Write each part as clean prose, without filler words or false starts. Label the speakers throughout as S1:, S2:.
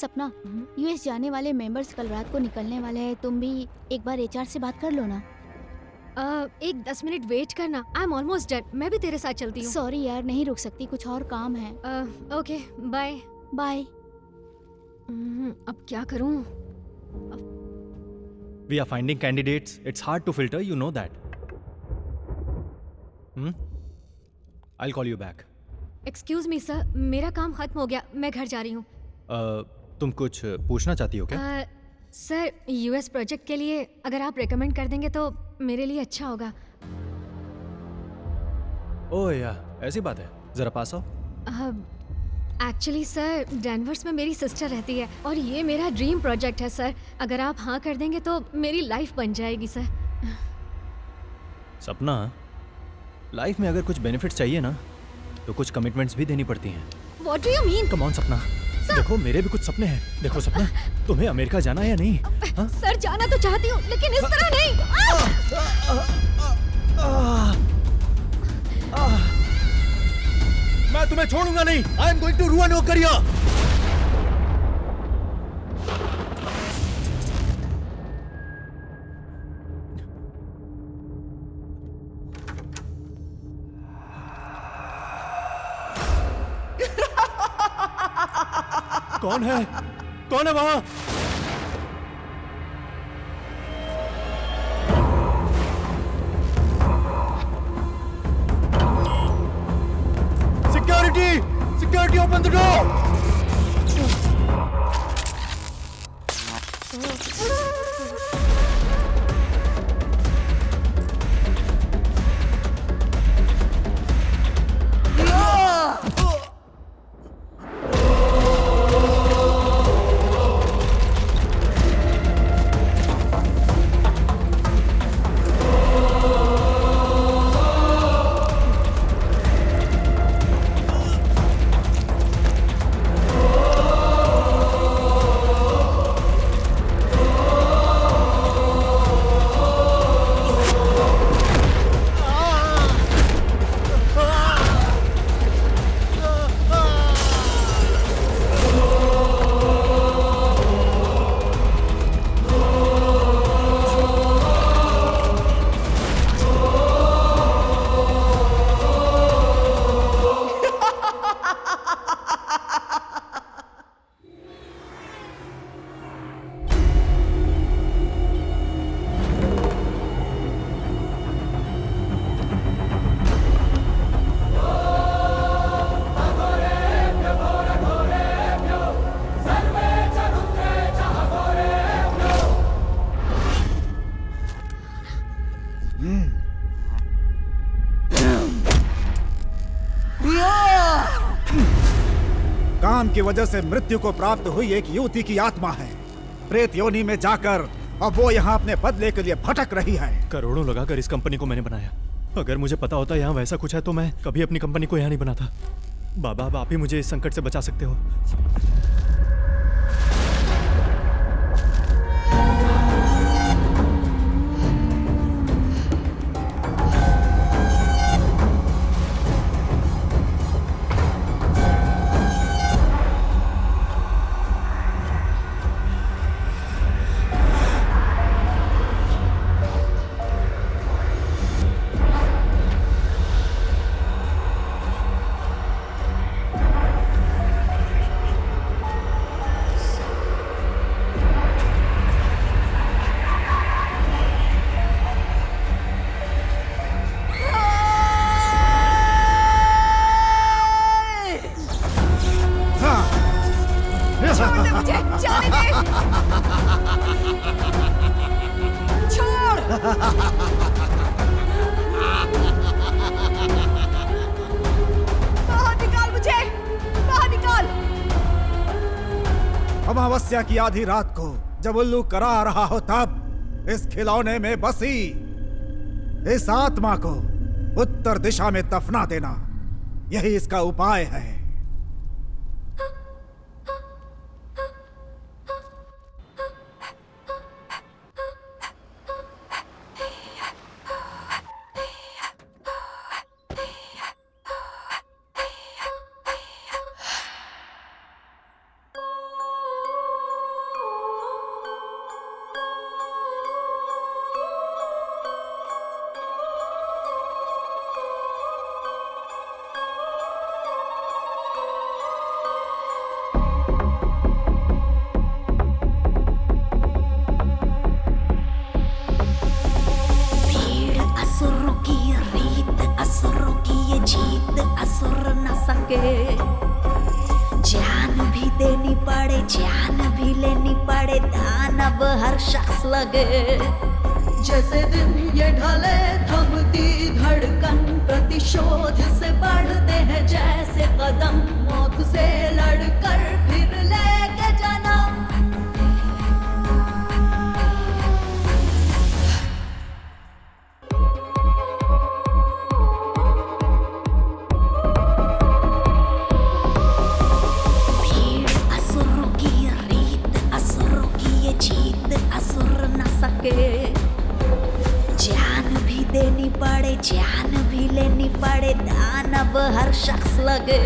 S1: सपना, यूएस जाने वाले मेंबर्स कल रात को निकलने वाले हैं। तुम भी एक बार एचआर से बात कर लो ना।
S2: एक 10 मिनट वेट करना। I am almost done. मैं भी तेरे साथ चलती हूँ।
S1: सॉरी यार, नहीं रुक सकती, कुछ और काम है।
S2: Okay bye.
S1: बाय।
S2: अब क्या करूँ?
S3: We are finding candidates. It's hard to filter, you know that. I'll call you back.
S2: Excuse me sir, मेरा काम खत्म हो गया, मैं घर जा रही हूँ।
S3: तुम कुछ पूछना चाहती हो क्या?
S2: सर, यूएस प्रोजेक्ट के लिए अगर आप रेकमेंड कर देंगे तो मेरे लिए अच्छा होगा।
S3: ओह या, ऐसी बात है, जरा पास आओ।
S2: एक्चुअली सर, डेनवर्स में मेरी सिस्टर रहती है और ये मेरा ड्रीम प्रोजेक्ट है सर। अगर आप हाँ कर देंगे तो मेरी लाइफ बन जाएगी सर।
S3: सपना, लाइफ में अगर कुछ बेनिफिट्स चाहिए ना तो कुछ कमिटमेंट्स भी देनी पड़ती हैं।
S2: What do you mean?
S3: Come on सपना, देखो मेरे भी कुछ सपने हैं। देखो सपना, तुम्हें अमेरिका जाना है या नहीं? हाँ?
S2: सर जाना तो चाहती हूँ लेकिन इस तरह नहीं।
S3: मैं तुम्हें छोड़ूंगा नहीं। I am going to ruin your career. कौन है? कौन है वहां? Security, open the door!
S4: काम की वजह से मृत्यु को प्राप्त हुई एक युवती की आत्मा है। प्रेत योनि में जाकर अब वो यहाँ अपने बदले के लिए भटक रही है।
S3: करोड़ों लगाकर इस कंपनी को मैंने बनाया। अगर मुझे पता होता यहाँ वैसा कुछ है तो मैं कभी अपनी कंपनी को यहाँ नहीं बनाता। बाबा, अब आप ही मुझे इस संकट से बचा सकते हो।
S4: अमावस्या की आधी रात को जब उल्लू करा रहा हो तब इस खिलौने में बसी इस आत्मा को उत्तर दिशा में दफना देना, यही इसका उपाय है।
S5: अब हर शख्स लगे।
S6: जैसे दिन ये ढले थमती धड़कन, प्रतिशोध से बढ़ते हैं जैसे कदम, मौत से लड़कर फिर लेके जन्म।
S5: भीड़ असुरों की रीत, असुरों की ये जीत असुर न सके। जान भी देनी पड़े, जान भी लेनी पड़े, दानव हर शख्स लगे।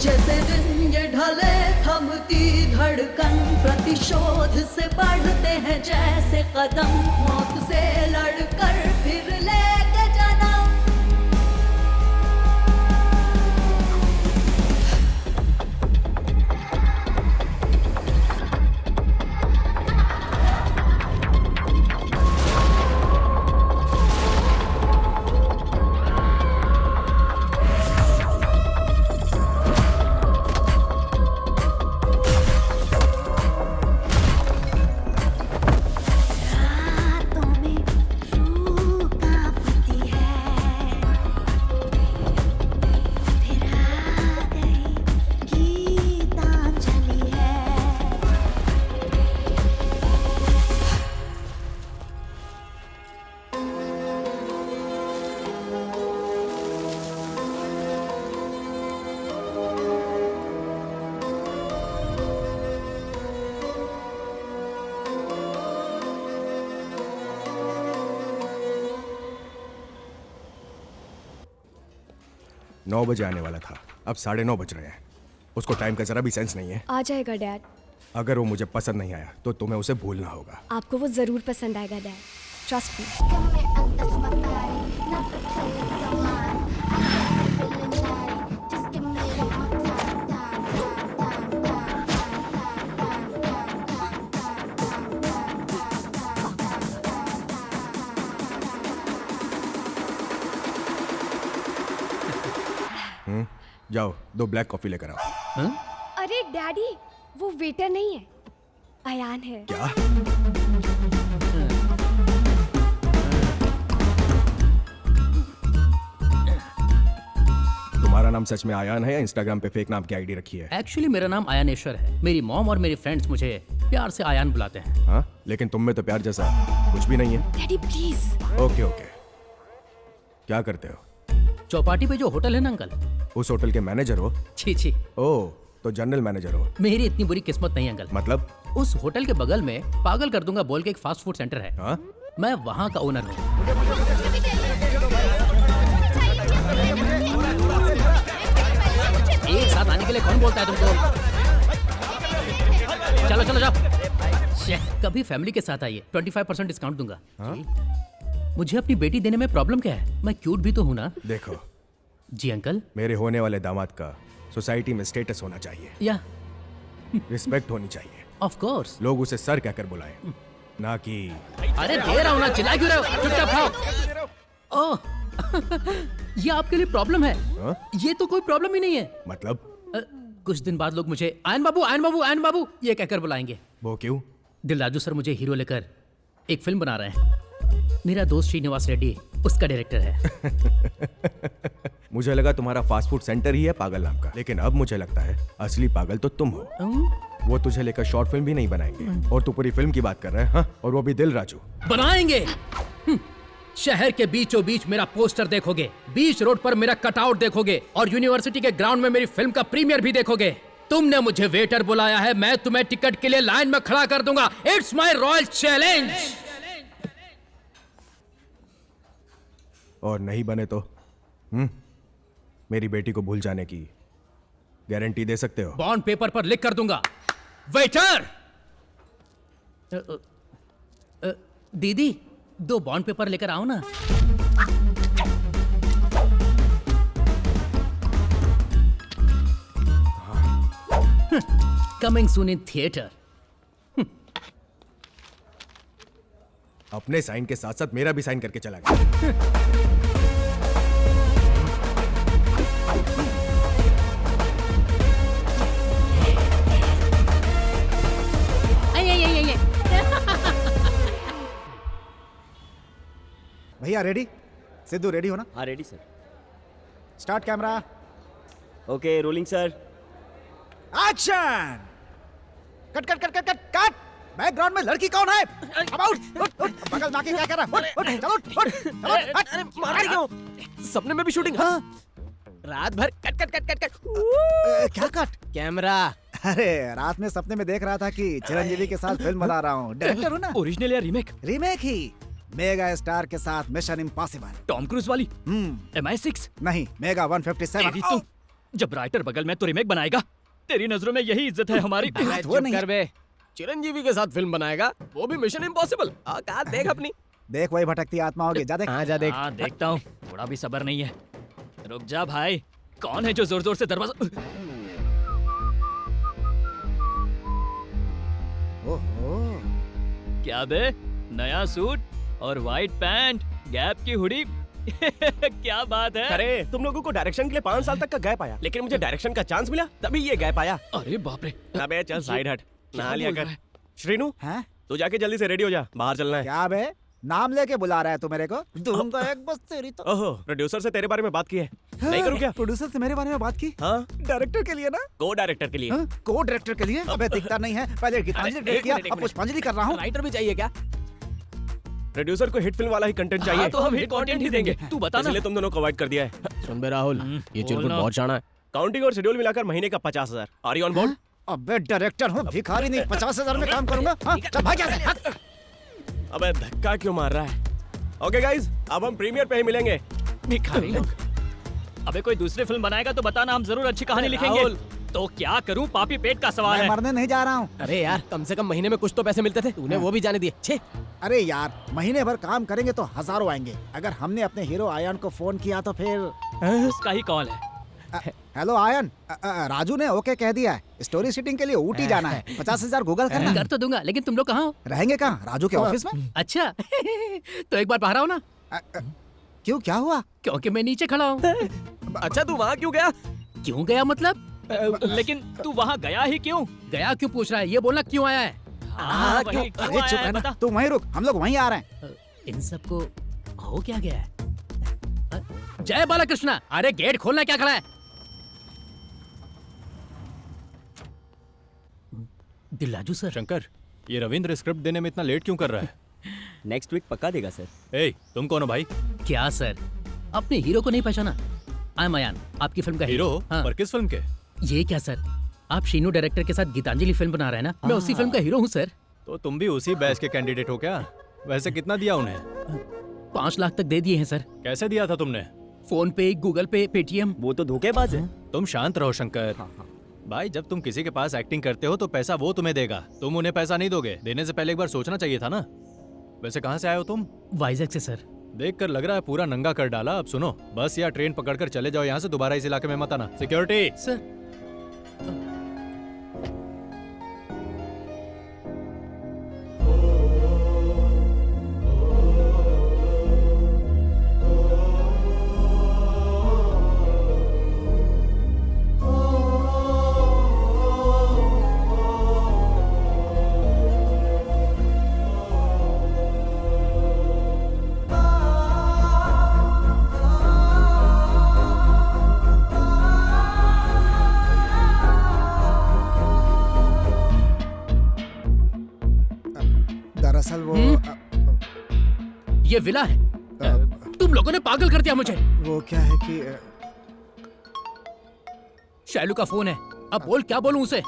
S6: जैसे दिन ये ढले थमती धड़कन, प्रतिशोध से बढ़ते हैं जैसे कदम, मौत से लड़कर फिर लेके जन्म।
S5: रातों में रूह कांपती है, फिर आ गई गीतांजलि है।
S7: नौ बजे आने वाला था, अब 9:30 बज रहे हैं। उसको टाइम का जरा भी सेंस नहीं है।
S2: आ जाएगा डैड।
S7: अगर वो मुझे पसंद नहीं आया तो तुम्हें उसे भूलना होगा।
S2: आपको वो जरूर पसंद आएगा डैड, ट्रस्ट मी।
S7: जाओ 2 ब्लैक कॉफी लेकर आओ।
S2: अरे डैडी, वो वेटर नहीं है, अयान है।
S7: क्या? तुम्हारा नाम सच में आयान है या इंस्टाग्राम पे फेक नाम की आईडी रखी है?
S8: एक्चुअली मेरा नाम आयानेश्वर है। मेरी मॉम और मेरी फ्रेंड्स मुझे प्यार से आयान बुलाते हैं।
S7: हाँ, लेकिन तुम में तो प्यार जैसा कुछ भी नहीं है।
S2: Daddy please.
S7: ओके ओके, क्या करते हो?
S8: चौपाटी पे जो होटल है ना अंकल,
S7: उस होटल के मैनेजर हो?
S8: छी छी,
S7: ओह, तो जनरल मैनेजर हो।
S8: मेरी इतनी बुरी किस्मत नहीं अंकल।
S7: मतलब?
S8: उस होटल के बगल में पागल कर दूंगा बोल के एक फास्ट फूड सेंटर है।
S7: हाँ?
S8: मैं वहाँ का ओनर हूँ। एक साथ आने के लिए कौन बोलता है तुमको? चलो चलो जाओ। कभी फैमिली के साथ आइए, 25% डिस्काउंट दूंगा।
S7: हाँ?
S8: मुझे अपनी बेटी देने में प्रॉब्लम क्या है? मैं क्यूट भी तो हूँ ना।
S7: देखो,
S8: जी अंकल।
S7: मेरे होने वाले दामाद का सोसाइटी में स्टेटस होना चाहिए,
S8: या
S7: रिस्पेक्ट होनी चाहिए।
S8: Of course.
S7: लोग उसे सर कहकर बुलाएं, ना कि
S8: अरे दे रहा हूँ ना, चिल्ला क्यों रहे हो? चुपचाप खाओ। ओह, ये आपके लिए प्रॉब्लम है?
S7: हाँ?
S8: ये तो कोई प्रॉब्लम ही नहीं है।
S7: मतलब?
S8: कुछ दिन बाद लोग मुझे आयन बाबू आयन बाबू आयन बाबू ये कहकर बुलाएंगे।
S7: वो क्यों?
S8: दिलराजू सर मुझे हीरो लेकर एक फिल्म बना रहे हैं। मेरा दोस्त श्रीनिवास रेड्डी उसका डायरेक्टर है।
S7: मुझे लगा तुम्हारा फास्ट फूड सेंटर ही है पागल नाम का, लेकिन अब मुझे लगता है असली पागल तो तुम हो। वो तुझे लेकर शॉर्ट फिल्म भी नहीं बनाएंगे और तू पूरी फिल्म की बात कर रहा है। हाँ? और वो भी दिलराजू।
S8: बनाएंगे। शहर के बीचों बीच मेरा पोस्टर देखोगे, बीच रोड पर मेरा कटआउट देखोगे और यूनिवर्सिटी के ग्राउंड में मेरी फिल्म का प्रीमियर भी देखोगे। तुमने मुझे वेटर बुलाया है, मैं तुम्हें टिकट के लिए लाइन में खड़ा कर दूंगा। It's my royal challenge.
S7: और नहीं बने तो मेरी बेटी को भूल जाने की गारंटी दे सकते हो?
S8: बॉन्ड पेपर पर लिख कर दूंगा। वेटर! दीदी 2 बॉन्ड पेपर लेकर आओ ना। Coming soon in theatre.
S7: अपने साइन के साथ साथ मेरा भी साइन करके चला गया।
S4: भैया रेडी? सिद्धू रेडी हो ना?
S9: हाँ ready sir.
S4: Start camera,
S9: okay rolling sir.
S4: Action! Cut cut cut cut cut cut! Background में लड़की कौन है? अब आउट! उठ उठ! बगल में आके क्या कर रहा है? उठ उठ! चलो उठ! चलो हट!
S9: अरे मार रही क्यों? सपने में भी शूटिंग?
S4: हाँ।
S9: रात भर cut cut cut cut cut.
S4: क्या कट?
S9: कैमरा।
S4: अरे रात में सपने में देख रहा था कि चिरंजीवी के साथ फिल्म बना रहा हूँ। डायरेक्टर हूँ ना।
S8: ओरिजिनल या रीमेक?
S4: रीमेक ही। मेगा स्टार के साथ मिशन इम्पॉसिबल।
S8: टॉम क्रूज वाली?
S4: MI6 नहीं, मेगा 157।
S8: तेरी तो जब राइटर बगल में तो रीमेक बनाएगा। तेरी नजरों में यही इज्जत है हमारी।
S4: वो नहीं
S9: कर बे। चिरंजीवी के साथ फिल्म बनाएगा, वो भी मिशन इम्पॉसिबल। औकात देख अपनी।
S4: देख वही भटकती आत्मा होगी। जा देख।
S9: हाँ जा देख।
S8: हाँ देखता हूँ। थोड़ा भी सब्र नहीं है। रुक जा भाई। कौन है जो जोर जोर से दरवाजा?
S4: ओहो,
S8: क्या बे, नया सूट और वाइट पैंट, गैप की हुडी। क्या बात है?
S9: अरे तुम लोगों को डायरेक्शन के लिए 5 साल तक का गैप आया, लेकिन मुझे डायरेक्शन का चांस मिला तभी ये गैप आया।
S8: अरे बाप रे।
S9: अबे चल साइड हट, नहा लिया कर। श्रीनू
S4: हैं?
S9: तू जाके जल्दी से रेडी हो जा, बाहर चलना है।
S4: क्या बे? नाम लेके बुला रहा है तू मेरे को? दूंगा एक बस तेरी तो।
S9: ओहो, प्रोड्यूसर से तेरे बारे में बात की है। नहीं करूँ क्या?
S4: प्रोड्यूसर से मेरे बारे में बात की?
S9: हाँ,
S4: डायरेक्टर के लिए ना?
S9: को डायरेक्टर के लिए।
S4: को डायरेक्टर के लिए? अबे दिखता नहीं है। पहले गीतांजलि डायरेक्ट किया, अब पुष्पांजलि कर रहा हूँ।
S9: राइटर भी चाहिए क्या? प्रोड्यूसर को हिट फिल्म वाला ही कंटेंट चाहिए।
S8: तो हम हिट कंटेंट ही देंगे। तू बता ना।
S9: इसलिए तुम दोनों को अवॉइड कर दिया है। सुन बे राहुल, ये चिरकुट
S8: बोलना।
S9: बहुत शाना है। काउंटिंग और शेड्यूल मिलाकर महीने का 50,000। Are you on board?
S4: अबे डायरेक्टर हूँ, भिखारी नहीं। 50,000 में काम करूंगा। हाँ, चल भाग यहाँ से, हट।
S9: अबे धक्का क्यों मार रहा है? ओके गाइस, अब हम प्रीमियर पे ही मिलेंगे।
S8: भिखारी लोग। अबे कोई दूसरी फिल्म बनाएगा तो बताना, हम जरूर अच्छी कहानी लिखेंगे।
S9: राहुल।
S8: तो क्या करूं, पापी पेट का सवाल
S4: मैं
S8: है।
S4: मरने नहीं जा रहा हूँ।
S9: अरे यार, कम से कम महीने में कुछ तो पैसे मिलते थे, तूने वो भी जाने दिए। छे।
S4: अरे यार, महीने भर काम करेंगे तो हजारों आएंगे। अगर हमने अपने हीरो आयन को फोन किया तो फिर
S8: उसका ही कॉल है।
S4: हेलो आयन, राजू ने ओके कह दिया है। स्टोरी शूटिंग के लिए ऊटी जाना है। 50,000 गूगल करना।
S8: कर तो दूंगा, लेकिन तुम लोग कहाँ हो?
S4: रहेंगे कहाँ? राजू के ऑफिस में।
S8: अच्छा। तो एक बार बाहर आओ ना।
S4: क्यों, क्या हुआ?
S8: क्योंकि मैं नीचे खड़ा हूँ।
S9: अच्छा तू वहाँ क्यों गया?
S8: क्यों गया मतलब? लेकिन तू वहाँ गया ही क्यों? गया क्यों पूछ रहा है? ये बोलना क्यों आया है? हाँ,
S4: क्यों?
S8: वही, क्यों
S4: अरे
S8: आया
S4: चुप
S8: है,
S4: रहना,
S8: बता।
S4: तू वहीं रुक, हम लोग वहीं आ रहे हैं।
S8: इन सबको हो क्या गया है? जय बालाकृष्णा, अरे गेट खोलना, क्या खड़ा है? दिल्लाजू सर।
S3: शंकर, ये रविंद्र स्क्रिप्ट देने में इतना लेट क्यों कर रहा है?
S9: नेक्स्ट वीक पक्का देगा सर।
S3: ए, तुम कौन हो भाई?
S8: क्या सर, अपने हीरो को नहीं पहचाना? आई एम अयान, आपकी फिल्म का
S3: हीरो?
S8: हाँ।
S3: पर किस फिल्म के?
S8: ये क्या सर, आप शीनू डायरेक्टर के साथ गीतांजलि फिल्म बना रहे हैं ना? मैं उसी फिल्म का हीरो हूँ सर।
S3: तो तुम भी उसी बैच के कैंडिडेट हो क्या? वैसे कितना दिया उन्हें?
S8: 5 लाख तक दे दिए हैं सर।
S3: कैसे दिया था तुमने?
S8: फोन पे, गूगल पे, पेटीएम।
S9: वो तो धोखेबाज है।
S3: तुम शांत रहो शंकर। भाई, जब तुम किसी के पास एक्टिंग करते हो तो पैसा वो तुम्हें देगा, तुम उन्हें पैसा नहीं दोगे। देने से पहले एक बार सोचना चाहिए था ना। वैसे कहाँ से आए हो तुम?
S8: वाइजैक से सर।
S3: देखकर लग रहा है पूरा नंगा कर डाला। अब सुनो, बस या ट्रेन पकड़कर चले जाओ यहाँ से, दोबारा इस इलाके में मत आना। सिक्योरिटी।
S8: सर,
S4: दरअसल वो
S8: ये विला है। तुम लोगों ने पागल कर दिया मुझे।
S4: वो क्या है कि
S8: शैलू का फोन है। अब बोल, क्या बोलूं उसे?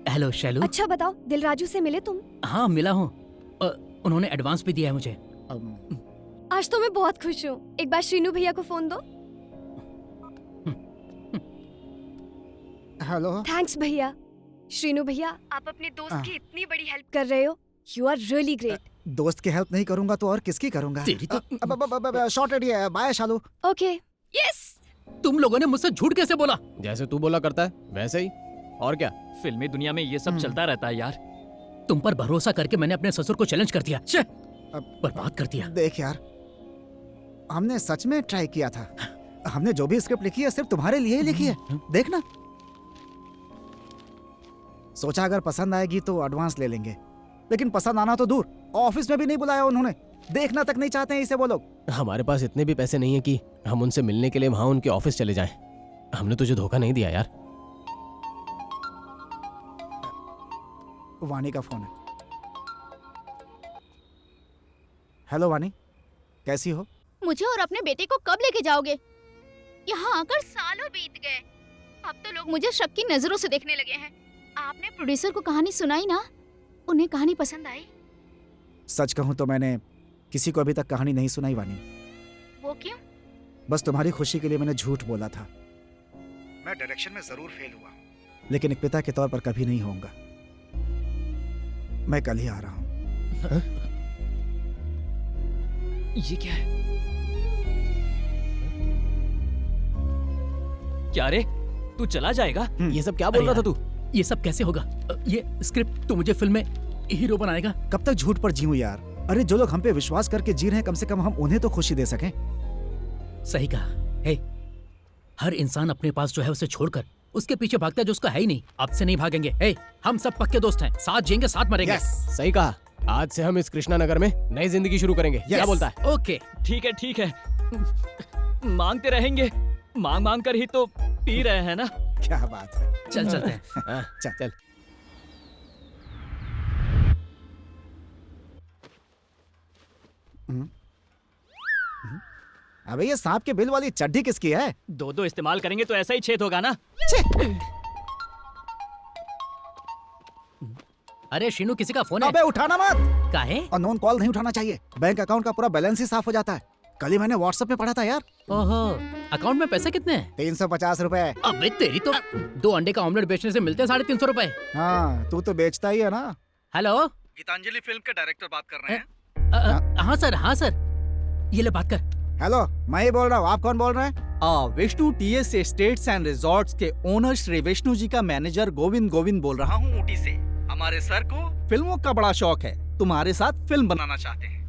S8: हेलो शैलू।
S2: अच्छा बताओ, दिलराजू से मिले तुम?
S8: हाँ मिला हूँ। उन्होंने एडवांस भी दिया है मुझे।
S2: आज तो मैं बहुत खुश हूँ। एक बार श्रीनू भैया को फोन दो।
S4: हेलो।
S2: थैंक्स भैया। श्रीनू भैया, आप अपने दोस्त की इतनी बड़ी हेल्प कर रहे हो। You are really great.
S4: दोस्त की हेल्प नहीं करूंगा तो और किसकी करूंगा?
S8: तेरी तो
S4: शॉर्ट रेडी है। बाय शालू।
S2: ओके। यस।
S8: तुम लोगों ने मुझसे झूठ कैसे बोला?
S9: जैसे तू बोला करता है वैसे ही। और क्या?
S8: फिल्मी दुनिया में ये सब चलता रहता है यार। तुम पर भरोसा करके मैंने अपने ससुर को चैलेंज कर दिया। बर्बाद कर दिया।
S4: देख यार, हमने सच में ट्राई किया था। हमने जो भी स्क्रिप्ट लिखी है सिर्फ तुम्हारे लिए ही लिखी है। देखना, सोचा अगर पसंद आएगी तो एडवांस ले लेंगे, लेकिन पसंद आना तो दूर, ऑफिस में भी नहीं बुलाया उन्होंने, देखना तक नहीं चाहते हैं इसे वो लोग।
S10: हमारे पास इतने भी पैसे नहीं है कि हम उनसे मिलने के लिए वहां उनके ऑफिस चले जाएं। हमने तुझे धोखा नहीं दिया यार।
S4: वानी का फोन है। हेलो वानी, कैसी हो?
S1: मुझे और अपने बेटे को कब लेके जाओगे? यहाँ आकर सालों बीत गए। अब तो लोग मुझे शक की नजरों से देखने लगे हैं। आपने प्रोड्यूसर को कहानी सुनाई ना, उन्हें कहानी पसंद आई?
S4: सच कहूं तो मैंने किसी को अभी तक कहानी नहीं सुनाई वानी।
S1: वो क्यों?
S4: बस तुम्हारी खुशी के लिए मैंने झूठ बोला था। मैं डायरेक्शन में जरूर फेल हुआ, लेकिन एक पिता के तौर पर कभी नहीं होऊंगा। मैं कल ही आ रहा हूं।
S8: ये क्या है? क्या रे, तू चला जाएगा?
S10: ये सब क्या बोल रहा था तू?
S8: ये सब कैसे होगा? ये स्क्रिप्ट तू मुझे फिल्म में हीरो बनाएगा?
S4: कब तक झूठ पर जीऊं यार? अरे जो लोग हम पे विश्वास करके जी रहे हैं, कम से कम हम उन्हें तो खुशी दे सकें।
S8: सही कहा। हे, हर इंसान अपने पास जो है उसे छोड़कर उसके पीछे भागता है जो उसका है ही नहीं। अब से नहीं भागेंगे। हे, हम सब पक्के दोस्त हैं, साथ जिएंगे, साथ मरेंगे।
S10: सही कहा। आज से हम इस कृष्णा नगर में नई जिंदगी शुरू करेंगे। क्या बोलता है?
S8: ओके,
S11: ठीक है। मांगते रहेंगे, मांग मांग कर ही तो पी रहे हैं ना।
S4: क्या बात है।
S8: चल चलते हैं।
S10: चल।
S4: अबे ये सांप के बिल वाली चड्डी किसकी है?
S11: दो इस्तेमाल करेंगे तो ऐसा ही छेद होगा ना।
S8: अरे शीनू, किसी का फोन है।
S4: अबे उठाना मत।
S8: काहे?
S4: अननोन कॉल नहीं उठाना चाहिए। बैंक अकाउंट का पूरा बैलेंस ही साफ हो जाता है। कल ही मैंने व्हाट्सएप पे पढ़ा था यार।
S8: ओहो, अकाउंट में पैसे कितने हैं?
S4: 350 रुपए।
S8: अबे तेरी तो 2 अंडे का ऑमलेट बेचने से मिलते हैं 350 रुपए।
S4: हाँ, तू तो बेचता ही है ना।
S8: हेलो,
S12: गीतांजलि फिल्म के डायरेक्टर बात कर रहे हैं?
S8: हाँ सर, ये ले बात कर।
S4: हेलो, मैं ही बोल रहा हूँ। आप कौन बोल रहे हैं?
S12: Vishnu TS estates and resorts के ओनर श्री विष्णु जी का मैनेजर गोविंद बोल रहा हूँ ऊटी से। हमारे सर को फिल्मों का बड़ा शौक है, तुम्हारे साथ फिल्म बनाना चाहते हैं।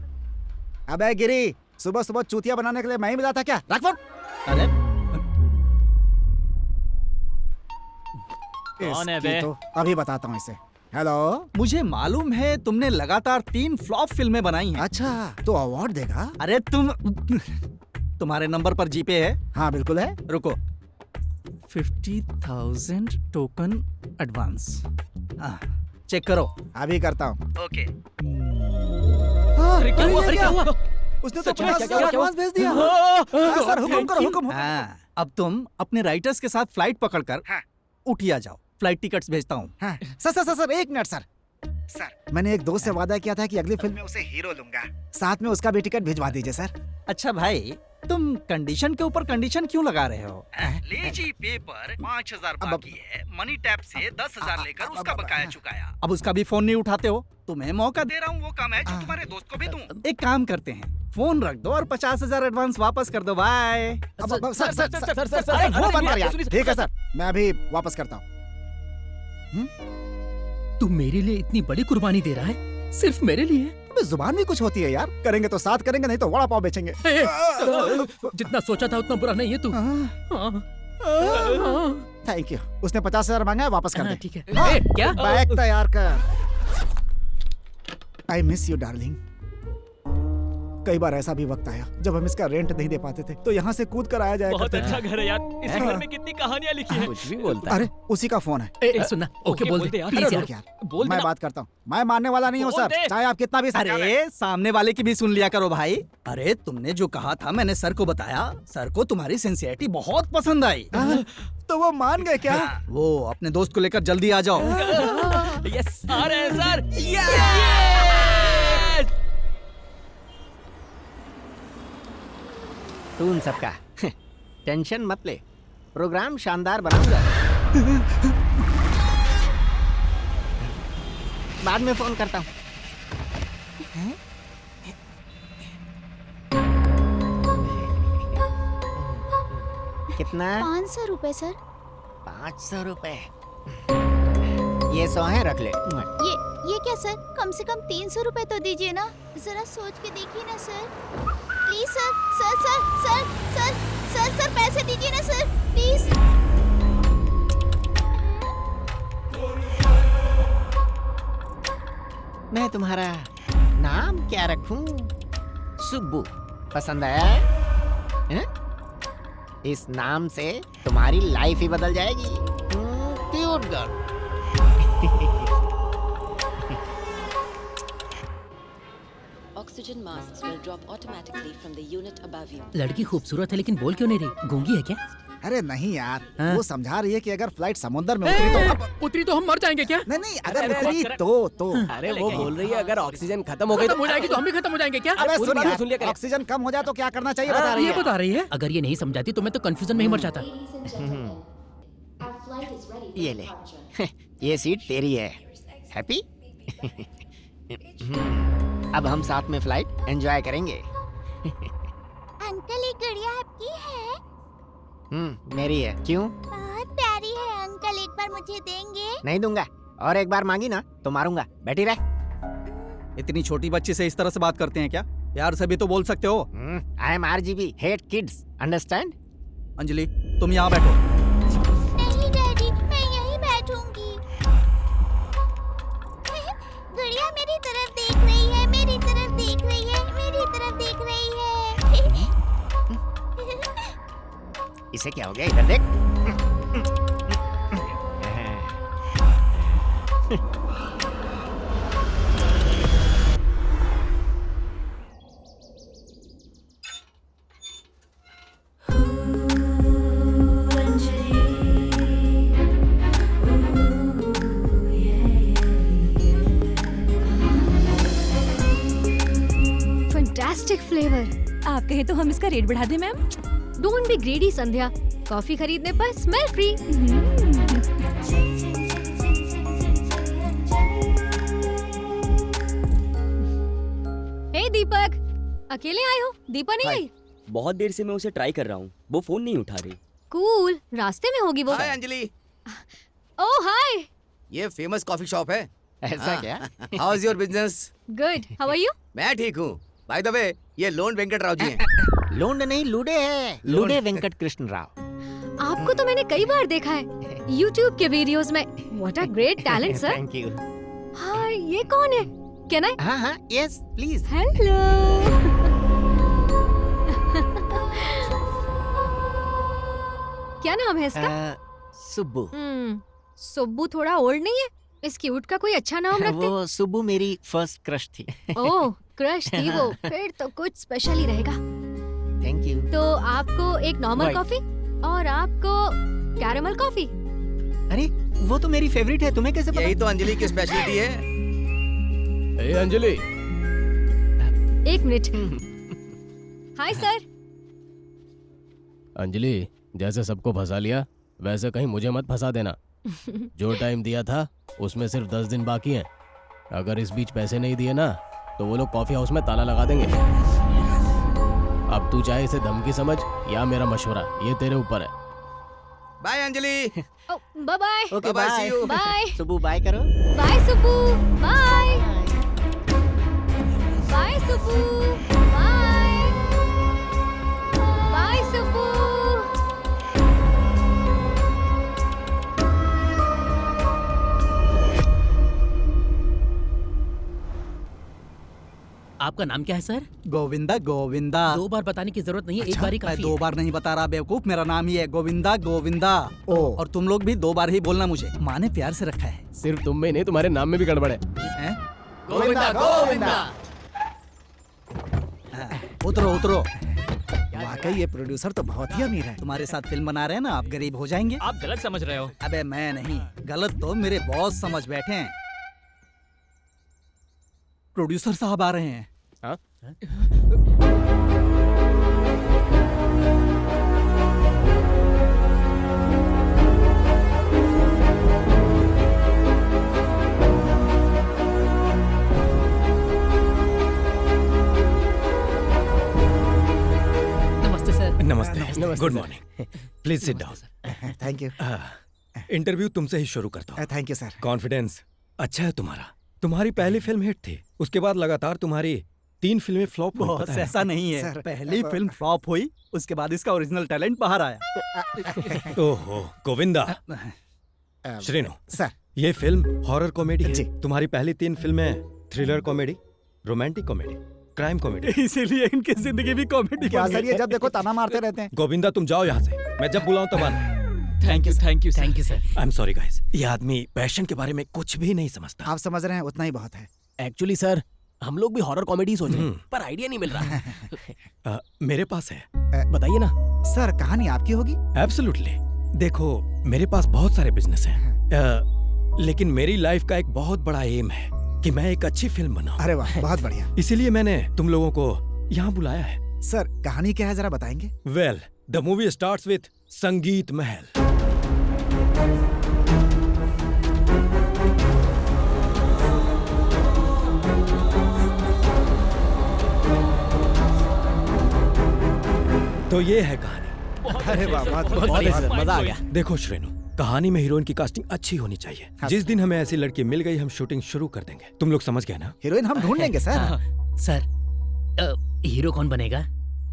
S4: अबे गिरी, सुबह सुबह चूतिया बनाने के लिए मैं ही मिला था क्या? रख फोन।
S12: अरे
S11: कौन है बे?
S4: तो अभी बताता हूँ इसे। हेलो,
S12: मुझे मालूम है तुमने लगातार 3 फ्लॉप फिल्में बनाई हैं।
S4: अच्छा, तो अवार्ड देगा?
S12: अरे तुम्हारे नंबर पर जीपे है?
S4: हाँ बिल्कुल है।
S12: रुको, 50,000 टोकन एडवांस। चेक करो।
S4: अभी करता हूँ।
S12: ओके।
S11: अरे क्या हुआ?
S4: उसने तो
S11: सच में?
S4: 50,000 एडवांस भेज दिया। सर हुक्म करो, हुक्म।
S12: अब तुम अपने राइटर्स के साथ फ्लाइट पकड़कर उठिया जाओ। फ्लाइट टिकट्स भेजता हूँ।
S4: Sir 1 minute sir. मैंने एक दोस्त से वादा किया था कि अगली फिल्म में उसे हीरो लूंगा। साथ में उसका भी टिकट भिजवा दीजिए सर।
S12: अच्छा भाई, तुम कंडीशन के ऊपर कंडीशन क्यों लगा रहे हो? ले जी पेपर 5,000 बाकी है। मनी टैप से 10,000 लेकर उसका बकाया चुकाया। अब उसका भी फोन नहीं उठाते हो। तुम्हें मौका दे रहा हूँ, वो काम है जो तुम्हारे दोस्त को भी दूं। एक काम करते हैं, फोन रख दो और 50,000 एडवांस वापस कर दो। बाय।
S4: सर वो बंद कर यार। ठीक है सर, मैं अभी वापस करता हूँ।
S8: तू मेरे लिए इतनी बड़ी कुर्बानी दे रहा है, सिर्फ मेरे लिए?
S4: जुबान भी कुछ होती है यार। करेंगे तो साथ करेंगे, नहीं तो वड़ा पाव बेचेंगे।
S8: जितना सोचा था उतना बुरा नहीं है तू।
S4: Thank you. उसने 50,000 मांगा है, वापस कर दे।
S8: ठीक है।
S4: क्या बैग तैयार कर। I miss you darling. कई बार ऐसा भी वक्त आया जब हम इसका रेंट नहीं दे पाते थे, तो यहाँ से कूद कर आया जाएगा।
S11: बहुत अच्छा घर है यार। इस घर में कितनी कहानियां लिखी हैं।
S10: कुछ भी बोलता है।
S4: अरे उसी का फोन है।
S8: सुनना। ओके बोल दे
S11: यार।
S8: प्लीज यार।
S11: बोल
S4: मैं
S11: देना।
S4: बात करता हूँ। मैं मानने वाला नहीं हूँ
S11: बोल
S4: सर,
S11: दे।
S4: चाहे आप कितना भी समझा लें।
S12: अरे सामने वाले की भी सुन लिया करो भाई। अरे तुमने जो कहा था मैंने सर को बताया। सर को तुम्हारी सिंसियरिटी बहुत पसंद आई।
S4: तो वो मान गए क्या?
S12: वो अपने दोस्त को लेकर जल्दी आ जाओ।
S11: यस, आ रहे हैं सर।
S13: तू उन सबका टेंशन मत ले, प्रोग्राम शानदार बनाऊंगा। बाद में फोन करता हूँ। कितना?
S1: 500 रुपए सर।
S13: 500 रुपए। ये 100 है, रख ले।
S1: ये क्या सर? कम से कम 300 रुपए तो दीजिए ना। जरा सोच के देखिए ना सर। Please sir. सर पैसे दीजिए ना सर, प्लीज।
S13: मैं तुम्हारा नाम क्या रखूं? सुब्बू पसंद आया है? इस नाम से तुम्हारी लाइफ ही बदल जाएगी। Cute girl.
S14: Oxygen masks will drop automatically from the unit above you.
S8: लड़की खूबसूरत है लेकिन बोल क्यों नहीं रही? गूंगी है क्या?
S12: अरे नहीं यार,
S8: हाँ?
S12: वो समझा रही है कि अगर फ्लाइट समुद्र में उतरी तो
S8: उतरी तो हम मर जाएंगे क्या?
S12: नहीं अगर उतरी तो
S10: अरे वो बोल रही है अगर ऑक्सीजन खत्म हो गई
S8: खत्म हो जाएगी तो हम भी खत्म हो जाएंगे क्या?
S12: अबे
S10: पूरी
S12: सुन
S10: बात
S12: यार,
S10: सुन लिया कर।
S12: ऑक्सीजन कम हो जाए तो क्या करना चाहिए बता रही
S8: ये
S12: है।
S8: बता रही है। अगर ये नहीं समझाती तो मैं तो कंफ्यूजन में ही मर जाता।
S13: ये ले, ये सीट तेरी है। हैप्पी? अब हम साथ में फ्लाइट एंजॉय करेंगे।
S1: अंकल ये गुड़िया आपकी है?
S13: मेरी है। क्यों?
S1: बहुत प्यारी है अंकल, एक बार मुझे देंगे?
S13: नहीं दूंगा, और एक बार मांगी ना तो मारूंगा। बैठी रह।
S12: इतनी छोटी बच्ची से इस तरह से बात करते हैं क्या? यार से भी तो बोल सकते हो।
S13: I M RGB, hate kids, understand?
S12: Anjali तुम यहाँ बैठो।
S1: नहीं डैडी, मैं यहीं बैठूंगी। गुड़िया मेरी तरफ देख रही है, मेरी तरफ देख रही है, मेरी तरफ देख रही है।
S13: इसे क्या हो गया? इधर देख।
S2: Fantastic flavour.
S15: आप कहे तो हम इसका रेट बढ़ा दें ma'am?
S2: Don't be ग्रेडी Sandhya, coffee खरीदने पर स्मेल फ्री। हे दीपक, अकेले आए हो? दीपा नहीं आई?
S11: बहुत देर से मैं उसे ट्राई कर रहा हूँ, वो फोन नहीं उठा रही।
S2: कूल, रास्ते में होगी वो।
S16: हाय अंजलि।
S2: ओह हाय।
S16: ये फेमस कॉफी शॉप है।
S13: ऐसा क्या?
S16: How is your business?
S2: Good, how are you?
S16: मैं ठीक हूँ। बाय द वे, ये लोन वेंकट राव जी हैं।
S13: लोंड नहीं, लूडे है। लूडे वेंकट कृष्ण राव।
S2: आपको तो मैंने कई बार देखा है YouTube के वीडियोस में। What a great talent, sir.
S13: Thank you.
S2: हाँ, ये कौन है? Can I?
S13: हाँ, यस प्लीज।
S2: हेलो। क्या नाम है इसका?
S13: सुब्बू।
S2: सुब्बू थोड़ा ओल्ड नहीं है? इस क्यूट का कोई अच्छा नाम रखते?
S13: वो सुब्बू मेरी फर्स्ट क्रश थी।
S2: ओह, क्रश थी वो। फिर तो कुछ स्पेशल ही रहेगा।
S13: Thank you.
S2: तो आपको एक नॉर्मल कॉफी और आपको कैरेमल कॉफी।
S13: अरे वो तो मेरी फेवरेट है, तुम्हें कैसे पता?
S16: यही तो अंजलि की स्पेशलिटी है।
S10: ए अंजलि,
S2: एक मिनट। Hi sir.
S10: अंजलि जैसे सबको फंसा लिया वैसे कहीं मुझे मत फंसा देना। जो टाइम दिया था उसमें सिर्फ 10 दिन बाकी हैं। अगर इस बीच पैसे नहीं दिए ना तो वो लोग कॉफी हाउस में ताला लगा देंगे। अब तू चाहे इसे धमकी समझ या मेरा मशवरा, ये तेरे ऊपर है।
S16: Bye Anjali.
S2: Bye bye.
S13: Okay
S16: Bye-bye, see
S13: bye.
S16: you.
S2: Bye
S13: Subbu bye करो।
S2: Bye Subbu. Bye bye Subbu. Bye bye Subbu.
S8: आपका नाम क्या है सर?
S12: गोविंदा। गोविंदा।
S8: 2 बार बताने की जरूरत नहीं है, एक बार ही
S12: मैं
S8: काफी
S12: 2
S8: है।
S12: बार नहीं बता रहा बेवकूफ, मेरा नाम ही है गोविंदा। गोविंदा। और तुम लोग भी 2 बार ही बोलना मुझे। माँ ने प्यार से रखा है।
S10: सिर्फ तुम में नहीं, तुम्हारे नाम में भी गड़बड़ है।
S16: गोविंदा गोविंदा।
S12: उतरो उतरो। वाकई ये प्रोड्यूसर तो बहुत ही अमीर है। तुम्हारे साथ फिल्म बना रहे हैं ना, आप गरीब हो जाएंगे।
S11: आप गलत समझ रहे हो।
S12: अबे मैं नहीं, गलत तो मेरे बॉस समझ बैठे हैं। प्रोड्यूसर साहब आ रहे हैं।
S10: हाँ?
S8: नमस्ते सर।
S9: नमस्ते। Good morning. Please sit down.
S12: Thank you.
S9: Interview तुमसे ही शुरू करता हूँ।
S12: Thank you sir.
S9: कॉन्फिडेंस अच्छा है तुम्हारा। तुम्हारी पहली फिल्म हिट थी, उसके बाद लगातार तुम्हारी 3 फिल्में फ्लॉप हुई।
S12: बॉस ऐसा नहीं है
S9: सर,
S12: पहली फिल्म फ्लॉप हुई, उसके बाद इसका ओरिजिनल टैलेंट बाहर आया।
S9: ओहो गोविंदा। श्रीनो
S12: सर,
S9: ये फिल्म हॉरर कॉमेडी है। तुम्हारी पहली 3 फिल्में thriller comedy. Romantic comedy, crime comedy.
S11: इसीलिए इनकी जिंदगी भी कॉमेडी
S12: क्या सर, ये जब देखो ताना मारते रहते हैं।
S9: गोविंदा तुम जाओ यहाँ से, मैं जब बुलाऊं तब आना।
S11: Thank you thank you thank you sir.
S9: I am sorry guys, ये आदमी पैशन के बारे में कुछ भी नहीं समझता।
S12: आप समझ रहे हैं, उतना ही बहुत है।
S10: एक्चुअली सर हम लोग भी हॉरर कॉमेडी सोच रहे हैं पर आइडिया नहीं मिल रहा।
S9: मेरे पास है,
S10: बताइए ना।
S12: सर कहानी आपकी होगी?
S9: एब्सोल्युटली। देखो मेरे पास बहुत सारे बिजनेस हैं, लेकिन मेरी लाइफ का एक बहुत बड़ा एम है कि मैं एक अच्छी फिल्म बनाऊं।
S12: अरे वाह, बहुत बढ़िया।
S9: इसीलिए मैंने तुम लोगों को यहाँ बुलाया है।
S12: सर कहानी क्या है, जरा बताएंगे?
S9: Well, the movie starts with संगीत महल। तो ये है कहानी।
S12: अरे वाह,
S10: मजा आ गया।
S9: देखो श्रेनु, कहानी में हीरोइन की कास्टिंग अच्छी होनी चाहिए। जिस दिन हमें ऐसी लड़की मिल गई हम शूटिंग शुरू कर देंगे। तुम लोग समझ गए ना?
S12: हीरोइन हम ढूंढ लेंगे सर।
S8: सर हीरो कौन बनेगा?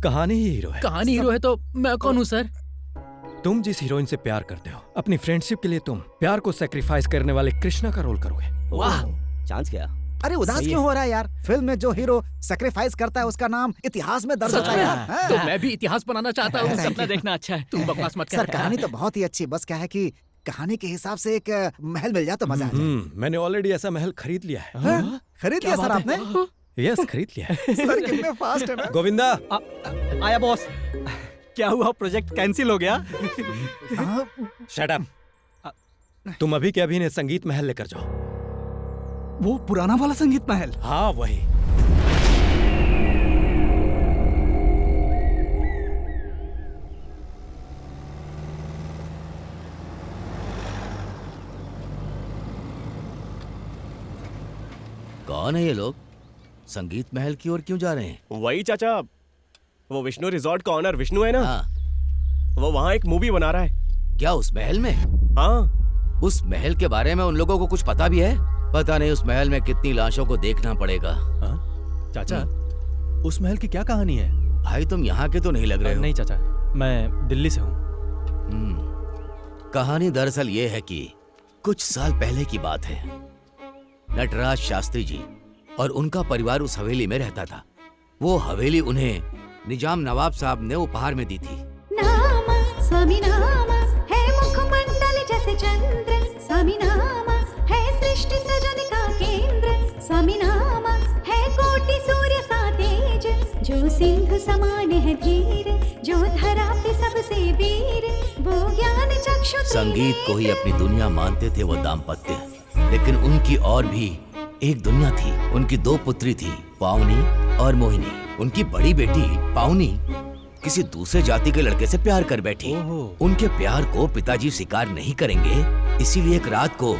S9: कहानी ही हीरो है।
S8: कहानी हीरो है तो मैं कौन हूँ सर?
S9: तुम जिस हीरोइन से प्यार करते हो, अपनी फ्रेंडशिप के लिए तुम प्यार को सैक्रिफाइस करने वाले कृष्णा का रोल करोगे।
S10: वाह, चांस क्या?
S12: अरे उदास क्यों हो रहा है यार? फिल्म में जो हीरो सैक्रिफाइस करता है उसका नाम इतिहास में दर्ज होता है यार।
S8: तो मैं भी इतिहास बनाना चाहता हूँ।
S11: सपना देखना अच्छा है।
S8: तुम बकवास मत कर।
S12: सर कहानी तो बहुत ही अच्छी, बस क्या है कि कहानी के हिसाब से एक महल मिल जाए तो मजा आ जाए।
S9: मैंने ऑलरेडी ऐसा महल खरीद लिया है।
S12: खरीद लिया सर आपने?
S9: यस, खरीद लिया है।
S12: सर कितने फास्ट है ना।
S9: गोविंदा
S11: आया बॉस। क्या हुआ, प्रोजेक्ट कैंसिल हो गया?
S9: Shut up. तुम अभी के अभी ने संगीत महल लेकर जाओ।
S12: वो पुराना वाला संगीत महल?
S9: हाँ वही।
S17: कौन है ये लोग? संगीत महल की ओर क्यों जा रहे हैं?
S18: वही चाचा, वो विष्णु रिजॉर्ट का ऑनर विष्णु है ना?
S17: हाँ।
S18: वो वहाँ एक मूवी बना रहा है।
S17: क्या उस महल में?
S18: हाँ।
S17: उस महल के बारे में उन लोगों को कुछ पता भी है? पता नहीं उस महल में कितनी लाशों को देखना पड़ेगा।
S3: चाचा, उस महल की क्या कहानी है?
S17: भाई तुम यहाँ के तो नहीं लग रहे हो।
S3: नहीं चाचा, मैं दिल्ली से हूँ।
S17: कहानी दरअसल ये है कि कुछ साल पहले की बात है। नटराज शास्त्री जी और उनका परिवार उस हवेली में रहता था। वो हवेली उन्हें निजाम नवाब साहब ने उपहार में दी थी।
S6: नाम स्वामी नाम है मुखमंडल जैसे चंद्र, स्वामी नाम है सृष्टि सजन का केंद्र, स्वामी नाम है कोटि सूर्य सा तेज, जो सिंधु समान है धीर, जो धरा पे सबसे वीर, वो ज्ञान चक्षु।
S17: संगीत को ही अपनी दुनिया मानते थे वो दाम्पत्य, लेकिन उनकी और भी एक दुनिया थी। उनकी दो पुत्री थी, पावनी और मोहिनी। उनकी बड़ी बेटी पावनी किसी दूसरे जाति के लड़के से प्यार कर बैठी। उनके प्यार को पिताजी स्वीकार नहीं करेंगे, इसीलिए एक रात को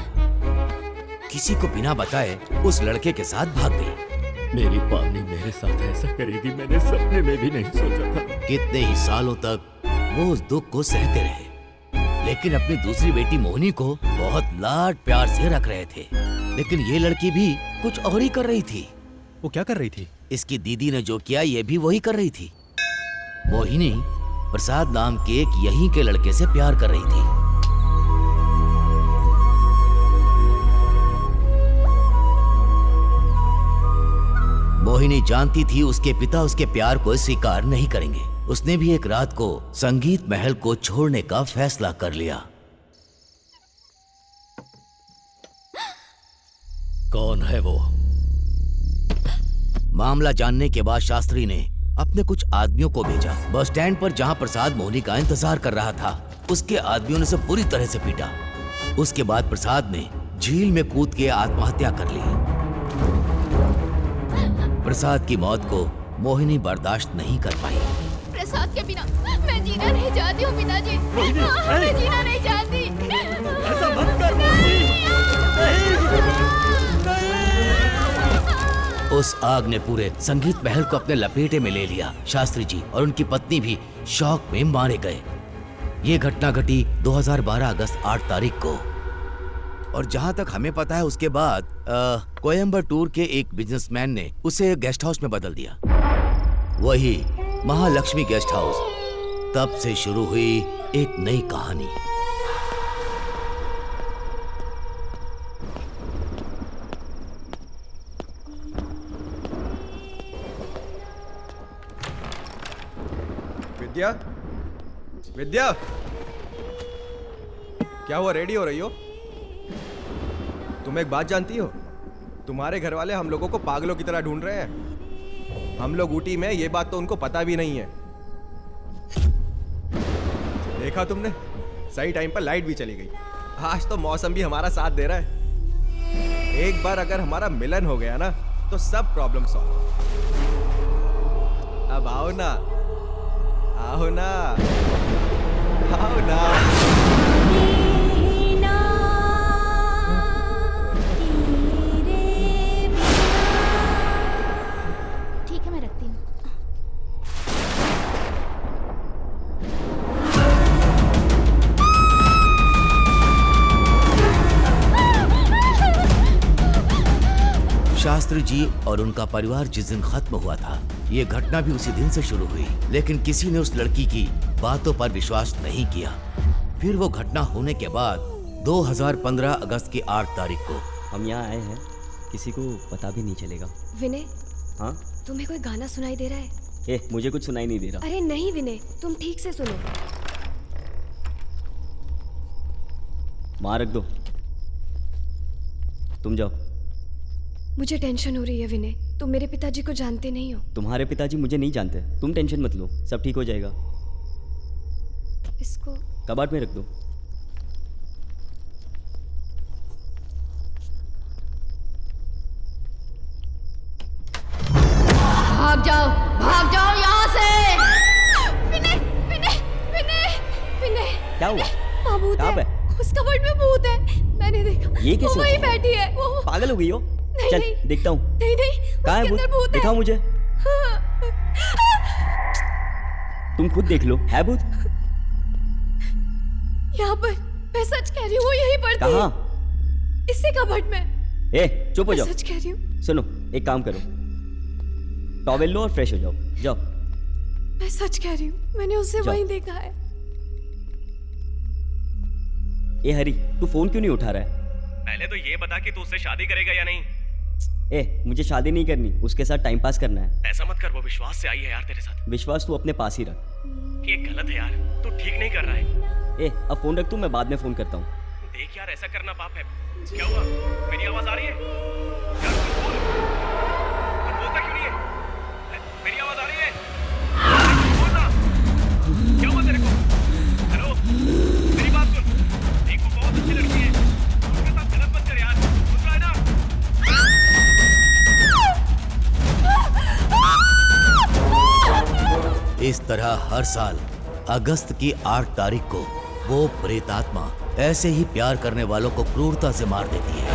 S17: किसी को बिना बताए उस लड़के के साथ भाग गई।
S18: मेरी पावनी मेरे साथ ऐसा करेगी मैंने सपने में भी नहीं सोचा था।
S17: कितने ही सालों तक वो उस दुख को सहते रहे, लेकिन अपनी दूसरी बेटी मोहिनी को बहुत लाड प्यार से रख रहे थे। लेकिन ये लड़की भी कुछ और ही कर रही थी।
S3: वो क्या कर रही थी?
S17: इसकी दीदी ने जो किया ये भी वही कर रही थी। मोहिनी प्रसाद नाम के एक यहीं के लड़के से प्यार कर रही थी। मोहिनी जानती थी उसके पिता उसके प्यार को स्वीकार नहीं करेंगे। उसने भी एक रात को संगीत महल को छोड़ने का फैसला कर लिया।
S10: कौन है वो?
S17: मामला जानने के बाद शास्त्री ने अपने कुछ आदमियों को भेजा। बस स्टैंड पर जहां प्रसाद मोहिनी का इंतजार कर रहा था, उसके आदमियों ने उसे बुरी तरह से पीटा। उसके बाद प्रसाद ने झील में कूद के आत्महत्या कर ली। प्रसाद की मौत को मोहिनी बर्दाश्त नहीं कर पाई।
S1: प्रसाद के बिना मैं जीना नहीं चाहती हूँ पिताजी। मैं जीना नहीं चाहती।
S18: ऐसा मत कर मोहिनी।
S17: उस आग ने पूरे संगीत महल को अपने लपेटे में ले लिया। शास्त्री जी और उनकी पत्नी भी शौक में मारे गए। ये घटना घटी 2012 अगस्त 8 तारीख को। और जहां तक हमें पता है उसके बाद कोयम्बटूर के एक बिजनेसमैन ने उसे गेस्ट हाउस में बदल दिया, वही महालक्ष्मी गेस्ट हाउस। तब से शुरू हुई एक नई कहानी।
S7: विद्या, विद्या, क्या हुआ? रेडी हो रही हो? तुम एक बात जानती हो? तुम्हारे घर वाले हम लोगों को पागलों की तरह ढूंढ रहे हैं। हम लोग ऊटी में, ये बात तो उनको पता भी नहीं है। देखा तुमने? सही टाइम पर लाइट भी चली गई। आज तो मौसम भी हमारा साथ दे रहा है। एक बार अगर हमारा मिलन हो गया ना तो सब प्रॉब्लम सॉल्व। अब आओ ना, आओ ना, आओ ना।
S1: ठीक है, मैं रखती हूँ।
S17: शास्त्री जी और उनका परिवार जिस दिन खत्म हुआ था, ये घटना भी उसी दिन से शुरू हुई, लेकिन किसी ने उस लड़की की बातों पर विश्वास नहीं किया। फिर वो घटना होने के बाद 2015 अगस्त की 8 तारीख को
S11: हम यहाँ आए हैं, किसी को पता भी नहीं चलेगा।
S2: विनय,
S11: हाँ?
S2: तुम्हें कोई गाना सुनाई दे रहा है?
S11: मुझे कुछ सुनाई नहीं दे रहा।
S2: अरे नहीं विनय, तुम ठीक से सुनो।
S11: वहाँ रख दो, तुम जाओ।
S2: मुझे टेंशन हो रही है विनय, तुम मेरे पिताजी को जानते नहीं हो।
S11: तुम्हारे पिताजी मुझे नहीं जानते, तुम टेंशन मत लो, सब ठीक हो जाएगा।
S2: इसको
S11: कबाड़ में रख दो।
S1: भाग जाओ यहाँ से। विनय, विनय, विनय, विनय।
S11: क्या हुआ?
S2: माँ भूत है, उस कबर्ड में भूत है, मैंने देखा।
S11: ये कैसे?
S2: वो वहीं बैठी है। वो
S11: पागल हो गई हो?
S2: नहीं,
S11: चल
S2: नहीं,
S11: देखता हूँ।
S2: नहीं नहीं,
S11: कहाँ है
S2: उसके अंदर भूत है।
S11: दिखाओ मुझे। तुम खुद देख लो, है भूत?
S2: यहाँ पर, मैं सच कह रही हूँ, वो यहीं पर थी।
S11: कहाँ?
S2: इसी कबर्ड में।
S11: चुप हो जाओ।
S2: सच कह रही हूँ।
S11: सुनो, एक काम करो, टॉवेल लो और फ्रेश हो जाओ। जाओ।
S2: मैं सच कह रही हूँ, मैंने उसे वहीं देखा है।
S11: हरी, तू फोन क्यों नहीं उठा रहा है?
S3: पहले तो ये बता कि तू उससे शादी करेगा या नहीं।
S11: मुझे शादी नहीं करनी, उसके साथ टाइम पास करना है।
S3: ऐसा मत कर, वो विश्वास से आई है यार तेरे साथ।
S11: विश्वास तू अपने पास ही रख।
S3: ये गलत है यार, तू ठीक नहीं कर रहा है।
S11: अब फोन रख तू, मैं बाद में फोन करता हूँ।
S3: देख यार, ऐसा करना पाप है। क्या हुआ? मेरी आवाज आ रही है? यार तू बोल, तू बोलता क्यों नहीं है? मेरी आवाज आ रही है? बोल ना, क्या हुआ तेरे को? हेलो, मेरी बात सुन। एक वो बहुत अच्छी लड़की है, उसके साथ गलत मत कर यार, सुन रहा है ना?
S17: इस तरह हर साल अगस्त की 8 तारीख को वो प्रेतात्मा ऐसे ही प्यार करने वालों को क्रूरता से मार देती है।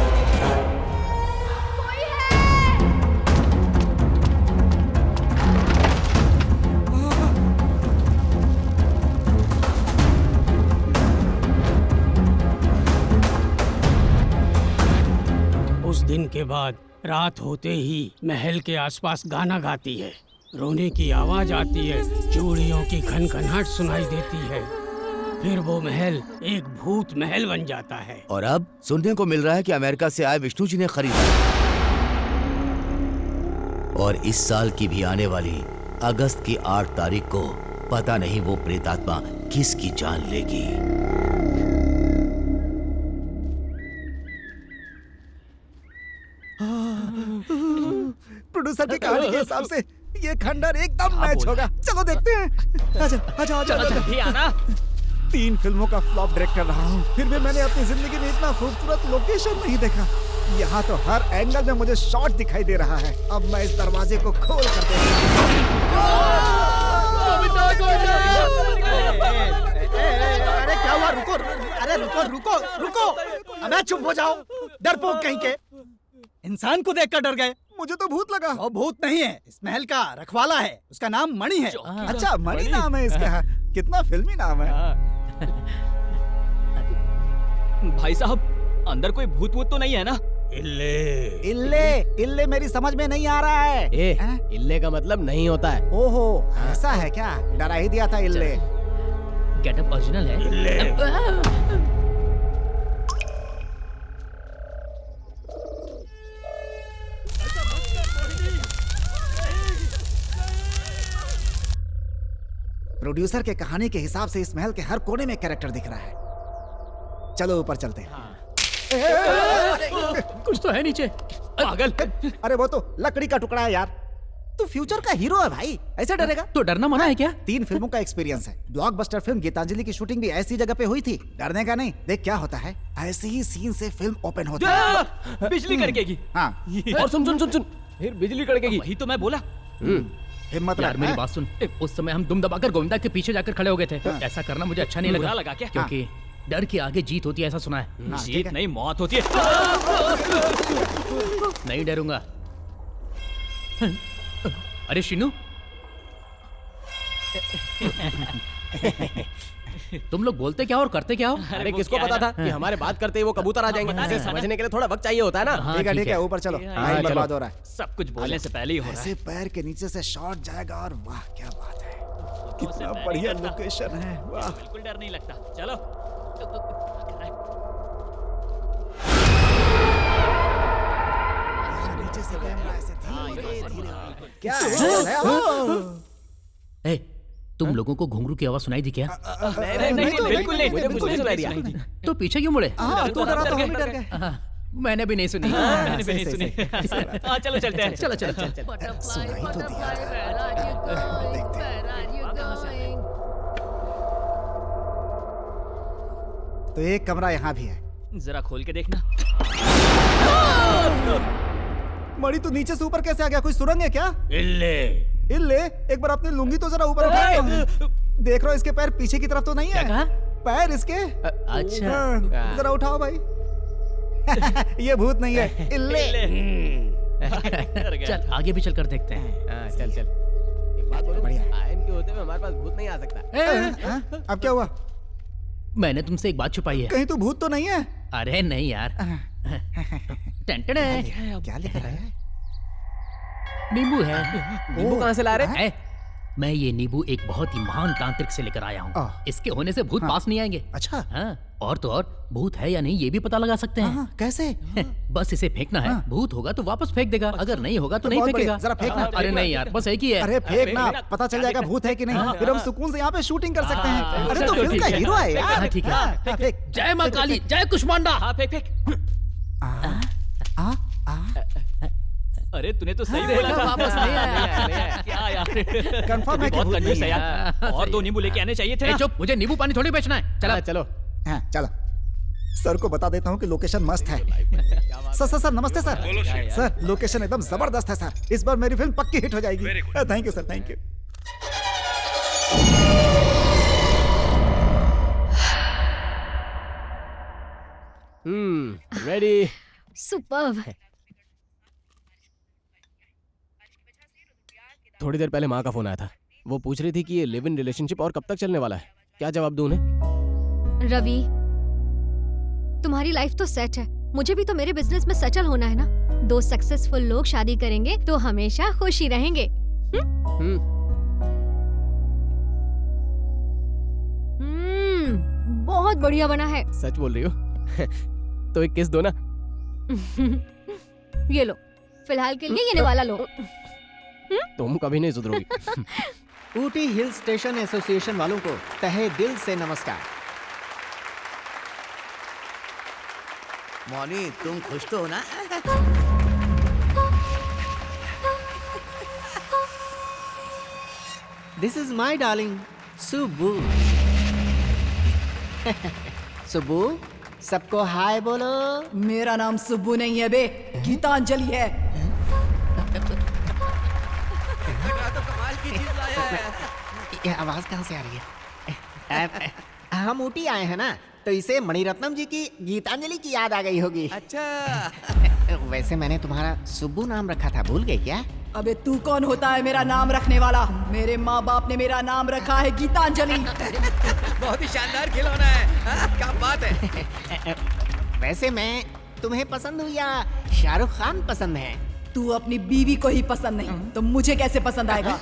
S19: उस दिन के बाद रात होते ही महल के आसपास गाना गाती है, रोने की आवाज आती है, चूड़ियों की खनखनाहट सुनाई देती है। फिर वो महल एक भूत महल बन जाता है।
S17: और अब सुनने को मिल रहा है कि अमेरिका से आए विष्णु जी ने खरीदा है। और इस साल की भी आने वाली अगस्त की 8 तारीख को पता नहीं वो प्रेतात्मा किसकी जान लेगी।
S4: प्रोड्यूसर की कहानी के हिसाब से ये खंडर एकदम मैच होगा। चलो देखते हैं। आजा आजा आजा
S11: जल्दी आना।
S4: 3 फिल्मों का फ्लॉप डायरेक्ट कर रहा हूँ, फिर भी मैंने अपनी जिंदगी में इतना खूबसूरत लोकेशन नहीं देखा। यहाँ तो हर एंगल में मुझे शॉट दिखाई दे रहा है। अब मैं इस दरवाजे को खोल कर देखता हूँ।
S12: अरे क्या हुआ? रुको, अरे रुको रुको रुको, अबे चुप हो जाओ, डरपोक कहीं के। इंसान को देखकर डर गए?
S4: मुझे तो भूत लगा।
S12: वो भूत नहीं है, इस महल का रखवाला है, उसका नाम मणि है।
S4: अच्छा, मणि नाम है इसका। कितना फिल्मी नाम है।
S11: भाई साहब, अंदर कोई भूत वूत तो नहीं है ना?
S19: इल्ले
S12: इल्ले इल्ले मेरी समझ में नहीं आ रहा है।
S10: इल्ले का मतलब नहीं होता है।
S12: ओहो, ऐसा है क्या? डरा ही दिया था इल्ले।
S11: गेटअप ओरिजिनल है।
S4: प्रोड्यूसर के कहानी के हिसाब से इस महल के हर कोने में कैरेक्टर दिख रहा है। चलो ऊपर चलते हैं।
S8: कुछ तो है नीचे।
S12: पागल।
S4: अरे वो तो लकड़ी का टुकड़ा है यार। तू फ्यूचर का हीरो है भाई, ऐसे डरेगा?
S8: तो डरना मना है क्या?
S4: 3 फिल्मों का एक्सपीरियंस है। ब्लॉकबस्टर फिल्म गीतांजलि की शूटिंग भी ऐसी जगह पे हुई थी। डरने का नहीं, देख क्या होता है। ऐसे ही सीन से फिल्म ओपन होती है।
S11: बिजली कड़केगी।
S4: हाँ।
S8: और सुन फिर बिजली कड़केगी।
S11: वही तो मैं बोला।
S4: हिम्मत
S8: यार मेरी बात सुन। उस समय हम दुम दबाकर गोविंदा के पीछे जाकर खड़े हो गए थे। ऐसा करना मुझे अच्छा नहीं
S11: बुरा
S8: लगा।
S11: लगा क्या?
S8: क्योंकि डर के आगे जीत होती है, ऐसा सुना है।
S11: जीत नहीं, मौत होती है।
S8: नहीं डरूंगा। अरे शिनू, तुम लोग बोलते क्या और करते क्या हो?
S10: अरे किसको पता था कि हमारे बात करते ही वो कबूतर आ जाएंगे? इसे समझने के लिए थोड़ा वक्त चाहिए होता है ना।
S4: ठीक है, ऊपर चलो। टाइम बर्बाद हो रहा है।
S11: सब कुछ बोलने से पहले ही हो रहा है।
S4: ऐसे पैर के नीचे से शॉट जाएगा और वाह क्या बात है। कितना बढ़िया लोकेशन है। वाह,
S11: बिल्कुल डर नहीं लगता। चलो।
S4: नीचे से कैमरा ऐसे धीरे क्या
S8: है? तुम लोगों को घुंघरू की आवाज सुनाई दी क्या?
S11: नहीं, बिल्कुल नहीं। मुझे
S8: नहीं सुनाई दी। तो पीछे क्यों मुड़े?
S4: तो डर गए।
S8: मैंने भी नहीं सुनी।
S11: मैंने भी नहीं सुनी। चलो चलते हैं।
S8: चलो।
S4: सुनाई तो दिया। तो एक कमरा यहाँ भी है।
S11: जरा खोल के देखना।
S4: मणि तू नीचे से ऊपर कैसे आ गया? कोई सुरंग है क्या? इल्ले, एक बार अपनी लुंगी तो जरा ऊपर उठा। देख रहा हो इसके पैर पीछे की तरफ तो नहीं है?
S8: क्या कहा?
S4: पैर इसके।
S8: अच्छा।
S4: जरा उठाओ भाई। ये भूत नहीं है, इल्ले।
S8: चल आगे भी चल कर देखते हैं।
S10: चल। एक बात बोलो, बढ़िया आयन के होते हुए हमारे पास भूत नहीं आ सकता।
S4: अब क्या हुआ?
S8: मैंने तुमसे एक बात छुपाई है।
S4: कहीं तू भूत तो नहीं है?
S8: अरे नहीं यार। टेंटेड है।
S4: क्या लिख रहा है?
S8: नींबू है।
S10: नींबू कहाँ से ला रहे हैं?
S8: मैं ये नींबू एक बहुत ही महान तांत्रिक से लेकर आया हूँ। इसके होने से भूत पास नहीं आएंगे।
S4: अच्छा।
S8: हाँ, और तो और भूत है या नहीं ये भी पता लगा सकते हैं।
S4: कैसे?
S8: बस इसे फेंकना है। भूत होगा तो वापस फेंक देगा, अगर नहीं होगा तो नहीं फेंकेगा।
S4: जरा फेंकना।
S8: अरे नहीं यार, बस एक ही है।
S4: अरे फेंकना, पता चल जाएगा भूत है कि नहीं। फिर हम सुकून से यहाँ पे शूटिंग कर सकते हैं। अरे तो फिल्म का हीरो है यार।
S8: ठीक है। जय माँ काली, जय कुष्मांडा।
S11: फेंक। अरे तूने तो सही बोला था।
S8: वापस नहीं आया।
S11: क्या यार?
S4: कंफर्म है कि
S11: बहुत
S4: भूत
S11: कंजूस
S4: नहीं
S11: है
S4: है।
S11: यार। और 2 नींबू लेके आने चाहिए थे।
S8: चुप, मुझे नींबू पानी थोड़ी बेचना है। चलो।
S4: हाँ, चलो। सर को बता देता हूँ कि लोकेशन मस्त है। सर नमस्ते सर। सर लोकेशन एकदम जबरदस्त है सर। इस बार मेरी फिल्म पक्की हिट हो जाएगी। Thank you sir, thank you.
S10: Ready.
S2: Superb.
S10: थोड़ी देर पहले माँ का फोन आया था। वो पूछ रही थी कि ये लिव इन रिलेशनशिप और कब तक चलने वाला है। क्या जवाब दूं उन्हें?
S2: रवि, तुम्हारी लाइफ तो सेट है, मुझे भी तो मेरे बिजनेस में सेटल होना है ना। 2 सक्सेसफुल लोग शादी करेंगे तो हमेशा खुश ही रहेंगे। बहुत बढ़िया बना है।
S10: सच बोल रही हो? तो एक किस दो ना।
S2: ये लो, फिलहाल के लिए ये वाला लो।
S10: तुम कभी नहीं सुधरोगी।
S13: ऊटी हिल स्टेशन एसोसिएशन वालों को तहे दिल से नमस्कार।
S16: मौनी, तुम खुश तो हो ना?
S13: This is my darling Subbu. Subbu, सबको हाय बोलो।
S6: मेरा नाम सुब्बू नहीं है बे, गीतांजलि है।
S13: ये आवाज कहाँ से आ रही है? हम ऊटी आए हैं ना, तो इसे मणिरत्नम जी की गीतांजलि की याद आ गई होगी।
S16: अच्छा।
S13: वैसे मैंने तुम्हारा सुब्बू नाम रखा था, भूल गए क्या?
S6: अबे तू कौन होता है मेरा नाम रखने वाला? मेरे माँ बाप ने मेरा नाम रखा है गीतांजलि।
S16: बहुत ही शानदार खिलौना है। क्या बात है।
S13: वैसे मैं तुम्हें पसंद हूँ या शाहरुख खान पसंद है?
S6: तू अपनी बीवी को ही पसंद नहीं तो मुझे कैसे पसंद आएगा?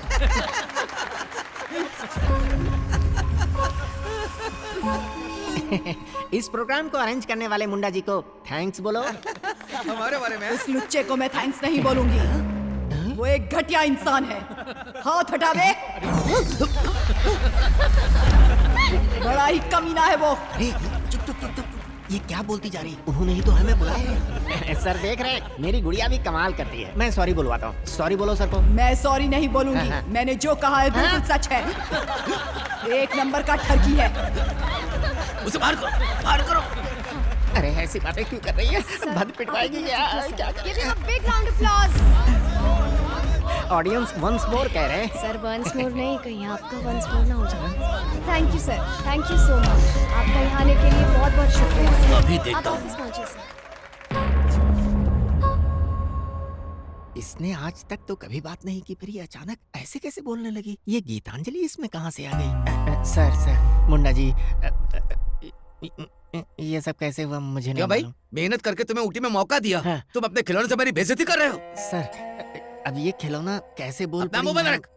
S13: इस प्रोग्राम को अरेंज करने वाले मुंडा जी को थैंक्स बोलो।
S16: हमारे बारे में?
S6: इस लुच्चे को मैं थैंक्स नहीं बोलूंगी। वो एक घटिया इंसान है। हाथ हटा दे। बड़ा ही कमीना है वो।
S13: अरे चुप चुप चुप चुप, ये क्या बोलती जा रही? उन्होंने ही तो हमें बुलाया है। सर देख रहे हैं, मेरी गुड़िया भी कमाल करती है। मैं सॉरी बुलवाता हूँ। सॉरी बोलो सर को।
S6: मैं सॉरी नहीं बोलूंगी। मैंने जो कहा है बिल्कुल सच है। एक नंबर का ठरकी है।
S17: उसे बाहर करो, बाहर करो।
S13: अरे ऐसी बातें क्यों कर रही है? भद पिटवाएगी क्या?
S2: Big round of applause.
S13: Audience once more कह रहे हैं।
S2: सर वंस मोर नहीं, कहीं आपका वंस मोर ना हो जाए। Thank you sir, thank you so much. आपका यहाँ आने के लिए बहुत बहुत शुक्रिया।
S17: अभी देखता
S2: आप
S17: हूँ।
S2: ऑफिस पहुंचिए सर।
S13: इसने आज तक तो कभी बात नहीं की, फिर ये अचानक ऐसे कैसे बोलने लगी? ये गीतांजलि इसमें कहाँ से आ गई? सर मुंडा जी, ये सब कैसे हुआ मुझे नहीं
S17: क्या भाई,
S13: मालूम।
S17: मेहनत करके तुम्हें ऊटी में मौका दिया, तुम अपने खिलौने से मेरी बेइज्जती कर रहे हो?
S13: सर अब ये खिलौना कैसे बोल
S17: अपना मुंह बंद रख।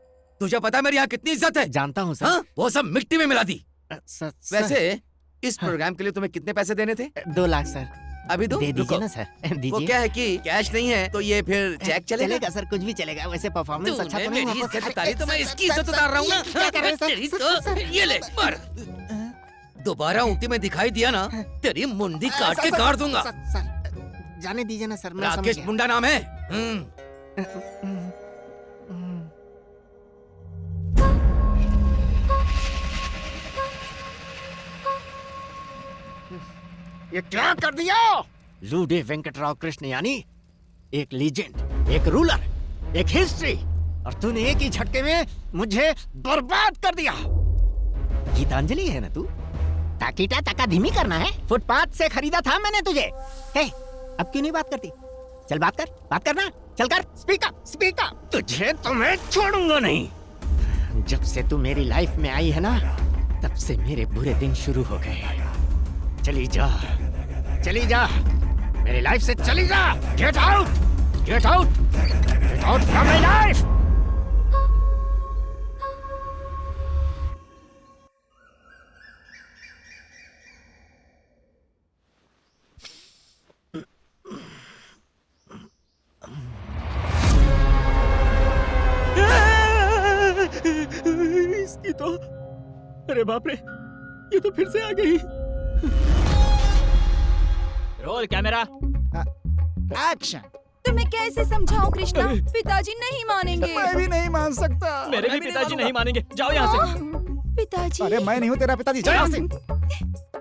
S17: तुझे पता है मेरी यहाँ कितनी इज्जत है?
S13: जानता हूँ सर।
S17: हाँ? वो सब मिट्टी में मिला दी।
S13: सर,
S17: वैसे इस प्रोग्राम के लिए तुम्हें कितने पैसे देने थे?
S13: 2 लाख सर।
S17: अभी दो?
S13: दे दीजिए
S17: रुको।
S13: ना सर, दीजिए।
S17: वो क्या है कि कैश नहीं है तो ये फिर चेक चलेगा?
S13: सर, कुछ भी चलेगा। वैसे परफॉर्मेंस अच्छा तो नहीं
S17: मेरी
S13: हुआ।
S17: इज्जत उतारी तो मैं इसकी इज्जत उतार रहा हूँ ना।
S13: क्या कर रहे हैं सर?
S17: तेरी तो ये ले पर दोबारा ऊटी में दिखाई दिया ना, तेरी मुंडी काट के काट दूंगा।
S13: सर, जाने दीजिए ना सर, मैं समझ
S17: राकेश
S13: गया।
S17: मुंडा नाम है।
S13: ये क्या कर दिया? लूडे वेंकटराव कृष्ण यानी एक लीजेंड, एक रूलर, एक हिस्ट्री, और तूने एक ही झटके में मुझे बर्बाद कर दिया। गीतांजलि है ना तू? ताकीटा ताका धीमी करना है? फुटपाथ से खरीदा था मैंने तुझे। हे, अब क्यों नहीं बात करती? चल बात करना, चल कर, स्पीक अप। तुझे तो मैं छोड़ूंगा नहीं। जब से तू मेरी लाइफ में आई है ना, तब से मेरे बुरे दिन शुरू हो गए। चली जा, मेरी लाइफ से चली जा। Get out from my life.
S18: इसकी तो, अरे बाप रे, ये तो फिर से आ गई।
S11: Roll camera
S6: action. तुम्हें कैसे समझाऊं कृष्णा? पिताजी नहीं मानेंगे।
S12: मैं भी नहीं मान सकता।
S11: मेरे भी पिताजी नहीं मानेंगे। जाओ यहाँ से।
S6: पिताजी।
S12: अरे मैं नहीं हूँ तेरा पिताजी, जा यहाँ से।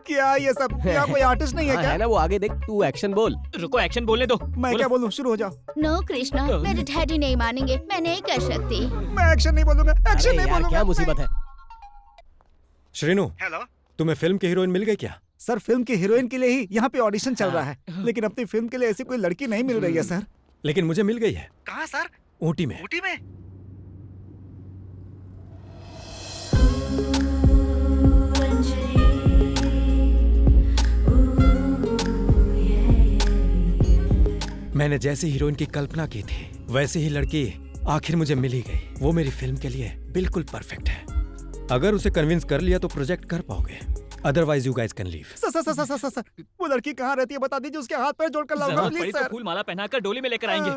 S12: क्या ये सब? यहाँ कोई आर्टिस्ट नहीं है क्या?
S10: है ना वो, आगे देख, तू एक्शन बोल।
S11: रुको, एक्शन बोलने दो।
S12: मैं क्या बोलूँ? शुरू हो जाओ।
S1: नो कृष्णा, मेरे डैडी नहीं मानेंगे। मैं नहीं कर सकती।
S12: मैं एक्शन नहीं बोलूंगा, एक्शन नहीं बोलूंगा।
S10: क्या मुसीबत है?
S9: श्रीनु,
S12: हेलो,
S9: तुम्हें फिल्म की हीरोइन मिल गई क्या?
S12: सर फिल्म की हीरोइन के लिए ही यहाँ पे ऑडिशन चल रहा है, लेकिन अपनी फिल्म के लिए ऐसी कोई लड़की नहीं मिल रही है सर।
S9: लेकिन मुझे मिल गई है।
S12: कहाँ सर?
S9: ऊटी में।
S12: ऊटी में?
S9: मैंने जैसी हीरोइन की कल्पना की थी, वैसी ही लड़की आखिर मुझे मिल ही गई। वो मेरी फिल्म के लिए बिल्कुल परफेक्ट है। अगर उसे कन्विंस कर लिया तो प्रोजेक्ट कर पाओगे, otherwise you guys can leave.
S12: Sir, वो लड़की कहाँ रहती है बता दीजिए, उसके हाथ पैर जोड़कर लाऊंगा
S11: जरूरत
S12: प्लीज
S11: पड़ी तो
S12: सर।
S11: फूल माला पहनाकर डोली में लेकर आएंगे।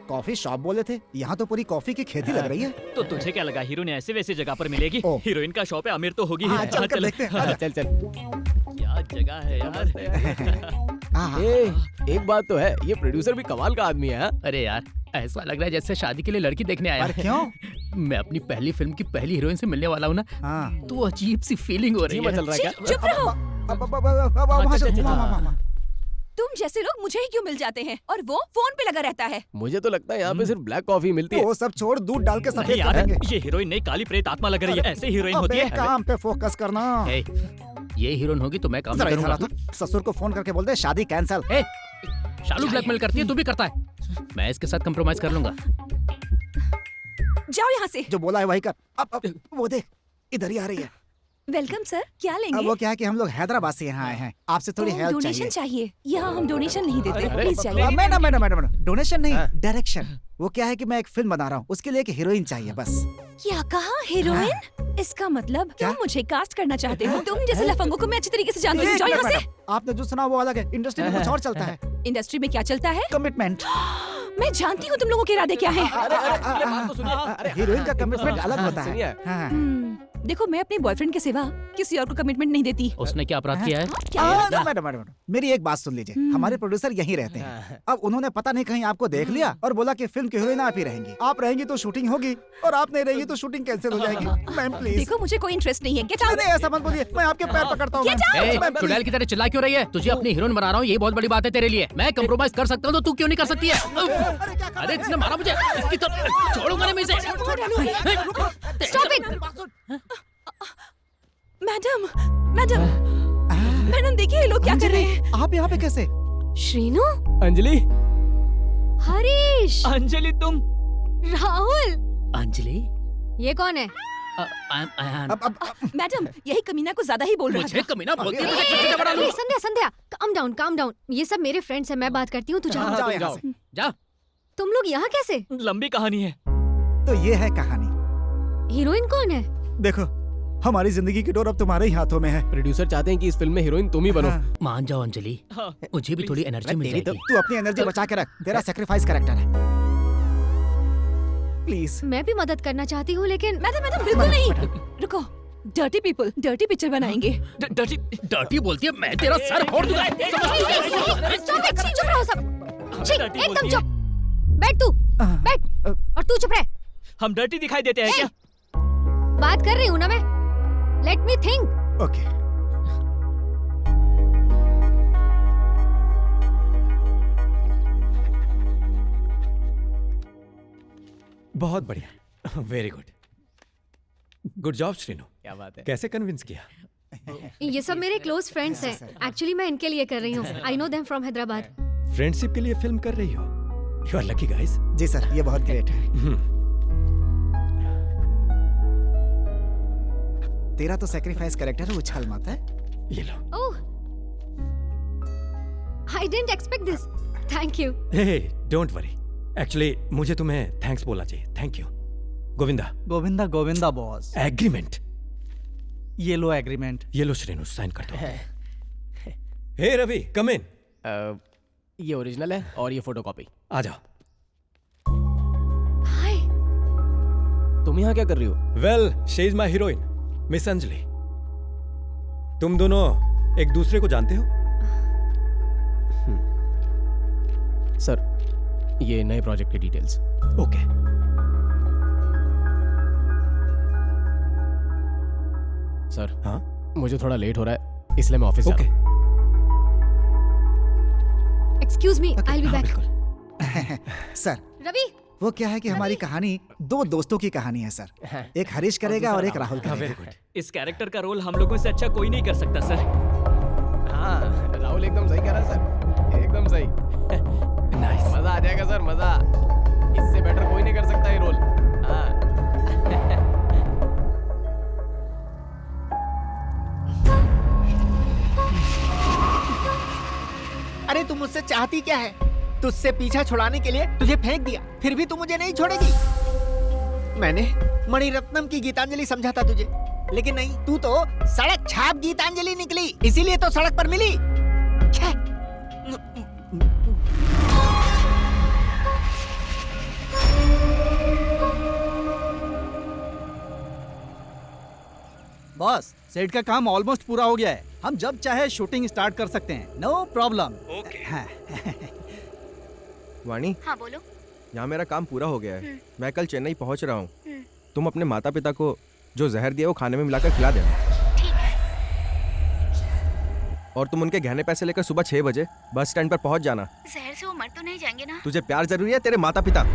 S12: कॉफी शॉप बोले थे, यहाँ तो पूरी कॉफी की खेती लग रही है।
S11: तो तुझे क्या लगा हीरोइन ऐसे वैसे जगह पर मिलेगी? हीरोइन का शॉप है, अमीर तो होगी ही।
S12: हाँ, चल कर देखते हैं।
S10: चल
S11: क्या जगह है यार।
S10: एक बात तो है, ये प्रोड्यूसर भी कमाल का आदमी है।
S8: अरे यार, ऐसा लग रहा है जैसे शादी के लिए लड़की देखने आया है।
S12: क्यों?
S8: मैं अपनी पहली फिल्म की पहली हीरोइन से मिलने वाला हूँ ना, तो अजीब सी फीलिंग हो रही है।
S10: चल रहा है क्या?
S15: चुप रहो।
S12: वहाँ चल।
S15: तुम जैसे लोग मुझे ही क्यों मिल जाते हैं और वो फोन पे लगा रहता है।
S10: मुझे तो लगता है यहाँ पे सिर्फ ब्लैक कॉफी मिलती है।
S12: वो सब छोड़, दूध डाल के
S11: नहीं
S12: सफेद
S11: यार,
S12: करेंगे।
S11: ये हीरोइन नहीं, काली प्रेत आत्मा लग रही है। ऐसे हीरोइन होती
S12: अबे
S11: है।
S12: काम पे फोकस करना।
S8: ये हीरोइन होगी तो मैं काम
S12: जरा
S8: नहीं
S12: इधर
S8: करूंगा।
S12: आ तो। ससुर को फोन करके बोल दे शादी कैंसल।
S8: शालू ब्लैकमेल करती है, तू भी करता है। मैं इसके साथ कंप्रोमाइज कर लूंगा।
S15: जाओ यहाँ से।
S12: जो बोला है वही कर। अब वो देख, इधर ही आ रही है।
S15: वेलकम सर, क्या लेंगे?
S12: वो क्या है कि हम लोग हैदराबाद से यहाँ आए हैं, आपसे थोड़ी हेल्प
S15: डोनेशन
S12: चाहिए।
S15: चाहिए। यहाँ हम डोनेशन नहीं देते, प्लीज जाइए।
S12: मैडम डोनेशन नहीं, डायरेक्शन। वो क्या है कि मैं एक फिल्म बना रहा हूँ, उसके लिए एक हीरोइन चाहिए बस।
S15: क्या कहा? हीरोइन? इसका मतलब तुम मुझे कास्ट करना चाहते हो? तुम जैसे लफंगों को मैं अच्छी तरीके से जानती हूँ। जाओ यहाँ से।
S12: आपने जो सुना वो अलग है, इंडस्ट्री में कुछ और चलता है।
S15: इंडस्ट्री में क्या चलता है?
S12: कमिटमेंट।
S15: मैं जानती हूँ तुम लोगों के इरादे क्या हैं।
S12: हीरोइन का कमिटमेंट अलग होता है।
S15: देखो, मैं अपने बॉयफ्रेंड के सिवा किसी और को कमिटमेंट नहीं देती।
S8: उसने क्या अपराध किया है?
S12: मैडम मेरी एक बात सुन लीजिए। हमारे प्रोड्यूसर यहीं रहते हैं। अब उन्होंने पता नहीं कहीं आपको देख लिया और बोला कि फिल्म की हीरोइन आप ही रहेंगी। आप रहेंगी तो शूटिंग होगी और आप नहीं रहेंगी तो शूटिंग कैंसिल हो जाएगी। Ma'am please.
S15: देखो, मुझे कोई इंटरेस्ट नहीं है। Get out.
S12: ऐसा मत बोलिए, मैं आपके पैर पकड़ता हूँ।
S8: चुड़ैल की तरह चिल्ला क्यों रही है? तुझे अपनी हीरोइन बना रहा हूँ, ये बहुत बड़ी बात है तेरे लिए। मैं कंप्रोमाइज कर सकता हूँ तो तू क्यों नहीं कर सकती है? अरे इसने मारा मुझे, इसकी तो छोड़ूंगा नहीं मैं इसे।
S15: Stop it. मैडम देखिए ये लोग क्या कर रहे हैं।
S12: आप यहाँ पे कैसे?
S2: श्रीनु,
S11: अंजलि,
S2: हरीश,
S11: अंजलि तुम,
S2: राहुल,
S8: अंजलि,
S2: ये कौन है?
S15: मैडम, यही कमीना को ज्यादा ही बोल रहा
S8: मुझे कमीना बोलती है?
S2: संध्या, काम डाउन। ये सब मेरे फ्रेंड्स हैं, मैं बात करती हूँ, तू
S8: जा।
S2: तुम लोग यहाँ कैसे?
S11: लंबी कहानी है।
S12: तो ये है कहानी।
S2: हीरोइन कौन है?
S12: देखो, हमारी जिंदगी की डोर अब तुम्हारे ही हाथों में है।
S10: प्रोड्यूसर चाहते हैं कि इस फिल्म में हीरोइन तुम ही बनो।
S8: मान जाओ अंजलि, मुझे भी थोड़ी एनर्जी मिल जाएगी।
S12: तू अपनी एनर्जी बचा के रख, तेरा सैक्रिफाइस कैरेक्टर है। प्लीज।
S2: मैं भी मदद करना चाहती हूँ लेकिन
S15: मैडम बिल्कुल नहीं। रुको, डर्टी पीपल डर्टी पिक्चर बनाएंगे।
S8: डर्टी बोलती है? मैं तेरा सर फोड़ दूंगा।
S2: चुप रहो सब, एकदम चुप। बैठ तू, बैठ, और तू चुप रह।
S11: हम डर्टी दिखाई देते हैं क्या?
S2: बात कर रही हूँ ना मैं। Let me think.
S12: ओके।
S9: बहुत बढ़िया, वेरी गुड जॉब श्रीनु।
S10: क्या बात है?
S9: कैसे कन्विंस किया?
S2: ये सब मेरे क्लोज फ्रेंड्स हैं। एक्चुअली मैं इनके लिए कर रही हूँ। I know them from Hyderabad.
S9: Friendship के लिए फिल्म कर रही हो? You are lucky guys.
S12: जी सर, ये बहुत ग्रेट है। तेरा तो सैक्रिफाइस कैरेक्टर है, उछाल मत है।
S9: ये लो।
S2: Oh, I didn't expect this. Thank you.
S9: Hey, don't worry. Actually मुझे तुम्हें थैंक्स बोलना चाहिए। Thank you. Govinda
S12: boss.
S9: Agreement.
S12: ये लो एग्रीमेंट।
S9: ये लो श्रीनु, साइन कर दो। हे रवि, कम इन।
S10: ये ओरिजिनल है और ये फोटोकॉपी।
S9: आ जाओ।
S2: हाय।
S10: तुम यहाँ क्या कर रही हो?
S9: Well, she is my heroine, miss Anjali. तुम दोनों एक दूसरे को जानते हो?
S10: सर, ये नए प्रोजेक्ट की डिटेल्स।
S9: ओके।
S10: सर,
S9: हाँ?
S10: मुझे थोड़ा लेट हो रहा है, इसलिए मैं ऑफिस जा रहा हूं।
S2: Excuse me, I will be back.
S12: Sir,
S2: Ravi,
S12: वो क्या है कि हमारी कहानी दो दोस्तों की कहानी है सर। एक हरीश करेगा और एक राहुल करेगा।
S11: इस कैरेक्टर का रोल हम लोगों से अच्छा कोई नहीं कर सकता सर।
S10: हाँ, राहुल एकदम सही कह रहा है सर, एकदम सही।
S9: नाइस।
S10: मजा आ जाएगा सर, मजा। इससे बेटर कोई नहीं कर सकता ये रोल। हाँ।
S13: अरे तू मुझसे चाहती क्या है? तुझसे पीछा छुड़ाने के लिए तुझे फेंक दिया, फिर भी तू मुझे नहीं छोड़ेगी। मैंने मणिरत्नम की गीतांजलि समझा था तुझे, लेकिन नहीं, तू तो सड़क छाप गीतांजलि निकली, इसीलिए तो सड़क पर मिली।
S12: बॉस, सेट का काम ऑलमोस्ट पूरा हो गया है। हम जब चाहे शूटिंग स्टार्ट कर सकते हैं, नो प्रॉब्लम।
S7: ओके। वाणी,
S1: हाँ बोलो।
S7: यहाँ मेरा काम पूरा हो गया है। मैं कल चेन्नई पहुँच रहा हूँ। तुम अपने माता पिता को जो जहर दिया वो खाने में मिलाकर खिला देना।
S1: ठीक है।
S7: और तुम उनके गहने पैसे लेकर सुबह 6 बजे बस स्टैंड पर पहुँच जाना।
S1: जहर से वो मर तो नहीं जाएंगे ना?
S7: तुझे प्यार जरूरी है, तेरे माता पिता।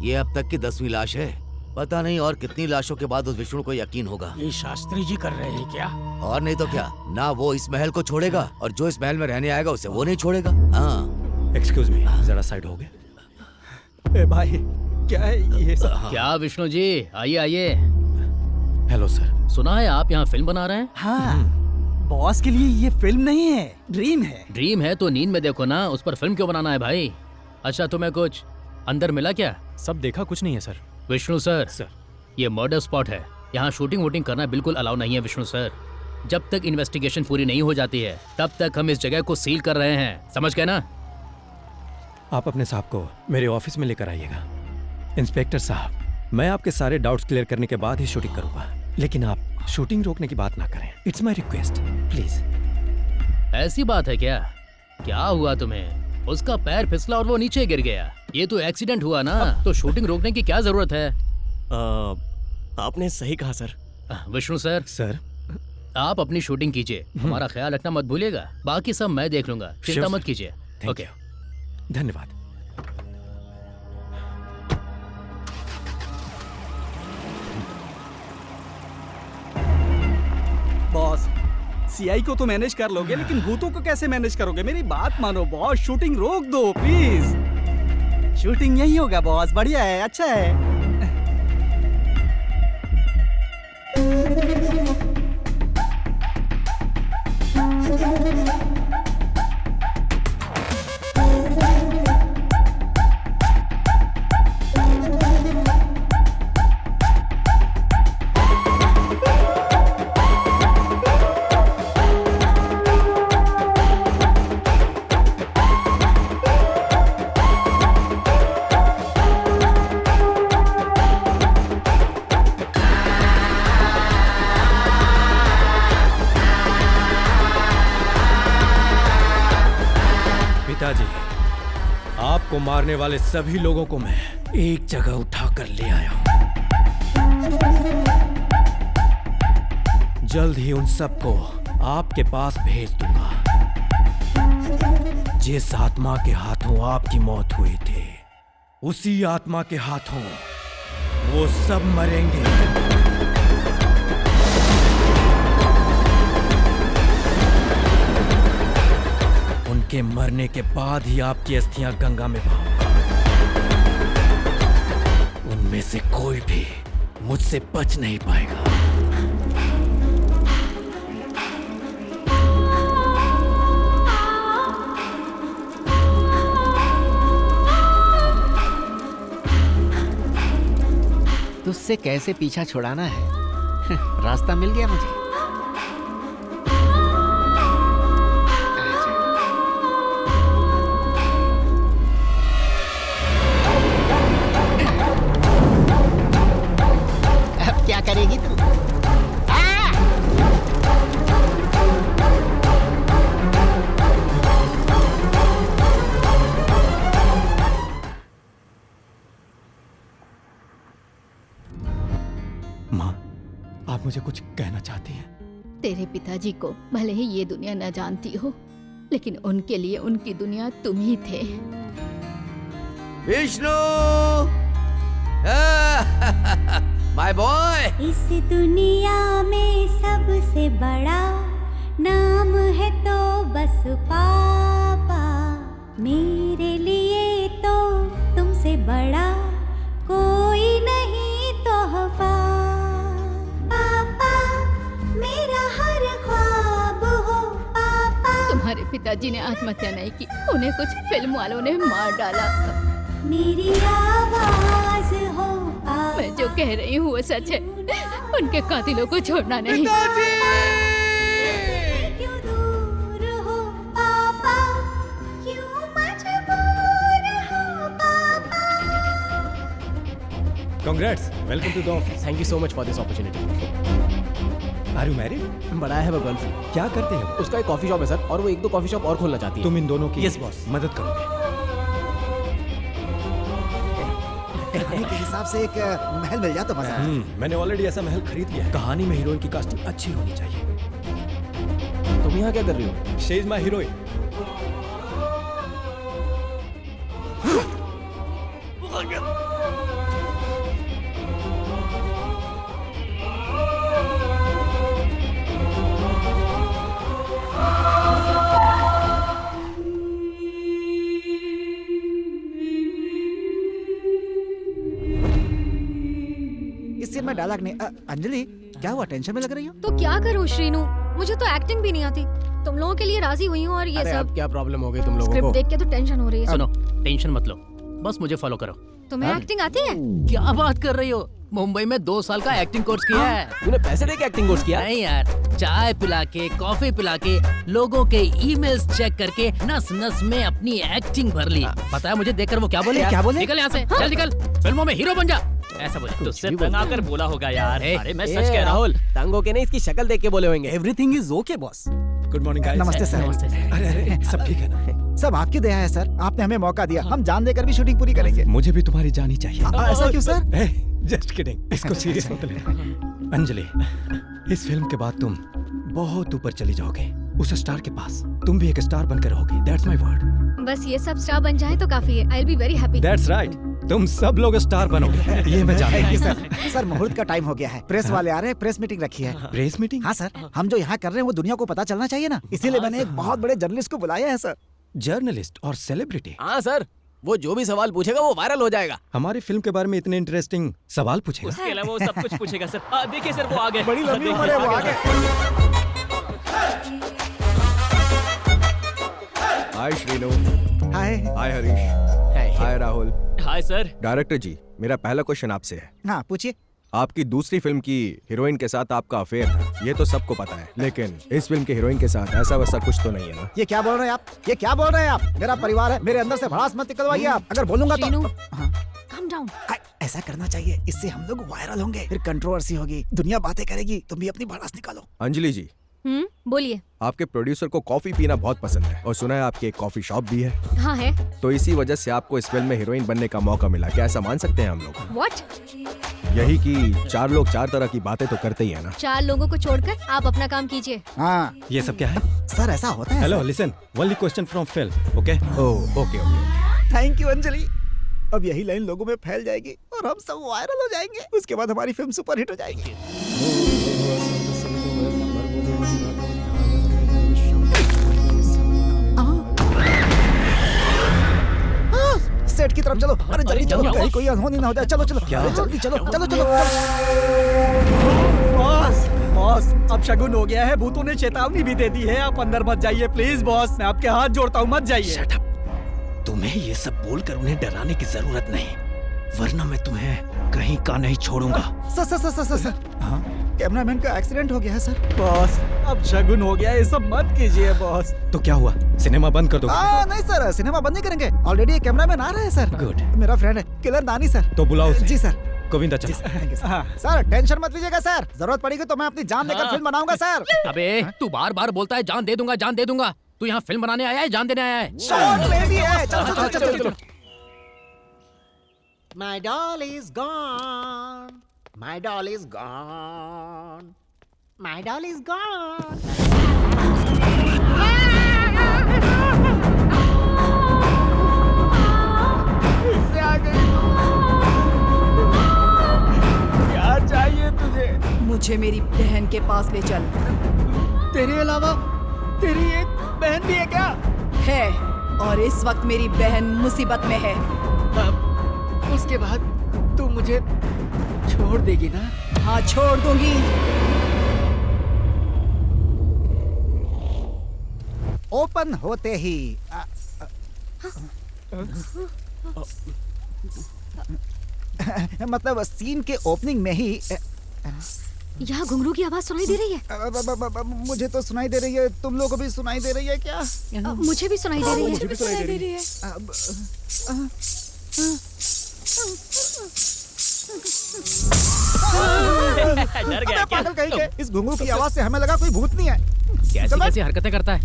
S17: ये अब तक की 10वीं लाश है। पता नहीं और कितनी लाशों के बाद उस विष्णु को यकीन होगा।
S19: ये शास्त्री जी कर रहे हैं क्या?
S17: और नहीं तो क्या, ना वो इस महल को छोड़ेगा और जो इस महल में रहने आएगा उसे वो नहीं छोड़ेगा। हाँ।
S9: एक्सक्यूज मी, जरा साइड हो गए।
S12: ए भाई, क्या है ये सब?
S8: क्या विष्णु जी, आइए आइए।
S9: Hello sir.
S8: सुना है आप यहाँ फिल्म बना रहे हैं?
S12: हाँ, बॉस के लिए ये फिल्म नहीं है, ड्रीम है।
S8: ड्रीम है तो नींद में देखो ना, उस पर फिल्म क्यों बनाना है भाई? अच्छा, तुम्हें कुछ अंदर मिला क्या?
S9: सब देखा, कुछ नहीं है सर।
S8: विष्णु सर, ये मर्डर स्पॉट है, यहाँ शूटिंग वूटिंग करना बिल्कुल अलाउ नहीं है विष्णु सर। जब तक इन्वेस्टिगेशन पूरी नहीं हो जाती है तब तक हम इस जगह को सील कर रहे हैं, समझ गए ना?
S9: आप अपने साहब को मेरे ऑफिस में लेकर आइएगा। इंस्पेक्टर साहब, मैं आपके सारे डाउट्स क्लियर करने के बाद ही शूटिंग करूंगा, लेकिन आप शूटिंग रोकने की बात ना करें। It's my request, please.
S8: ऐसी बात है क्या? क्या हुआ तुम्हें? उसका पैर फिसला और वो नीचे गिर गया। ये तो एक्सीडेंट हुआ ना, तो शूटिंग रोकने की क्या जरूरत है?
S10: आपने सही कहा सर।
S8: विष्णु सर, आप अपनी शूटिंग कीजिए, हमारा ख्याल रखना मत भूलिएगा। बाकी सब मैं देख लूंगा, चिंता मत कीजिए। ओके,
S9: धन्यवाद।
S12: बॉस, सीआई को तो मैनेज कर लोगे, लेकिन भूतों को कैसे मैनेज करोगे? मेरी बात मानो बॉस, शूटिंग रोक दो प्लीज। शूटिंग यही होगा बॉस, बढ़िया है, अच्छा है।
S9: पिताजी, आपको मारने वाले सभी लोगों को मैं एक जगह उठाकर ले आया हूं। जल्द ही उन सबको आपके पास भेज दूंगा। जिस आत्मा के हाथों आपकी मौत हुई थी, उसी आत्मा के हाथों वो सब मरेंगे। उनके मरने के बाद ही आपकी अस्थियां गंगा में बहाऊंगा। उनमें से कोई भी मुझसे बच नहीं पाएगा।
S13: तुझसे कैसे पीछा छुड़ाना है? रास्ता मिल गया मुझे। अब क्या करेगी तू?
S9: आप मुझे कुछ कहना चाहती हैं?
S1: तेरे पिताजी को भले ही ये दुनिया न जानती हो, लेकिन उनके लिए उनकी दुनिया तुम ही थे।
S17: Vishnu, my boy.
S5: इस दुनिया में सबसे बड़ा नाम है तो बस पापा। मेरे लिए तो तुमसे बड़ा कोई नहीं तोहफा। तुम्हारे पिताजी ने आत्महत्या नहीं की, उन्हें कुछ फिल्म वालों ने मार डाला। मेरी आवाज हो पापा। मैं जो कह रही हूँ वो सच है, उनके कातिलों को छोड़ना नहीं। क्यों दूर हो पापा, क्यों मजबूर हो पापा।
S9: Congrats, welcome to the office.
S10: Thank you so much for this opportunity.
S9: Are you married?
S10: But I have a girlfriend.
S9: क्या करते हैं?
S10: उसका एक कॉफी शॉप है सर, और वो एक दो कॉफी शॉप और खोलना चाहती है।
S9: तुम इन दोनों की
S12: Yes, boss.
S9: मदद करोगे।
S12: कहानी के हिसाब से एक महल मिल जाता मजा।
S9: मैंने ऑलरेडी ऐसा महल खरीद लिया है। कहानी में हीरोइन की कास्टिंग अच्छी होनी चाहिए।
S10: तुम यहाँ क्या कर रही हो?
S9: She is my heroine.
S12: में डायलॉग नहीं। अंजलि क्या हुआ, टेंशन में लग रही हो?
S2: तो क्या करूँ श्रीनु, मुझे तो एक्टिंग भी नहीं आती। तुम लोगों के लिए राजी हुई हूँ और ये
S10: अरे
S2: सब।
S10: अब क्या प्रॉब्लम हो गई तुम लोगों
S2: स्क्रिप्ट
S10: को?
S2: देख के तो टेंशन हो रही है।
S8: सुनो, टेंशन मत लो, बस मुझे फॉलो करो।
S2: तुम्हें एक्टिंग आती है?
S8: क्या बात कर रही हो? मुंबई में 2 साल का एक्टिंग कोर्स किया है।
S10: तूने पैसे देके एक्टिंग कोर्स किया?
S8: नहीं यार, चाय पिला के, कॉफी पिला के, लोगों के ईमेल्स चेक करके नस नस में अपनी एक्टिंग भर ली। पता है मुझे देखकर वो क्या बोले?
S12: क्या बोले?
S8: निकल यहाँ से, चल निकल, फिल्मों में हीरो बन जा, ऐसा बोले।
S11: तुझसे तंग आकर बोला होगा यार। अरे मैं सच कह रहा हूँ।
S10: राहुल, तंग होके नहीं, इसकी शक्ल देख के बोले होंगे।
S12: Everything is okay boss.
S9: Good morning guys.
S12: नमस्ते सर।
S9: अरे सब ठीक है ना?
S12: सब आपकी दया है सर, आपने हमें मौका दिया, हम जान देकर भी शूटिंग पूरी करेंगे।
S9: मुझे भी तुम्हारी जानी चाहिए।
S12: ऐसा क्यों सर?
S9: जस्ट किडिंग, इसको सीरियस मत लेना। अंजलि, इस फिल्म के बाद तुम बहुत ऊपर चली जाओगे, उस स्टार के पास तुम भी एक स्टार बनकर रहोगे। That's my word.
S2: बस ये सब स्टार बन जाए तो काफी है। आई will be very happy.
S9: That's right, तुम सब लोग स्टार बनोगे, ये मैं जानता
S12: Thank you,
S9: हूँ।
S12: सर। सर मुहूर्त का टाइम हो गया है, प्रेस वाले आ रहे हैं, प्रेस मीटिंग रखी है।
S9: Press meeting?
S12: हाँ सर, हम जो यहाँ कर रहे हैं वो दुनिया को पता चलना चाहिए ना, इसीलिए मैंने एक बहुत बड़े जर्नलिस्ट को बुलाया है सर।
S9: जर्नलिस्ट और सेलिब्रिटी?
S10: हाँ सर, वो जो भी सवाल पूछेगा वो वायरल हो जाएगा।
S9: हमारी फिल्म के बारे में इतने इंटरेस्टिंग सवाल पूछेगा?
S11: उसके अलावा वो सब कुछ पूछेगा सर। देखिए सर वो आ गए।
S12: बड़ी लंबी उम्र है, वो आ गए।
S7: Hi Srinu.
S12: Hi.
S7: Hi Harish. Hi Rahul.
S11: Hi sir.
S7: Director ji, मेरा पहला क्वेश्चन आपसे है।
S12: हाँ पूछिए।
S7: आपकी दूसरी फिल्म की हीरोइन के साथ आपका अफेयर था, ये तो सबको पता है, लेकिन इस फिल्म की हीरोइन के साथ ऐसा वैसा कुछ तो नहीं है ना?
S12: ये क्या बोल रहे हैं आप? ये क्या बोल रहे हैं आप? मेरा परिवार है, मेरे अंदर से भड़ास मत निकलवाइए आप। अगर बोलूंगा तो
S2: Calm down।
S12: ऐसा करना चाहिए, इससे हम लोग वायरल होंगे, फिर कंट्रोवर्सी होगी, दुनिया बातें करेगी, तुम भी अपनी भड़ास निकालो।
S7: अंजलि जी,
S2: बोलिए।
S7: आपके प्रोड्यूसर को कॉफी पीना बहुत पसंद है और सुना है आपकी एक कॉफी शॉप भी है,
S2: हाँ है।
S7: तो इसी वजह से आपको इस फिल्म में हीरोइन बनने का मौका मिला, क्या ऐसा मान सकते हैं हम लोग?
S2: What?
S7: यही कि 4 लोग 4 तरह की बातें तो करते ही है ना?
S2: 4 लोगों को छोड़कर आप अपना काम कीजिए।
S12: हाँ,
S9: ये सब क्या है?
S12: सर ऐसा होता है।
S9: Hello listen, only question from film, okay?
S7: Oh okay okay.
S12: Thank you Anjali. अब यही लाइन लोगों में फैल जाएगी और हम सब वायरल हो जाएंगे, उसके बाद हमारी फिल्म सुपरहिट हो जाएगी। सेट की तरफ चलो। अरे जल्दी चलो, कहीं कोई अनहोनी ना हो जाए। चलो चलो, अरे जल्दी चलो, चलो चलो। बॉस बॉस, अब शगुन हो गया है, भूतों ने चेतावनी भी दे दी है, आप अंदर मत जाइए प्लीज बॉस, मैं आपके हाथ जोड़ता हूँ, मत जाइए।
S9: तुम्हें ये सब बोलकर उन्हें डराने की जरूरत नहीं, वरना मैं तुम्हें कहीं का नहीं छोड़ूंगा।
S12: सर कैमरामैन का एक्सीडेंट हो गया है सर। बॉस अब शगुन हो गया है, ये सब मत कीजिए बॉस।
S9: तो क्या हुआ, सिनेमा बंद कर दो?
S12: नहीं सर, सिनेमा बंद नहीं करेंगे, ऑलरेडी कैमरामैन आ रहा है सर।
S9: गुड।
S12: मेरा फ्रेंड है किलर नानी सर।
S9: तो बुलाओ उसे।
S12: जी सर।
S9: गोविंदा चलो।
S12: सर टेंशन मत लीजिएगा सर, जरूरत पड़ेगी तो मैं अपनी जान देकर फिल्म बनाऊंगा सर।
S8: अबे तू बार बार बोलता है जान दे दूंगा, जान दे दूंगा। तू यहाँ फिल्म बनाने आया है, जान देने आया है?
S12: शॉट रेडी है, चलो चलो चलो।
S13: My doll is gone. My doll is gone. My doll is gone.
S12: क्या चाहिए तुझे?
S6: मुझे मेरी बहन के पास ले चल।
S12: तेरे अलावा तेरी एक बहन भी है क्या?
S6: है, और इस वक्त मेरी बहन मुसीबत में है।
S12: उसके बाद तू मुझे छोड़ देगी ना?
S6: हाँ छोड़ दूंगी।
S12: ओपन होते ही मतलब सीन के ओपनिंग में ही
S2: यहाँ घुंघरू की आवाज सुनाई दे रही है।
S12: मुझे तो सुनाई दे रही है, तुम लोगों को भी सुनाई दे रही है क्या?
S2: मुझे भी सुनाई दे रही है।
S12: मुझे भी सुनाई दे रही है।
S11: डर गया क्या?
S12: पागल कहीं के, इस घुंघरू की आवाज से हमें लगा कोई भूत नहीं है।
S8: कैसी कैसी हरकतें करता है?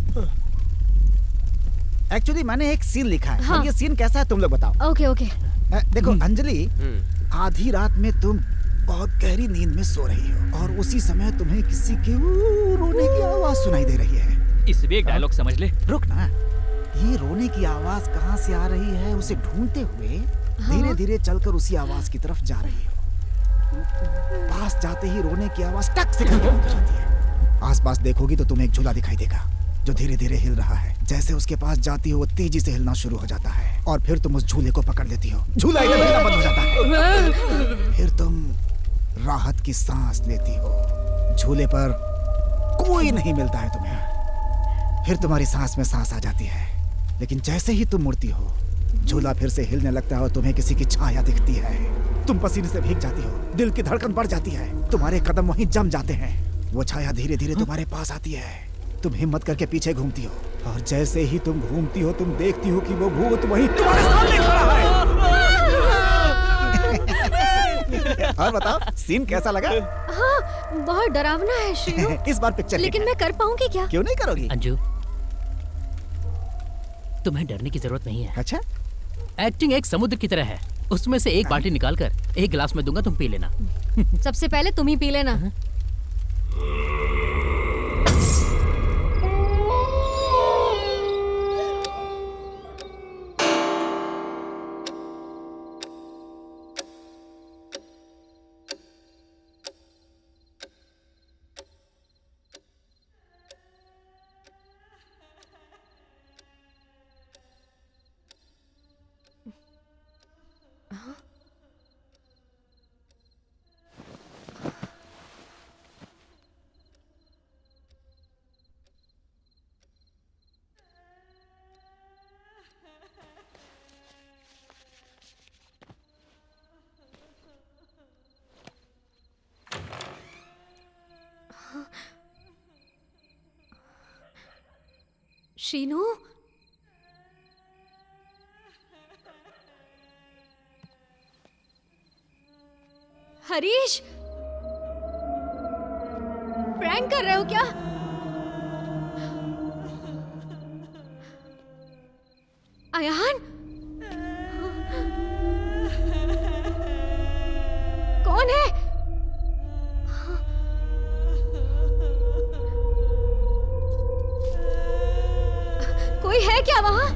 S12: एक्चुअली मैंने एक सीन लिखा है। हाँ। ये सीन कैसा है तुम लोग बताओ।
S2: Okay okay.
S12: देखो अंजलि, आधी रात में तुम बहुत गहरी नींद में सो रही हो और उसी समय तुम्हें किसी के रोने की आवाज सुनाई दे रही है।
S11: इससे भी एक डायलॉग समझ ले।
S12: रुक ना, ये रोने की आवाज कहाँ से आ रही है उसे ढूंढते हुए धीरे धीरे चलकर उसी आवाज की तरफ जा रही हो। पास जाते ही रोने की आवाज टक से बंद हो जाती है। आसपास देखोगी तो तुम्हें एक झूला दिखाई देगा जो धीरे धीरे हिल रहा है। जैसे उसके पास जाती हो वो तेजी से हिलना शुरू हो जाता है और फिर तुम उस झूले को पकड़ लेती हो। झूला हिलना बंद हो जाता है। फिर तुम
S4: राहत की सांस लेती हो। झूले पर कोई नहीं मिलता है तुम्हें, फिर तुम्हारी सांस में सांस आ जाती है, लेकिन जैसे ही तुम मुड़ती हो झूला फिर से हिलने लगता है और तुम्हें किसी की छाया दिखती है। तुम पसीने से भीग जाती हो, दिल की धड़कन बढ़ जाती है, तुम्हारे कदम वहीं जम जाते हैं। वो छाया धीरे धीरे तुम्हारे पास आती है, तुम हिम्मत करके पीछे घूमती हो, और जैसे ही तुम घूमती हो तुम देखती हो कि वो भूत वहीं तुम्हारे सामने खड़ा है। और बताओ सीन कैसा लगा?
S2: हाँ, बहुत डरावना है शीनू।
S4: इस बार पिक्चर
S2: लेकिन मैं कर पाऊंगी क्या?
S4: क्यों नहीं करोगी?
S20: अंजू, तुम्हें डरने की जरूरत नहीं है।
S4: अच्छा?
S20: एक्टिंग एक समुद्र की तरह है, उसमें से एक बाल्टी निकालकर एक गिलास में दूंगा, तुम पी लेना।
S2: सबसे पहले तुम ही पी लेना। शीनू, हरीश, प्रैंक कर रहे हो क्या? अयान, कौन है? कोई है क्या वहां?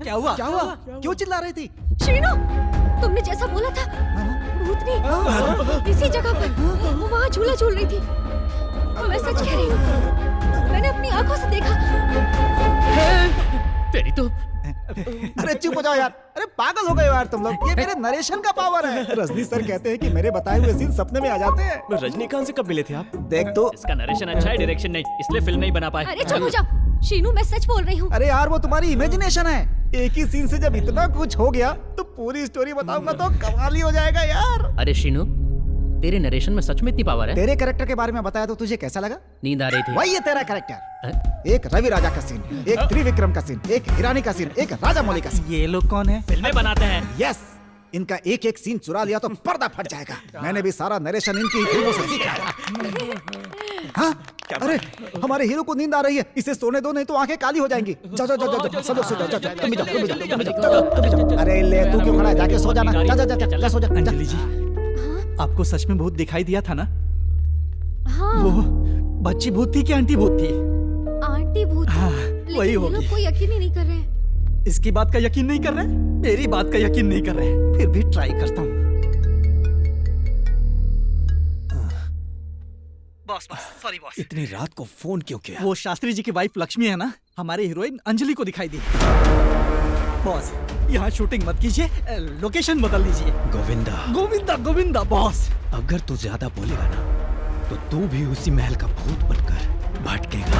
S12: क्या हुआ? क्यों चिल्ला रही थी?
S2: शीनू, तुमने जैसा बोला था, भूतनी इसी जगह पर वो वहाँ झूला झूल रही थी। मैं सच कह रही हूँ, मैंने अपनी आंखों से देखा।
S20: तेरी तो
S4: अरे चुप हो जाओ यार, अरे पागल हो गए यार तुम लोग, ये मेरे नरेशन का पावर है। रजनी सर कहते हैं कि मेरे बताए हुए सीन सपने में आ जाते हैं।
S11: रजनीकांत से कब मिले थे आप?
S4: देख तो
S11: इसका नरेशन अच्छा है, डायरेक्शन नहीं, इसलिए फिल्म नहीं बना पाए।
S2: अरे चुप हो जाओ शीनू, मैं सच बोल रही हूँ।
S4: अरे यार वो तुम्हारी इमेजिनेशन है, एक ही सीन से जब इतना कुछ हो गया तो पूरी स्टोरी बताऊंगा तो कमाल ही हो जाएगा यार।
S20: अरे शीनू, तेरे नरेशन में सच में इतनी पावर है?
S4: तेरे कैरेक्टर के बारे में बताया तो तुझे कैसा लगा?
S20: नींद आ रही थी।
S4: वही है तेरा कैरेक्टर, एक रवि राजा का सीन, एक त्रिविक्रम का सीन, एक हिरानी का सीन, एक राजा मौली का सीन।
S12: ये लोग कौन है?
S11: फिल्में बनाते हैं।
S4: यस, इनका एक एक सीन चुरा लिया तो पर्दा फट जाएगा। मैंने भी सारा नरेशन इनकी फिल्मों से सीखा है। हाँ? अरे हमारे हीरो को नींद आ रही है, इसे सोने दो नहीं तो आंखें काली हो जाएंगी। जाओ जाओ जाओ जाओ, सब लोग सो जाओ, तुम भी जाओ, तुम भी जाओ, तुम भी जाओ, तुम भी जाओ। अरे ले तू क्यों खड़ा है, जाके सो जाना, जा जा जा जा सो जा।
S12: अंजलि जी, आपको सच में भूत दिखाई दिया था ना?
S2: हाँ।
S12: वो बच्ची भूत थी कि आंटी भूत थी?
S2: आंटी भूत।
S12: हाँ, वही
S2: ये
S12: होगी।
S2: लोग कोई यकीन ही नहीं कर रहे हैं।
S12: इसकी बात का यकीन नहीं कर रहे, मेरी बात का यकीन नहीं कर रहे, फिर भी ट्राई करता हूँ। Boss, sorry boss.
S9: इतनी रात को फोन क्यों किया?
S12: वो शास्त्री जी की वाइफ लक्ष्मी है ना, हमारी हीरोइन अंजलि को दिखाई दी। बॉस, यहाँ शूटिंग मत कीजिए, लोकेशन बदल दीजिए।
S9: गोविंदा
S12: गोविंदा गोविंदा बॉस।
S9: अगर तू ज्यादा बोलेगा ना तो तू भी उसी महल का भूत बनकर भटकेगा।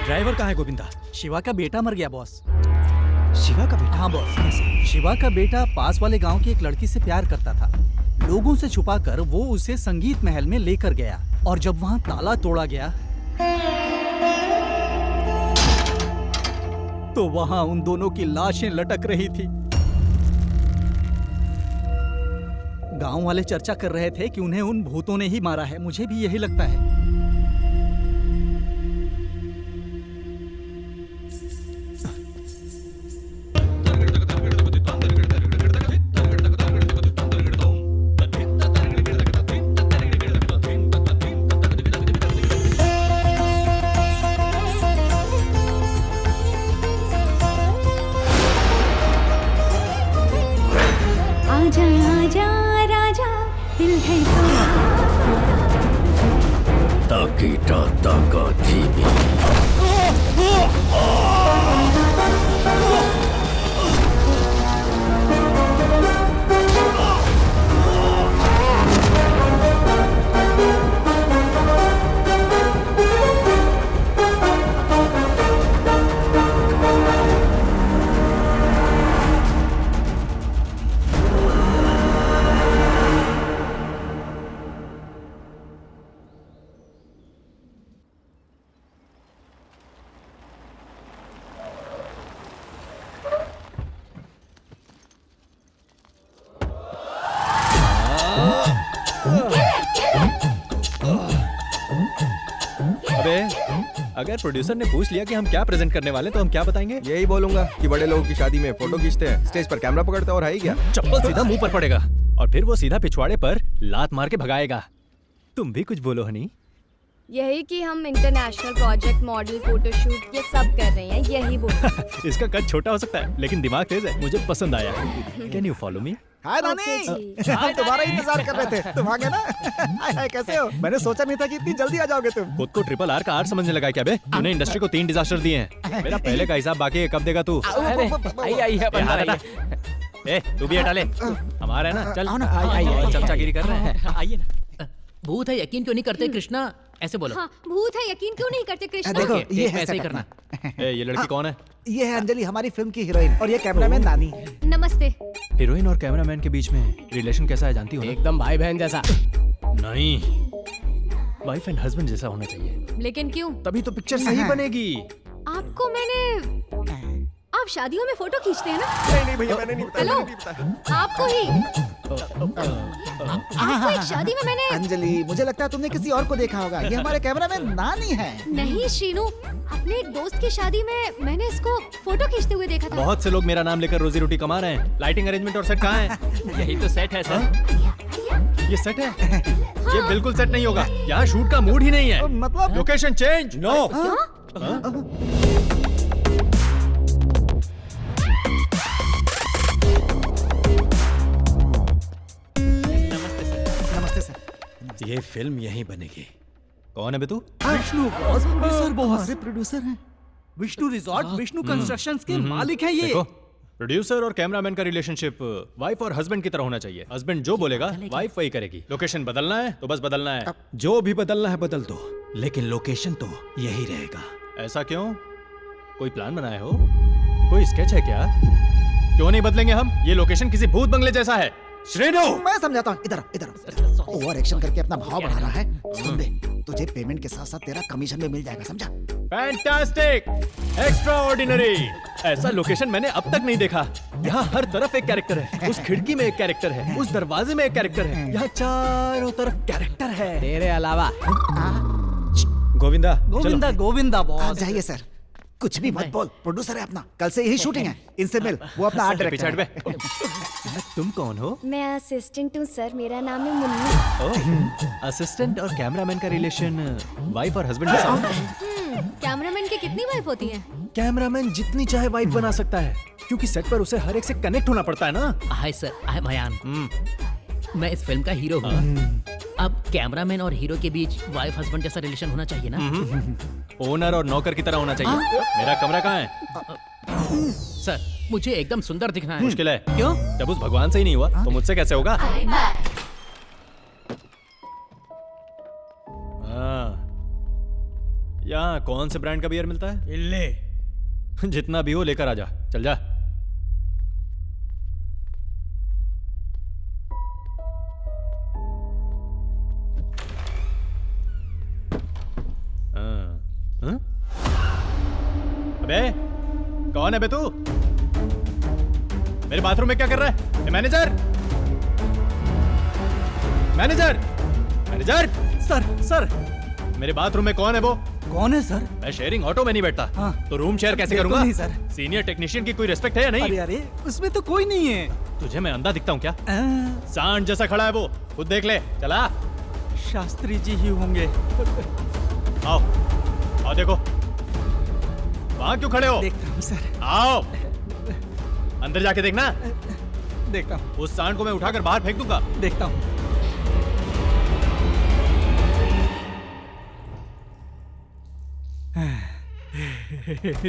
S9: ड्राइवर कहाँ है गोविंदा?
S12: शिवा का बेटा मर गया बॉस।
S9: शिवा का बेटा?
S12: हाँ बॉस। शिवा का बेटा पास वाले गांव की एक लड़की से प्यार करता था। लोगों से छुपाकर वो उसे संगीत महल में लेकर गया और जब वहां ताला तोड़ा गया तो वहां उन दोनों की लाशें लटक रही थी। गांव वाले चर्चा कर रहे थे कि उन्हें उन भूतों ने ही मारा है। मुझे भी यही लगता है।
S6: आजा आजा राजा दिल है
S18: ताकीटा ताका थी
S9: अबे अगर प्रोड्यूसर ने पूछ लिया कि हम क्या प्रेजेंट करने वाले तो हम क्या बताएंगे?
S7: यही बोलूंगा कि बड़े लोगों की शादी में फोटो खींचते हैं, स्टेज पर कैमरा पकड़ते हैं और है ही क्या?
S9: चप्पल सीधा मुंह पर पड़ेगा और फिर वो सीधा पिछवाड़े पर लात मार के भगाएगा। तुम भी कुछ बोलो हनी।
S2: यही कि हम इंटरनेशनल प्रोजेक्ट, मॉडल, फोटोशूट ये सब कर रहे हैं, यही बोल।
S9: इसका कद छोटा हो सकता है लेकिन दिमाग तेज है। मुझे पसंद आया। Can you follow me?
S4: Hi नानी, हम तुम्हारा इंतजार कर रहे थे। तुम आ गए ना? हाय हाय, कैसे हो? मैंने सोचा नहीं था कि इतनी जल्दी आ जाओगे तुम।
S9: खुद को ट्रिपल आर का आर समझने लगा क्या बे? तूने इंडस्ट्री को 3 डिजास्टर दिए हैं। मेरा पहले का हिसाब बाकी है, कब देगा तू? ए, तू भी हटा ले। हमारा है ना? चल चमचागिरी कर रहे हैं।
S20: आइए ना। भूत है यकीन क्यों नहीं करते कृष्णा? ऐसे बोलो।
S2: हाँ, भूत है यकीन क्यों नहीं करते कृष्णा?
S4: देखो ये है
S20: ऐसे ही करना।
S9: ये लड़की कौन है?
S4: ये है अंजलि, हमारी फिल्म की हीरोइन, और ये कैमरामैन नानी।
S2: नमस्ते।
S9: हीरोइन और कैमरामैन के बीच में रिलेशन कैसा है जानती हो?
S10: एकदम भाई बहन जैसा।
S9: नहीं, वाइफ एंड हस्बैंड जैसा होना चाहिए।
S2: लेकिन क्यों?
S9: तभी तो पिक्चर सही बनेगी।
S2: आपको मैंने आप शादियों में फोटो खींचते हैं ना?
S7: नहीं भैया, मैंने नहीं बताया।
S2: हेलो, आपको ही आपको एक शादी में मैंने।
S4: अंजलि, मुझे लगता है तुमने किसी और को देखा होगा। ये हमारे कैमरामैन नानी है।
S2: नहीं श्रीनू, अपने एक दोस्त की शादी में मैंने इसको फोटो खींचते हुए देखा था।
S9: बहुत से लोग मेरा नाम लेकर रोजी रोटी कमा रहे हैं। लाइटिंग अरेंजमेंट और सेट कहाँ है?
S11: यही तो सेट है सर।
S9: ये सेट है? ये बिल्कुल सेट नहीं होगा। यहाँ शूट का मूड ही नहीं है।
S4: मतलब
S9: लोकेशन चेंज। नो।
S4: नमस्ते सर।
S9: ये फिल्म यहीं बनेगी। कौन है बे तू?
S12: Vishnu boss, producer boss. हमारे प्रोड्यूसर हैं। विष्णु रिजॉर्ट, विष्णु कंस्ट्रक्शंस के मालिक हैं ये।
S9: देखो, प्रोड्यूसर और कैमरामैन का रिलेशनशिप वाइफ और हस्बैंड की तरह होना चाहिए। हस्बैंड जो बोलेगा वाइफ वही करेगी। लोकेशन बदलना है तो बस बदलना है। जो भी बदलना है बदल दो, लेकिन लोकेशन तो यही रहेगा। ऐसा क्यों? कोई प्लान बनाए हो? कोई स्केच है क्या? क्यों नहीं बदलेंगे हम? ये लोकेशन किसी भूत बंगले जैसा है। श्रीनु,
S4: मैं समझाता हूँ। इधर ओवर एक्शन करके अपना भाव बढ़ा रहा है। सुन दे, तुझे पेमेंट के साथ साथ तेरा कमीशन भी मिल जाएगा, समझा?
S9: Fantastic, extraordinary. ऐसा लोकेशन मैंने अब तक नहीं देखा। यहाँ हर तरफ एक कैरेक्टर है। उस खिड़की में एक कैरेक्टर है, उस दरवाजे में एक कैरेक्टर है। यहाँ चारों तरफ कैरेक्टर है
S10: तेरे अलावा।
S9: गोविंदा,
S12: गोविंदा गोविंदा बॉस।
S4: जाइए सर, कुछ भी मत बोल। प्रोड्यूसर है अपना, कल से यही शूटिंग है। इनसे मिल, वो अपना आर्ट डायरेक्टर है।
S9: तुम कौन हो?
S2: मैं असिस्टेंट हूँ सर, मेरा नाम है मुन्नी।
S9: असिस्टेंट और कैमरामैन का रिलेशन वाइफ और हस्बैंड जैसा?
S2: कैमरामैन की कितनी वाइफ होती हैं?
S9: कैमरामैन जितनी चाहे वाइफ बना सकता है।
S18: क्योंकि सेट पर उसे हर एक से कनेक्ट होना पड़ता है ना।
S20: Hi sir, I am Ayan. मैं इस फिल्म का हीरो हूँ। अब कैमरामैन और हीरो के बीच वाइफ हस्बैंड जैसा रिलेशन होना चाहिए ना।
S18: ओनर और नौकर की तरह होना चाहिए। मेरा कमरा कहाँ है?
S20: सर, मुझे एकदम सुंदर दिखना है।
S18: मुश्किल है।
S20: क्यों?
S18: जब उस भगवान से ही नहीं हुआ तो मुझसे कैसे होगा? यहाँ कौन से ब्रांड का बियर मिलता है?
S19: इल्ले।
S18: जितना भी हो लेकर आ जा। चल जा। अबे कौन है बे तू? मेरे बाथरूम में क्या कर रहा है? Manager, manager, manager. सर मेरे बाथरूम में कौन है वो?
S12: कौन है सर?
S18: मैं शेयरिंग ऑटो में नहीं बैठता।
S12: हाँ।
S18: तो रूम शेयर कैसे
S12: बिल्कुल
S18: करूंगा?
S12: नहीं सर।
S18: सीनियर टेक्नीशियन की कोई रिस्पेक्ट है या नहीं?
S12: अरे उसमें तो कोई नहीं है।
S18: तुझे मैं अंधा दिखता हूँ क्या? सांड जैसा खड़ा है वो, खुद देख ले। चला।
S12: शास्त्री जी ही होंगे।
S18: आओ देखो। वहां क्यों खड़े हो?
S12: देखता हूँ सर।
S18: आओ अंदर जाके देखना।
S12: देखता हूँ।
S18: उस सांड को मैं उठाकर बाहर फेंक दूंगा।
S12: देखता हूँ।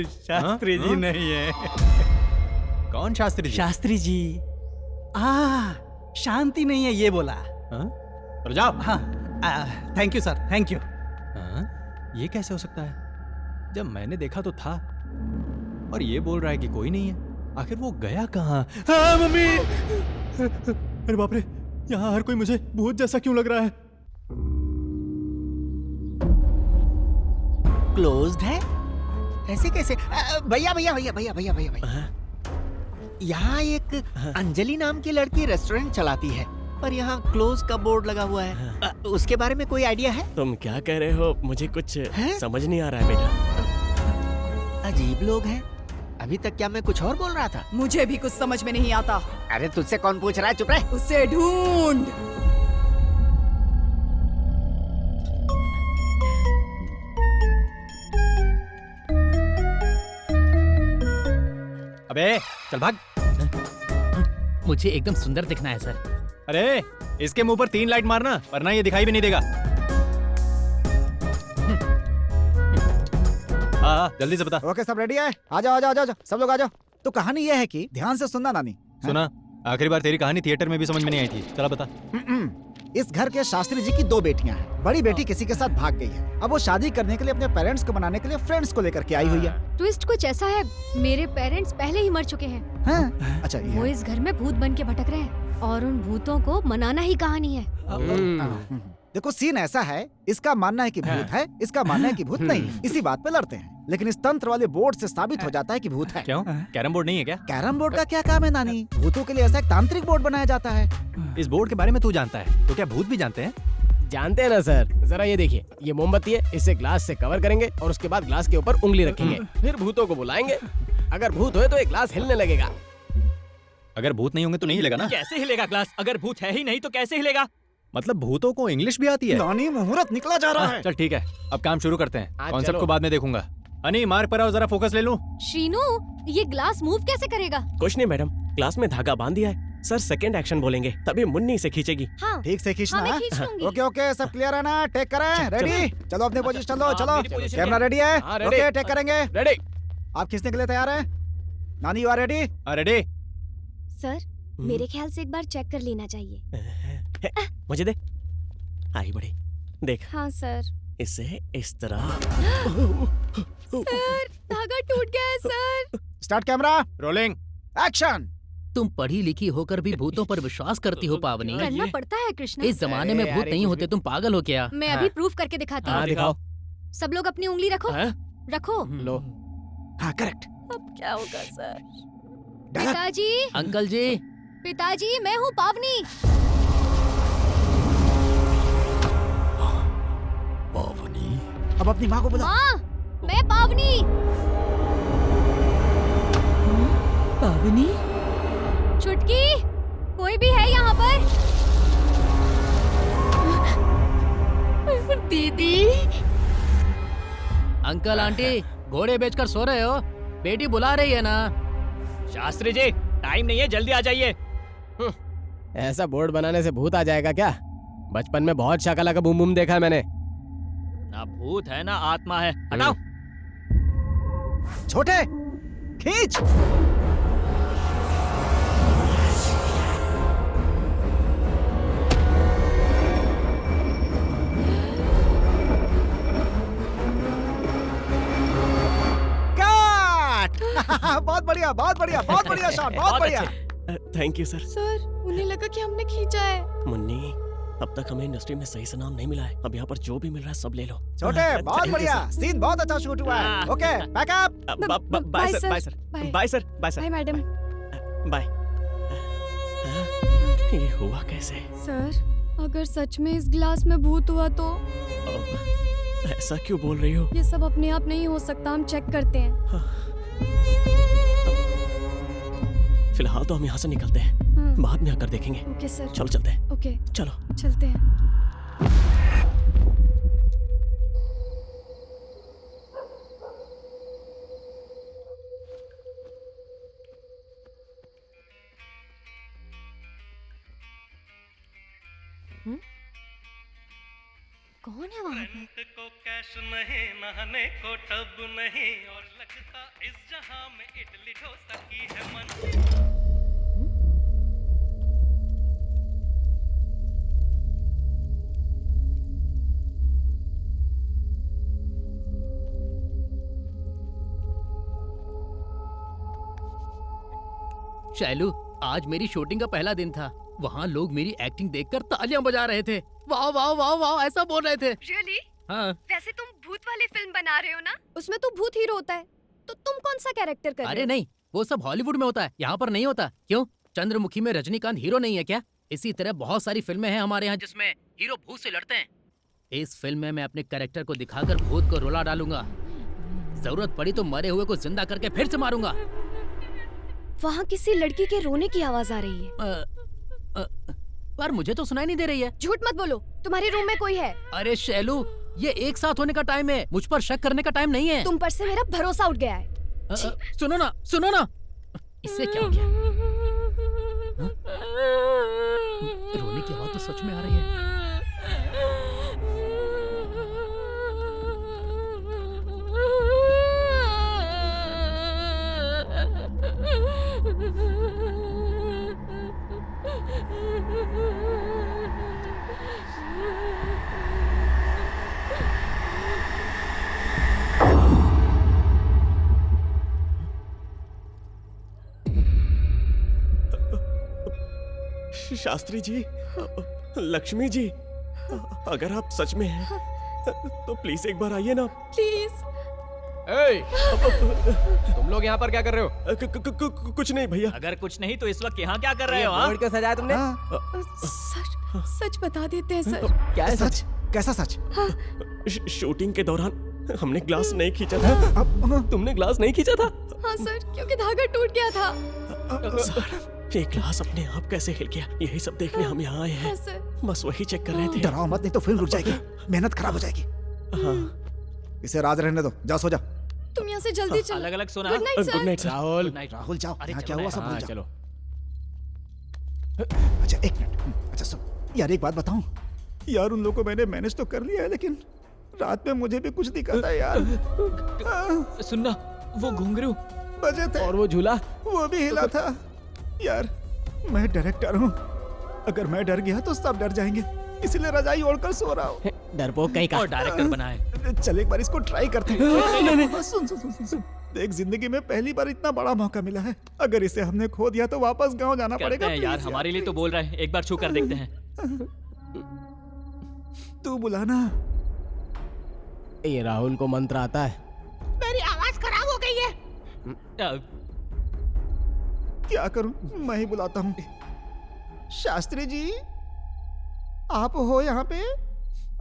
S12: शास्त्री जी नहीं है।
S18: कौन शास्त्री जी?
S12: शास्त्री जी। शांति नहीं है ये बोला।
S18: तो जाओ।
S12: हाँ thank you sir, thank you.
S18: ये कैसे हो सकता है? जब मैंने देखा तो था और ये बोल रहा है कि कोई नहीं है। आखिर वो गया कहाँ? मम्मी! अरे बाप रे, यहाँ हर कोई मुझे भूत जैसा क्यों लग रहा है?
S13: क्लोज्ड है? ऐसे कैसे? भैया भैया भैया भैया भैया भैया भैया, यहाँ एक अंजलि नाम की लड़की रेस्टोरेंट चलाती है, पर यहाँ क्लोज का बोर्ड लगा हुआ है। उसके बारे में कोई आइडिया है?
S21: तुम क्या कह रहे हो? मुझे कुछ समझ नहीं आ रहा है बेटा।
S13: अजीब लोग हैं। अभी तक क्या मैं कुछ और बोल रहा था?
S22: मुझे भी कुछ समझ में नहीं आता।
S13: अरे तुझसे कौन पूछ रहा है? चुप रह।
S22: उसे ढूंढ।
S18: अबे चल भाग।
S20: मुझे एकदम सुंदर दिखना है सर।
S18: अरे इसके मुंह पर 3 लाइट मारना, वरना ये दिखाई भी नहीं देगा। हाँ जल्दी से बता।
S4: ओके सब रेडी है? आ जाओ आ जाओ आ जाओ, सब लोग आ जाओ। तो कहानी यह है कि ध्यान से सुनना नानी।
S18: सुना? आखिरी बार तेरी कहानी थिएटर में भी समझ में नहीं आई थी। चला बता।
S4: इस घर के शास्त्री जी की 2 बेटियां हैं। बड़ी बेटी किसी के साथ भाग गई है। अब वो शादी करने के लिए अपने पेरेंट्स को मनाने के लिए फ्रेंड्स को लेकर के आई हुई है।
S2: ट्विस्ट कुछ ऐसा है, मेरे पेरेंट्स पहले ही मर चुके हैं।
S4: हाँ? अच्छा ये
S2: वो इस घर में भूत बन के भटक रहे हैं और उन भूतों को मनाना ही कहानी है।
S4: देखो सीन ऐसा है, इसका मानना है कि भूत है, इसका मानना है कि भूत नहीं। इसी बात पे लड़ते हैं, लेकिन इस तंत्र वाले बोर्ड से साबित हो जाता है कि भूत है।
S18: क्यों? कैरम बोर्ड नहीं है क्या?
S4: कैरम बोर्ड का क्या काम है नानी? भूतों के लिए ऐसा एक तांत्रिक बोर्ड बनाया जाता है।
S18: इस बोर्ड के बारे में तू जानता है, तो क्या भूत भी जानते हैं?
S10: जानते हैं ना सर। जरा ये देखिए, ये मोमबत्ती है, इसे ग्लास से कवर करेंगे और उसके बाद ग्लास के ऊपर उंगली रखेंगे, फिर भूतों को बुलाएंगे। अगर भूत हुए तो ये ग्लास हिलने लगेगा।
S18: अगर भूत नहीं होंगे तो नहीं हिलेगा ना?
S11: कैसे हिलेगा ग्लास? अगर भूत है ही नहीं तो कैसे हिलेगा?
S18: मतलब भूतों को इंग्लिश भी आती है?
S4: नानी मुहूर्त निकला जा रहा है।
S18: चल ठीक है, अब काम शुरू करते हैं। कॉन्सेप्ट
S10: चलो।
S18: को बाद में देखूंगा। अनी मार पर आओ, जरा फोकस ले लूं।
S2: श्रीनू, ये ग्लास मूव कैसे करेगा?
S21: कुछ नहीं मैडम, ग्लास में धागा बांध दिया है। सर सेकंड एक्शन बोलेंगे तभी मुन्नी से खींचेगी।
S2: हाँ।
S4: ठीक से खींचना।
S2: हाँ, मैं खींच लूंगी।
S4: ओके ओके, सब क्लियर है ना? टेक करें? रेडी? चलो अपने पोजीशन लो। चलो
S21: मेरी position
S4: कैमरा
S21: है।
S4: रेडी है?
S21: हाँ, ready।
S4: ओके टेक करेंगे।
S21: रेडी।
S4: आप खींचने के लिए तैयार हैं? Nani you are ready?
S18: Ready.
S2: Sir, मेरे ख्याल से एक बार चेक कर लेना चाहिए।
S21: मुझे दे। आई बड़ी देख।
S2: हाँ सर।
S21: इसे इस तरह।
S2: सर, धागा टूट गया है sir.
S4: Start camera
S18: rolling
S4: action.
S20: तुम पढ़ी लिखी होकर भी भूतों पर विश्वास करती हो पावनी।
S2: करना पड़ता है कृष्णा।
S20: इस जमाने में भूत नहीं होते, तुम पागल हो क्या?
S2: मैं अभी प्रूफ करके दिखाती हूँ।
S21: दिखाओ।
S2: सब लोग अपनी उंगली रखो। रखो।
S21: लो।
S4: हाँ करेक्ट।
S2: अब क्या होगा सर? पिताजी।
S20: अंकल जी।
S2: पिताजी, मैं हूँ पावनी।
S4: पावनी? अब अपनी माँ को बुला।
S2: माँ, मैं पावनी।
S22: पावनी?
S2: छुटकी, कोई भी है यहाँ पर?
S22: दीदी।
S20: अंकल आंटी, घोड़े बेचकर सो रहे हो? बेटी बुला रही है ना?
S11: शास्त्री जी टाइम नहीं है, जल्दी आ जाइए।
S10: ऐसा बोर्ड बनाने से भूत आ जाएगा क्या? बचपन में बहुत शाकाला का बूम बूम देखा है मैंने।
S11: ना भूत है ना आत्मा है, हटाओ।
S12: छोटे खींच। बहुत बढ़िया, बहुत बढ़िया, बहुत बढ़िया शॉट, बहुत बढ़िया।
S21: Thank you sir.
S2: सर उन्हें लगा कि हमने खींचा है।
S21: मुन्नी, अब तक हमें इंडस्ट्री में सही से नाम नहीं मिला है। अब यहाँ पर जो भी मिल रहा है सब ले लो।
S12: छोटे बहुत बढ़िया, सीन बहुत अच्छा शूट हुआ है। Okay backup.
S21: Bye sir, bye sir, bye sir, bye sir,
S2: bye madam,
S21: bye. ये हुआ कैसे?
S2: सर अगर सच में इस ग्लास में भूत हुआ तो?
S21: ऐसा क्यों बोल रही हो?
S2: ये सब अपने आप नहीं हो सकता, हम चेक करते हैं।
S21: फिलहाल तो हम यहाँ से निकलते हैं, बाद में आकर देखेंगे।
S2: Okay sir.
S21: चलो चलते हैं।
S2: ओके
S21: चलो
S2: चलते हैं।
S6: कौन है वहाँ पे?
S3: को कैश नहीं, नहाने को टब नहीं, और लगता इस जहां में इडली डोसा की है मन।
S20: शैलू, आज मेरी शूटिंग का पहला दिन था। वहाँ लोग मेरी एक्टिंग देखकर तालियां बजा रहे थे। वाह वाह वाह वाह ऐसा बोल रहे थे।
S2: Really?
S20: हाँ।
S2: वैसे तुम भूत वाली फिल्म बना रहे हो ना? उसमें तो भूत हीरो होता है, तो तुम कौन सा कैरेक्टर कर रहे हो?
S20: अरे नहीं, वो सब हॉलीवुड में होता है, यहाँ पर नहीं होता। क्यों? चंद्रमुखी में रजनीकांत हीरो नहीं है क्या? इसी तरह बहुत सारी फिल्में हैं हमारे यहाँ जिसमें हीरो भूत से लड़ते हैं। इस फिल्म में मैं अपने कैरेक्टर को दिखाकर भूत को रुला डालूंगा। जरूरत पड़ी तो मरे हुए को जिंदा करके फिर से मारूंगा।
S2: वहाँ किसी लड़की के रोने की आवाज आ रही है।
S20: पर मुझे तो सुनाई नहीं दे रही है।
S2: झूठ मत बोलो, तुम्हारे रूम में कोई है।
S20: अरे शैलू, ये एक साथ होने का टाइम है, मुझ पर शक करने का टाइम नहीं है।
S2: तुम पर से मेरा भरोसा उठ गया है।
S20: सुनो ना, सुनो ना, इससे क्या हो गया? रोने की आवाज तो सच में आ रही है।
S21: शास्त्री जी, लक्ष्मी जी, अगर आप सच में हैं तो प्लीज एक बार आइए ना।
S2: प्लीज।
S8: तुम लोग यहाँ पर क्या कर रहे हो?
S21: कुछ नहीं भैया।
S11: अगर कुछ नहीं तो इस वक्त यहाँ क्या कर रहे हो?
S10: बोर्ड को सजाया तुमने?
S2: सच बता देते हैं सर।
S21: क्या है सच?
S12: कैसा सच?
S21: शूटिंग के दौरान हमने ग्लास नहीं खींचा था। तुमने ग्लास नहीं खींचा था?
S2: हाँ सर, क्योंकि धागा टूट गया था।
S21: सर, ये ग्लास अपने आप कैसे हिल गया, यही सब देखने हम यहाँ आए हैं।
S2: हाँ सर।
S21: बस वही चेक कर रहे थे।
S12: डराओ मत, नहीं तो फिल्म रुक जाएगी, मेहनत खराब हो जाएगी।
S21: हाँ।
S12: इसे राज रहने दो, जाओ सो जाओ।
S2: तुम यहाँ से जल्दी चलो।
S11: अलग-अलग सोना।
S2: Good night sir.
S21: Good night
S10: Rahul.
S12: Rahul जाओ, यहाँ क्या हुआ सब भूल जाओ।
S10: चलो।
S12: अच्छा एक मिनट, अच्छा सुन यार, एक बात बताऊं यार, उन लोगों को मैंने मैनेज तो कर लिया है, लेकिन रात में मुझे भी कुछ दिखा था यार।
S11: सुनना, वो घुंघरू
S12: बजे थे
S10: और वो झूला
S12: वो भी हिला था यार। मैं डायरेक्टर हूँ, अगर मैं डर गया तो सब डर जाएंगे, इसलिए रजाई ओढ़कर सो रहा हूँ।
S10: डरपोक कहीं का।
S11: और डायरेक्टर बनाए।
S12: चल एक बार इसको ट्राई करते हैं। सुन सुन सुन सुन, देख जिंदगी में पहली बार इतना बड़ा मौका मिला है, अगर इसे हमने खो दिया तो वापस गांव जाना पड़ेगा।
S11: यार हमारे लिए तो बोल रहा है, एक बार छू कर देखते हैं।
S12: तू बुलाना।
S10: ये राहुल को मंत्र आता है।
S6: मेरी आवाज खराब हो गई है।
S12: क्या करूं, मैं ही बुलाता हूँ। शास्त्री जी, आप हो यहाँ पे?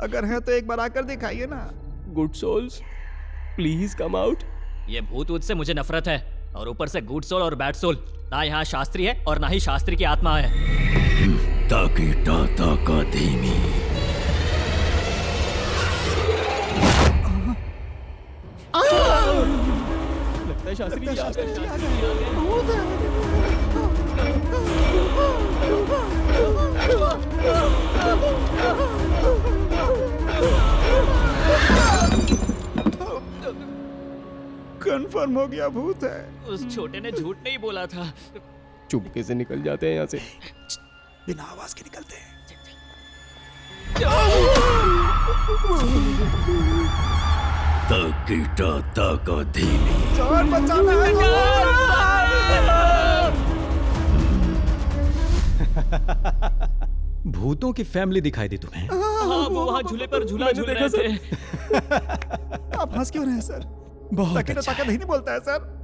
S12: अगर है तो एक बार आकर दिखाइए ना।
S21: Good souls, please come out.
S11: ये भूत ऊत से मुझे नफरत है, और ऊपर से गुड सोल और बैड सोल। ना यहाँ शास्त्री है और ना ही शास्त्री की आत्मा है।
S17: ताकि टाटा का धीमी।
S10: लगता है
S21: गए शास्त्री जी,
S12: शास्त्री जी आ
S4: कंफर्म हो गया भूत है।
S11: उस छोटे ने झूठ नहीं बोला था।
S21: चुपके से निकल जाते हैं यहाँ से।
S4: बिना आवाज के निकलते हैं।
S17: कीटा ताका धीमी
S4: जान बचाना है।
S9: भूतों की फैमिली दिखाई दी तुम्हें?
S11: हाँ, वो वहाँ झूले पर झूला झूल रहे थे।
S4: आप हंस क्यों रहे हैं सर?
S9: बहुत
S4: ताकि
S9: अच्छा।
S4: ताकत नहीं बोलता है सर।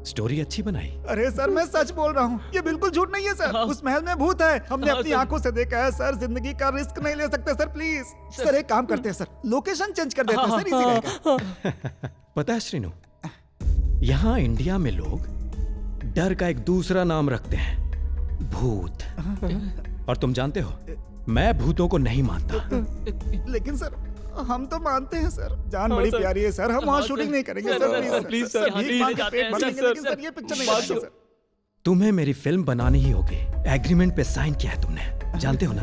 S9: स्टोरी अच्छी बनाई।
S4: अरे सर मैं सच बोल रहा हूँ, ये बिल्कुल झूठ नहीं है सर। उस महल में भूत है, हमने अपनी आंखों से देखा है सर। जिंदगी का रिस्क नहीं ले सकते सर, प्लीज सर। एक काम करते हैं सर, लोकेशन चेंज कर देते हैं सर, इजी रहेगा।
S9: पता है श्रीनु, यहाँ इंडिया में लोग डर का एक दूसरा नाम रखते हैं, भूत। और तुम जानते हो, मैं भूतों को नहीं मानता।
S4: लेकिन सर हम तो मानते हैं सर। जान
S21: हाँ,
S4: बड़ी
S21: सर।
S4: प्यारी है सर, हम वहाँ शूटिंग नहीं करेंगे सर।
S21: प्लीज सर,
S4: भीख मांग के पेट भर लेंगे, लेकिन सर ये पिक्चर नहीं करेंगे सर।
S9: तुम्हें मेरी फिल्म बनानी ही होगी। एग्रीमेंट पे साइन किया है तुमने, जानते हो ना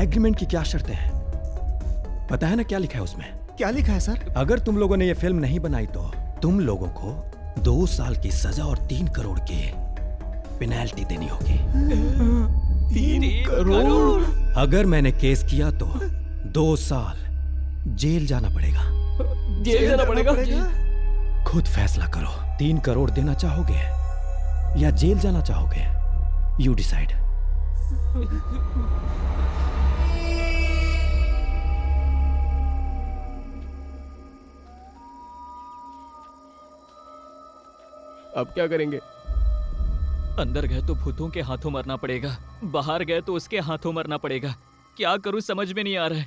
S9: एग्रीमेंट की क्या शर्तें हैं? पता है ना क्या लिखा है उसमें?
S4: क्या लिखा है सर?
S9: अगर तुम लोगों ने ये फिल्म नहीं बनाई तो तुम लोगों को 2 साल की सजा और 3 करोड़ की पेनल्टी देनी होगी।
S21: 3 करोड़?
S9: अगर मैंने केस किया तो 2 साल जेल जाना पड़ेगा।
S21: जेल जाना पड़ेगा?
S9: खुद फैसला करो, 3 करोड़ देना चाहोगे या जेल जाना चाहोगे? You decide.
S21: अब क्या करेंगे?
S11: अंदर गए तो भूतों के हाथों मरना पड़ेगा, बाहर गए तो उसके हाथों मरना पड़ेगा। क्या करूं समझ में नहीं आ रहा है।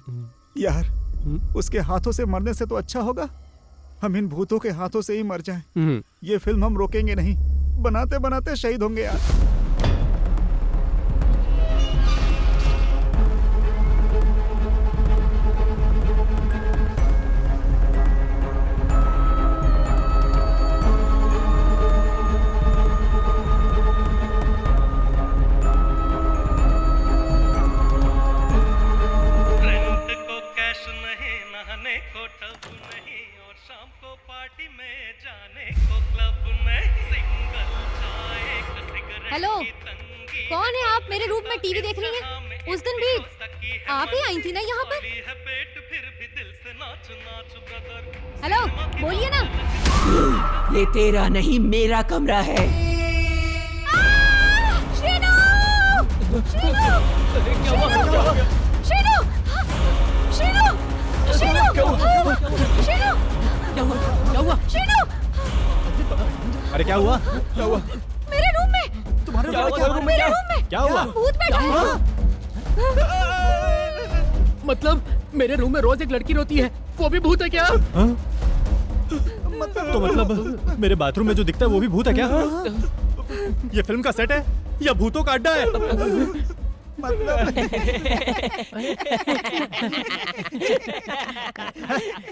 S4: यार उसके हाथों से मरने से तो अच्छा होगा हम इन भूतों के हाथों से ही मर जाएं। ये फिल्म हम रोकेंगे नहीं, बनाते बनाते शहीद होंगे यार।
S2: हेलो, कौन है आप? मेरे रूम में टीवी देख रही हैं? उस दिन भी आप ही आई थी ना यहाँ पर? हेलो, बोलिए ना।
S22: ये तेरा नहीं मेरा कमरा है।
S2: श्रीनु! श्रीनु! श्रीनु! श्रीनु! श्रीनु! श्रीनु!
S18: अरे क्या हुआ? क्या हुआ?
S2: मेरे रूम में।
S18: तुम्हारे
S2: रूम में? मेरे रूम में
S18: क्या हुआ?
S2: भूत बैठा है।
S8: मतलब मेरे रूम में रोज एक लड़की रोती है, वो भी भूत है क्या?
S18: तो मतलब मेरे बाथरूम में जो दिखता है वो भी भूत है क्या? ये फिल्म का सेट है या भूतों का अड्डा है?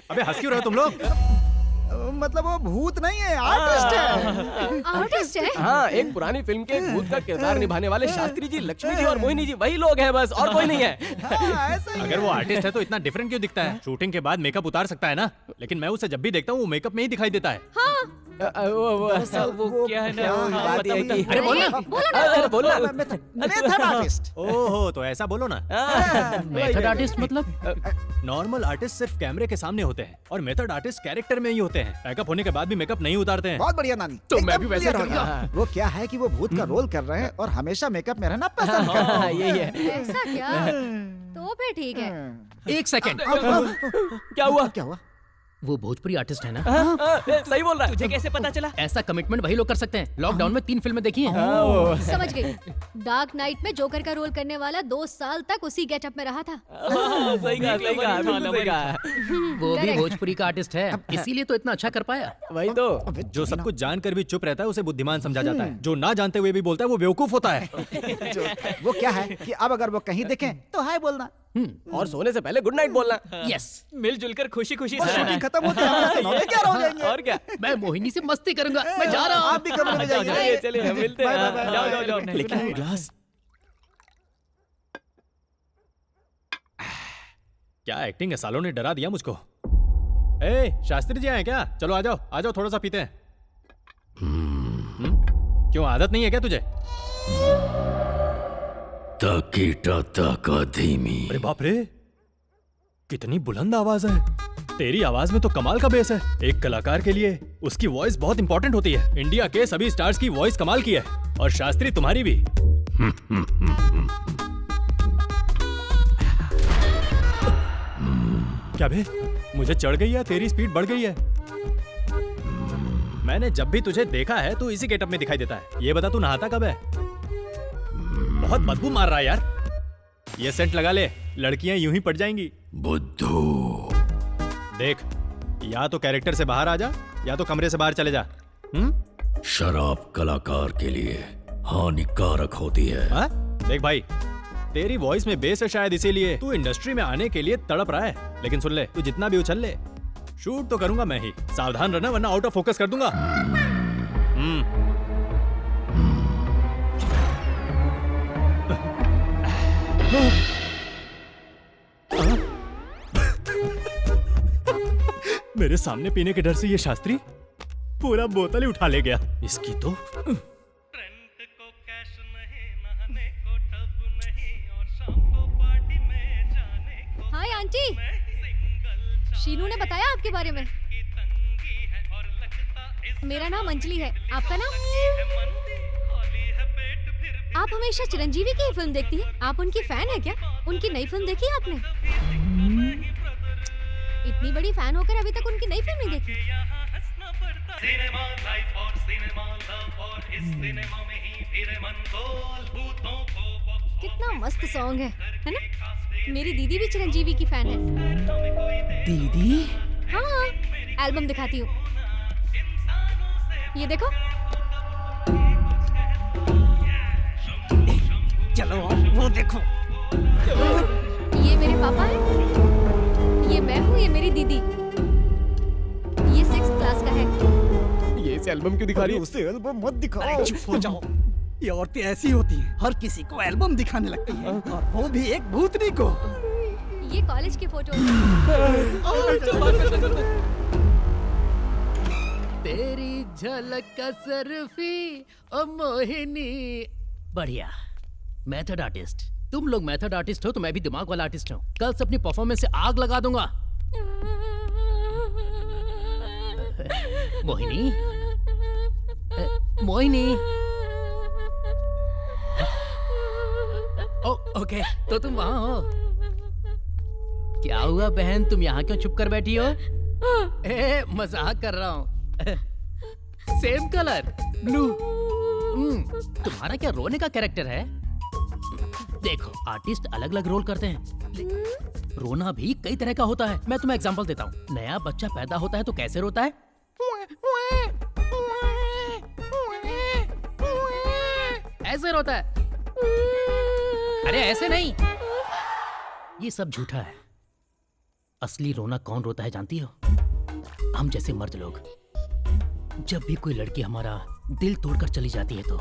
S18: अबे हंस क्यों रहे हो तुम लोग?
S4: मतलब वो भूत नहीं है, आर्टिस्ट है।
S2: आर्टिस्ट है?
S21: हाँ, एक पुरानी फिल्म के भूत का किरदार निभाने वाले शास्त्री जी, लक्ष्मी जी और मोहिनी जी वही लोग हैं बस, और कोई नहीं है।
S18: अगर वो आर्टिस्ट है तो इतना डिफरेंट क्यों दिखता है? शूटिंग के बाद मेकअप उतार सकता है ना, लेकिन मैं उसे जब भी देखता हूँ वो मेकअप में ही दिखाई देता है।
S11: वो क्या है ना?
S18: अरे बोलना।
S12: Method artist.
S18: ओहो, तो ऐसा बोलो ना।
S8: मेथड आर्टिस्ट मतलब?
S18: नॉर्मल आर्टिस्ट सिर्फ कैमरे के सामने होते हैं और मेथड आर्टिस्ट कैरेक्टर में ही होते हैं। पैकअप होने के बाद भी मेकअप नहीं उतारते हैं।
S12: बहुत बढ़िया नानी।
S18: तो मैं
S12: एकदम
S18: भी वैसे
S12: clear हो
S18: करूंगा।
S12: गया। वो क्या है कि वो भूत का रोल कर रहे हैं और हमेशा मेकअप में रहना पसंद करते हैं।
S21: यही है।
S2: ऐसा क्या? तो फिर ठीक है।
S8: 1 सेकंड।
S21: क्या हुआ?
S12: क्या हुआ?
S8: वो भोजपुरी आर्टिस्ट है ना?
S21: सही बोल रहा है।
S11: तुझे कैसे पता चला?
S8: ऐसा कमिटमेंट वही लोग कर सकते हैं। लॉकडाउन में 3 फिल्में देखी हैं।
S2: समझ गई। डार्क नाइट में जोकर का रोल करने वाला 2 साल तक उसी गेटअप में रहा था।
S21: सही कहा, सही कहा, बिल्कुल सही कहा।
S8: वो भी
S2: Correct.
S8: भोजपुरी का आर्टिस्ट है, इसीलिए तो इतना अच्छा कर पाया।
S21: वही तो।
S18: जो सब कुछ जानकर भी चुप रहता है उसे बुद्धिमान समझा जाता है, जो ना जानते हुए भी बोलता है वो बेवकूफ होता है।
S12: वो क्या है कि अब अगर वो कहीं दिखें तो हाय बोलना
S21: और सोने से पहले गुड नाइट बोलना।
S8: यस,
S11: मिलजुल कर खुशी खुशी
S12: और
S11: से रहना
S12: शूटिंग
S11: है।
S12: खत्म होते हैं 11 हो जाएंगे।
S20: और क्या, मैं मोहिनी से मस्ती करूंगा। मैं जा रहा हूँ।
S12: आप भी कमरे में जाइए।
S20: चलिए मिलते हैं। जाओ जाओ जाओ।
S21: लेकिन वो ग्लास
S18: क्या एक्टिंग है, सालों ने डरा दिया मुझको। ए शास्त्री जी आए क्या? चलो आ जाओ थोड़ा सा पीते हैं। क्यों आदत नहीं है क्या तुझे? अरे बाप रे, कितनी बुलंद आवाज है। तेरी आवाज में तो कमाल का बेस है। एक कलाकार के लिए उसकी वॉइस बहुत इंपॉर्टेंट होती है। इंडिया के सभी स्टार्स की वॉइस कमाल की है, और शास्त्री तुम्हारी भी। क्या बे, मुझे चढ़ गई है, तेरी स्पीड बढ़ गई है। मैंने जब भी तुझे देखा है तू इसी गेटअप में दिखाई देता है। ये बता तू नहाता कब है? बहुत बदबू मार रहा है यार। ये सेंट लगा ले, लड़कियां यूं ही पड़ जाएंगी। बुद्धू देख, या तो कैरेक्टर से बाहर आ जा या तो कमरे से बाहर चले जा।
S14: शराब कलाकार के लिए हानिकारक होती है।
S18: देख भाई, तेरी वॉइस में बेस है, शायद इसीलिए तू इंडस्ट्री में आने के लिए तड़प रहा है। लेकिन सुन ले, तू जितना भी उछल ले, शूट तो करूंगा मैं ही। सावधान रहना वरना आउट ऑफ फोकस कर दूंगा। मेरे सामने पीने के डर से ये शास्त्री पूरा बोतल ही उठा ले गया। इसकी तो
S2: हाय आंटी, शीनू ने बताया आपके बारे में। मेरा नाम अंजलि है, आपका नाम? आप हमेशा चिरंजीवी की ही फिल्म देखती हैं। आप उनकी फैन है क्या? उनकी नई फिल्म देखी है आपने? इतनी बड़ी फैन होकर अभी तक उनकी नई फिल्म नहीं देखी? कितना मस्त सॉन्ग है ना? मेरी दीदी भी चिरंजीवी की फैन है।
S21: दीदी?
S2: हाँ, एल्बम दिखाती हूँ, ये देखो।
S12: चलो वो देखो।
S2: ये मेरे पापा हैं, ये मैं हूँ, ये मेरी दीदी। ये 6th क्लास का है।
S21: ये इस एल्बम क्यों दिखा रही है?
S12: उसे एल्बम मत दिखाओ। चुप हो जाओ। ये औरतें ऐसी होती हैं, हर किसी को एल्बम दिखाने लगती हैं, और वो भी एक भूतनी को।
S2: ये कॉलेज के फोटो।
S20: तेरी झलक का सर्फी ओ मोहिनी। बढ़िया, मेथड आर्टिस्ट। तुम लोग मेथड आर्टिस्ट हो तो मैं भी दिमाग वाला आर्टिस्ट हूँ। कल से अपनी परफॉर्मेंस से आग लगा दूंगा। मोहिनी, मोहिनी। ओके, तो तुम वहां हो। क्या हुआ बहन, तुम यहाँ क्यों चुप कर बैठी हो? मजाक कर रहा हूँ। Same colour, blue. तुम्हारा क्या रोने का कैरेक्टर है? देखो, आर्टिस्ट अलग अलग रोल करते हैं। रोना भी कई तरह का होता है। मैं तुम्हें एग्जांपल देता हूँ। नया बच्चा पैदा होता है तो कैसे रोता है? ऐसे रोता है। अरे ऐसे नहीं, ये सब झूठा है। असली रोना कौन रोता है जानती हो? हम जैसे मर्द लोग। जब भी कोई लड़की हमारा दिल तोड़कर चली जाती है तो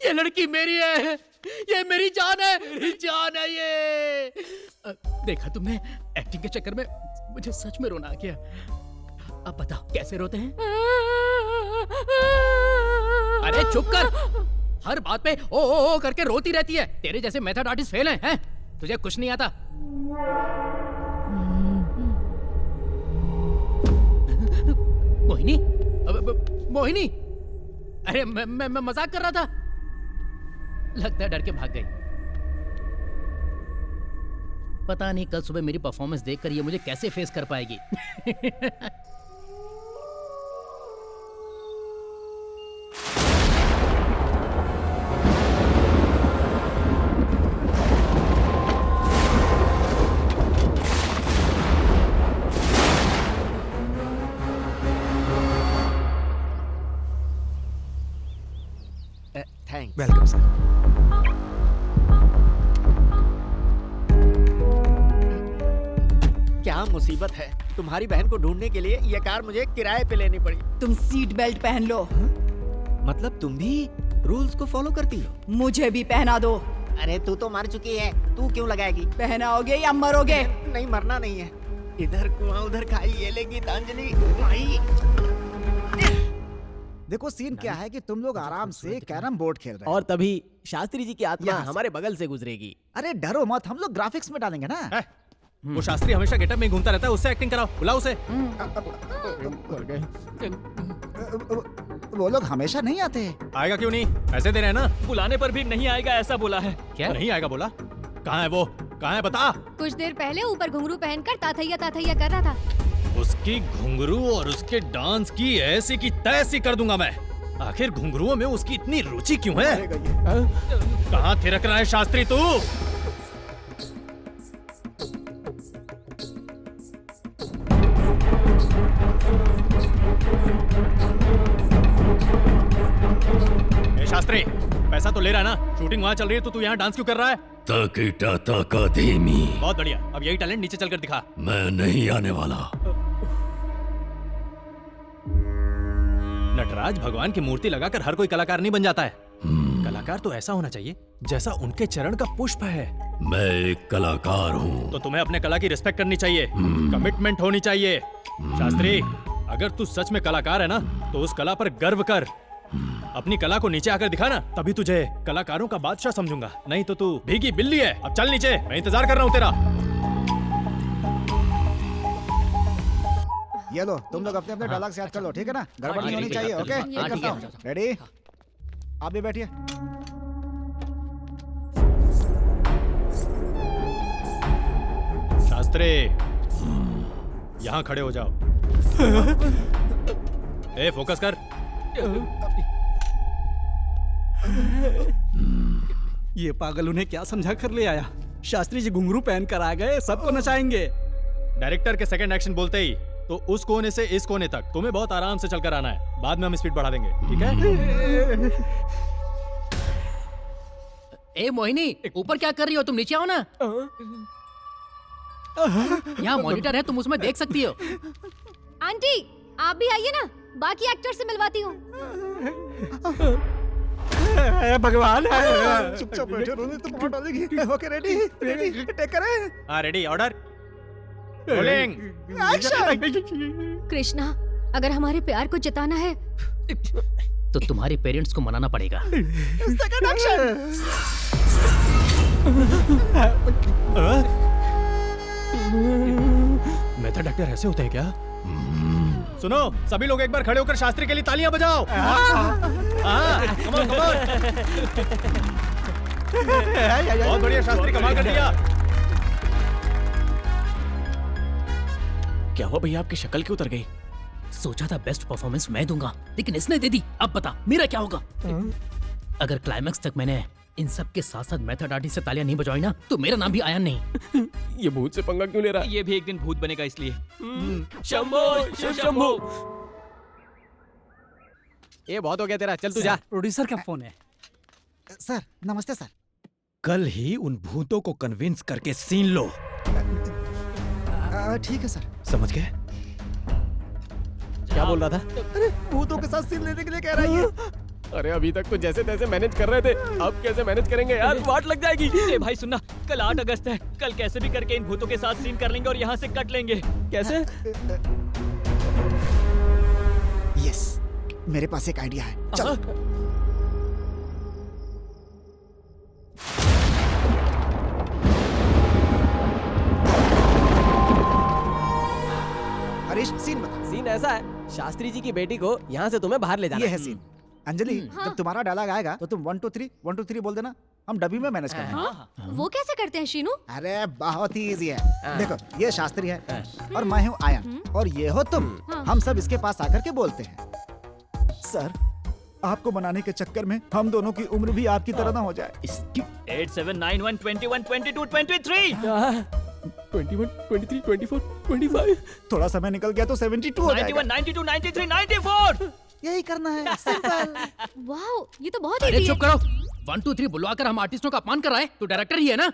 S20: ये लड़की मेरी है, ये मेरी जान है, मेरी जान है ये। देखा तुमने, एक्टिंग के चक्कर में मुझे सच में रोना आ गया। अब बताओ कैसे रोते हैं? अरे चुप कर, हर बात पे ओ करके रोती रहती है। तेरे जैसे मेथड आर्टिस्ट फेल हैं? तुझे कुछ नहीं आता। मोहिनी, मोहिनी, अरे मैं मजाक कर रहा था। लगता है डर के भाग गई। पता नहीं कल सुबह मेरी परफॉर्मेंस देखकर ये मुझे कैसे फेस कर पाएगी।
S13: थैंक्स।
S7: Welcome sir.
S13: क्या मुसीबत है, तुम्हारी बहन को ढूंढने के लिए ये कार मुझे किराए पे लेनी पड़ी।
S6: तुम सीट बेल्ट पहन लो।
S13: मतलब तुम भी रूल्स को फॉलो करती हो?
S6: मुझे भी पहना दो।
S13: अरे तू तो मर चुकी है, तू क्यों लगाएगी?
S6: पहनाओगे या मरोगे?
S13: नहीं, मरना नहीं है। इधर कुआं उधर खाई, ये ले गीतांजलि भाई।
S4: देखो सीन क्या है कि तुम लोग आराम से कैरम बोर्ड खेल रहे हो
S10: और तभी शास्त्री जी की आत्मा हमारे बगल से गुजरेगी।
S4: अरे डरो मत, हम लोग ग्राफिक्स में डालेंगे ना।
S18: वो शास्त्री हमेशा गेटअप में घूमता रहता है, उससे एक्टिंग कराओ, बुलाओ उसे।
S4: वो लोग हमेशा नहीं आते।
S18: आएगा क्यों नहीं? पैसे दे रहे हैं ना।
S11: बुलाने पर भी नहीं आएगा ऐसा बोला है।
S18: क्या नहीं आएगा बोला? कहाँ है वो? कहाँ है बता।
S2: कुछ देर पहले ऊपर घुंघरू पहनकर ताथैया ताथैया कर रहा था।
S18: उसकी घुंघरू और उसके डांस की ऐसी की तैसी कर दूंगा मैं। आखिर घुंघरुओं में उसकी इतनी रुचि क्यों है? कहाँ थिरक रहा है शास्त्री तू? शास्त्री पैसा तो ले रहा है ना? शूटिंग वहाँ चल रही है तो तू यहाँ डांस क्यों कर रहा है?
S14: ताकीटा ताका धीमी।
S18: बहुत बढ़िया, अब यही टैलेंट नीचे चलकर दिखा।
S14: मैं नहीं आने वाला।
S18: नटराज भगवान की मूर्ति लगाकर हर कोई कलाकार नहीं बन जाता है। कलाकार तो ऐसा होना चाहिए जैसा उनके चरण का पुष्प है।
S14: मैं एक कलाकार हूँ।
S18: तो तुम्हें अपने कला की रिस्पेक्ट करनी चाहिए, कमिटमेंट होनी चाहिए। शास्त्री अगर तू सच में कलाकार है ना तो उस कला पर गर्व कर। अपनी कला को नीचे आकर दिखा ना, तभी तुझे कलाकारों का बादशाह समझूंगा। नहीं तो तू भीगी बिल्ली है। अब चल नीचे, मैं इंतजार कर रहा हूँ तेरा।
S4: ये लो, तुम लोग अपने अपने डायलॉग से याद कर लो, ठीक है ना? गड़बड़ नहीं होनी चाहिए। Okay, ready? आप भी बैठिए।
S18: शास्त्री यहाँ खड़े हो जाओ। ए फोकस कर।
S12: ये पागल उन्हें क्या समझा कर ले आया? शास्त्री जी घुंघरू पहन कर आ गए, सबको नचाएंगे।
S18: डायरेक्टर के सेकंड एक्शन बोलते ही तो उस कोने से इस कोने तक तुम्हें बहुत आराम से चलकर आना है। बाद में हम स्पीड बढ़ा देंगे, ठीक है?
S20: ए मोहिनी, ऊपर क्या कर रही हो? तुम नीचे आओ ना। यहाँ मॉनिटर है, तुम उसमें देख सकती हो।
S2: आंटी आप भी आइए ना, बाकी एक्टर से मिलवाती हूँ।
S12: भगवान
S4: चुपचाप बैठे, रोने तो बहुत डालेगी। Okay, ready? रेडी? टेक करें?
S18: हाँ ready, order rolling
S4: action.
S2: Krishna अगर हमारे प्यार को जताना है
S20: तो तुम्हारे पेरेंट्स को मनाना पड़ेगा।
S4: Second action.
S18: मेथड एक्टर ऐसे होते हैं क्या? सुनो सभी लोग एक बार खड़े होकर शास्त्री के लिए तालियां बजाओ। Come on, come on. बहुत बढ़िया शास्त्री, कमाल कर दिया।
S11: क्या हुआ भैया, आपकी शक्ल क्यों उतर गई?
S20: सोचा था बेस्ट परफॉर्मेंस मैं दूंगा, लेकिन इसने दे दी। अब बता मेरा क्या होगा? अगर क्लाइमैक्स तक मैंने इन सब के साथ साथ मेथड आर्टिस्ट से तालियां नहीं बजाई ना तो मेरा नाम भी आया नहीं।
S11: ये भूत से पंगा क्यों ले रहा है? ये भी एक दिन भूत बनेगा इसलिए। शंभो शिव शंभो।
S10: ये बहुत हो गया तेरा, चल तू जा।
S12: प्रोड्यूसर का फोन है।
S4: सर नमस्ते सर।
S9: कल ही उन भूतों को कन्विंस करके सीन लो।
S4: ठीक है सर।
S9: समझ गए?
S10: क्या बोल रहा था?
S4: अरे भूतों के साथ सीन लेने के लिए कह रहा है।
S11: अरे अभी तक तो जैसे तैसे मैनेज कर रहे थे, अब कैसे मैनेज करेंगे यार? वाट लग जाएगी। ए भाई सुनना, कल 8 अगस्त है। कल कैसे भी करके इन भूतों के साथ सीन कर लेंगे और यहाँ से कट लेंगे। कैसे?
S4: यस, मेरे पास एक आइडिया है। चलो। हरीश सीन बता।
S10: सीन ऐसा है, शास्त्री जी की बेटी को यहाँ से तुम्हें बाहर ले जाना
S4: ये है सीन। अंजलि जब तुम्हारा डायलॉग आएगा तो तुम 1 2 3 1 2 3 बोल देना, हम डब्बी में मैनेज करेंगे।
S2: वो कैसे करते हैं शीनू?
S4: अरे बहुत ही इजी है। देखो ये शास्त्री है और मैं हूँ आयन और ये हो तुम। हम सब इसके पास आकर के बोलते हैं, सर आपको बनाने के चक्कर में हम दोनों की उम्र भी आपकी तरह ना हो जाए।
S11: 8 7 9 1 21 22 23 21 23 24 25।
S4: थोड़ा समय निकल गया तो 72 हो जाएगा।
S11: 91 92 93 94।
S4: यही करना है, सिंपल।
S2: वाओ, ये तो बहुत
S20: अरे
S2: इजी है।
S20: चुप करो। 1 2 3 बुलवाकर हम आर्टिस्टों का अपमान कर रहा है। तू डायरेक्टर ही है ना?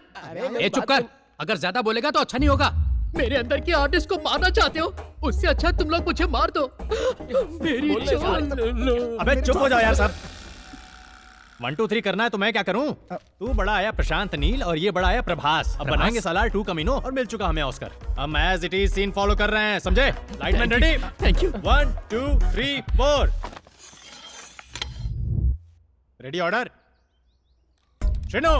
S20: ए चुप कर, अगर ज्यादा बोलेगा तो अच्छा नहीं होगा। मेरे अंदर के आर्टिस्ट को मारना चाहते हो? उससे अच्छा तुम लोग मुझे मार दो। मेरी जान लो।
S18: अबे चुप हो जाओ यार सब। 1 2 3 करना है तो मैं क्या करूं? तू बड़ा आया प्रशांत नील और ये बड़ा आया प्रभास। अब बनाएंगे सालार 2 कमीनो और मिल चुका हमें ऑस्कर। हम as it is scene follow कर रहे हैं, समझे? Lightman ready?
S20: Thank you.
S18: 1 2 3 4। Ready order. Shino,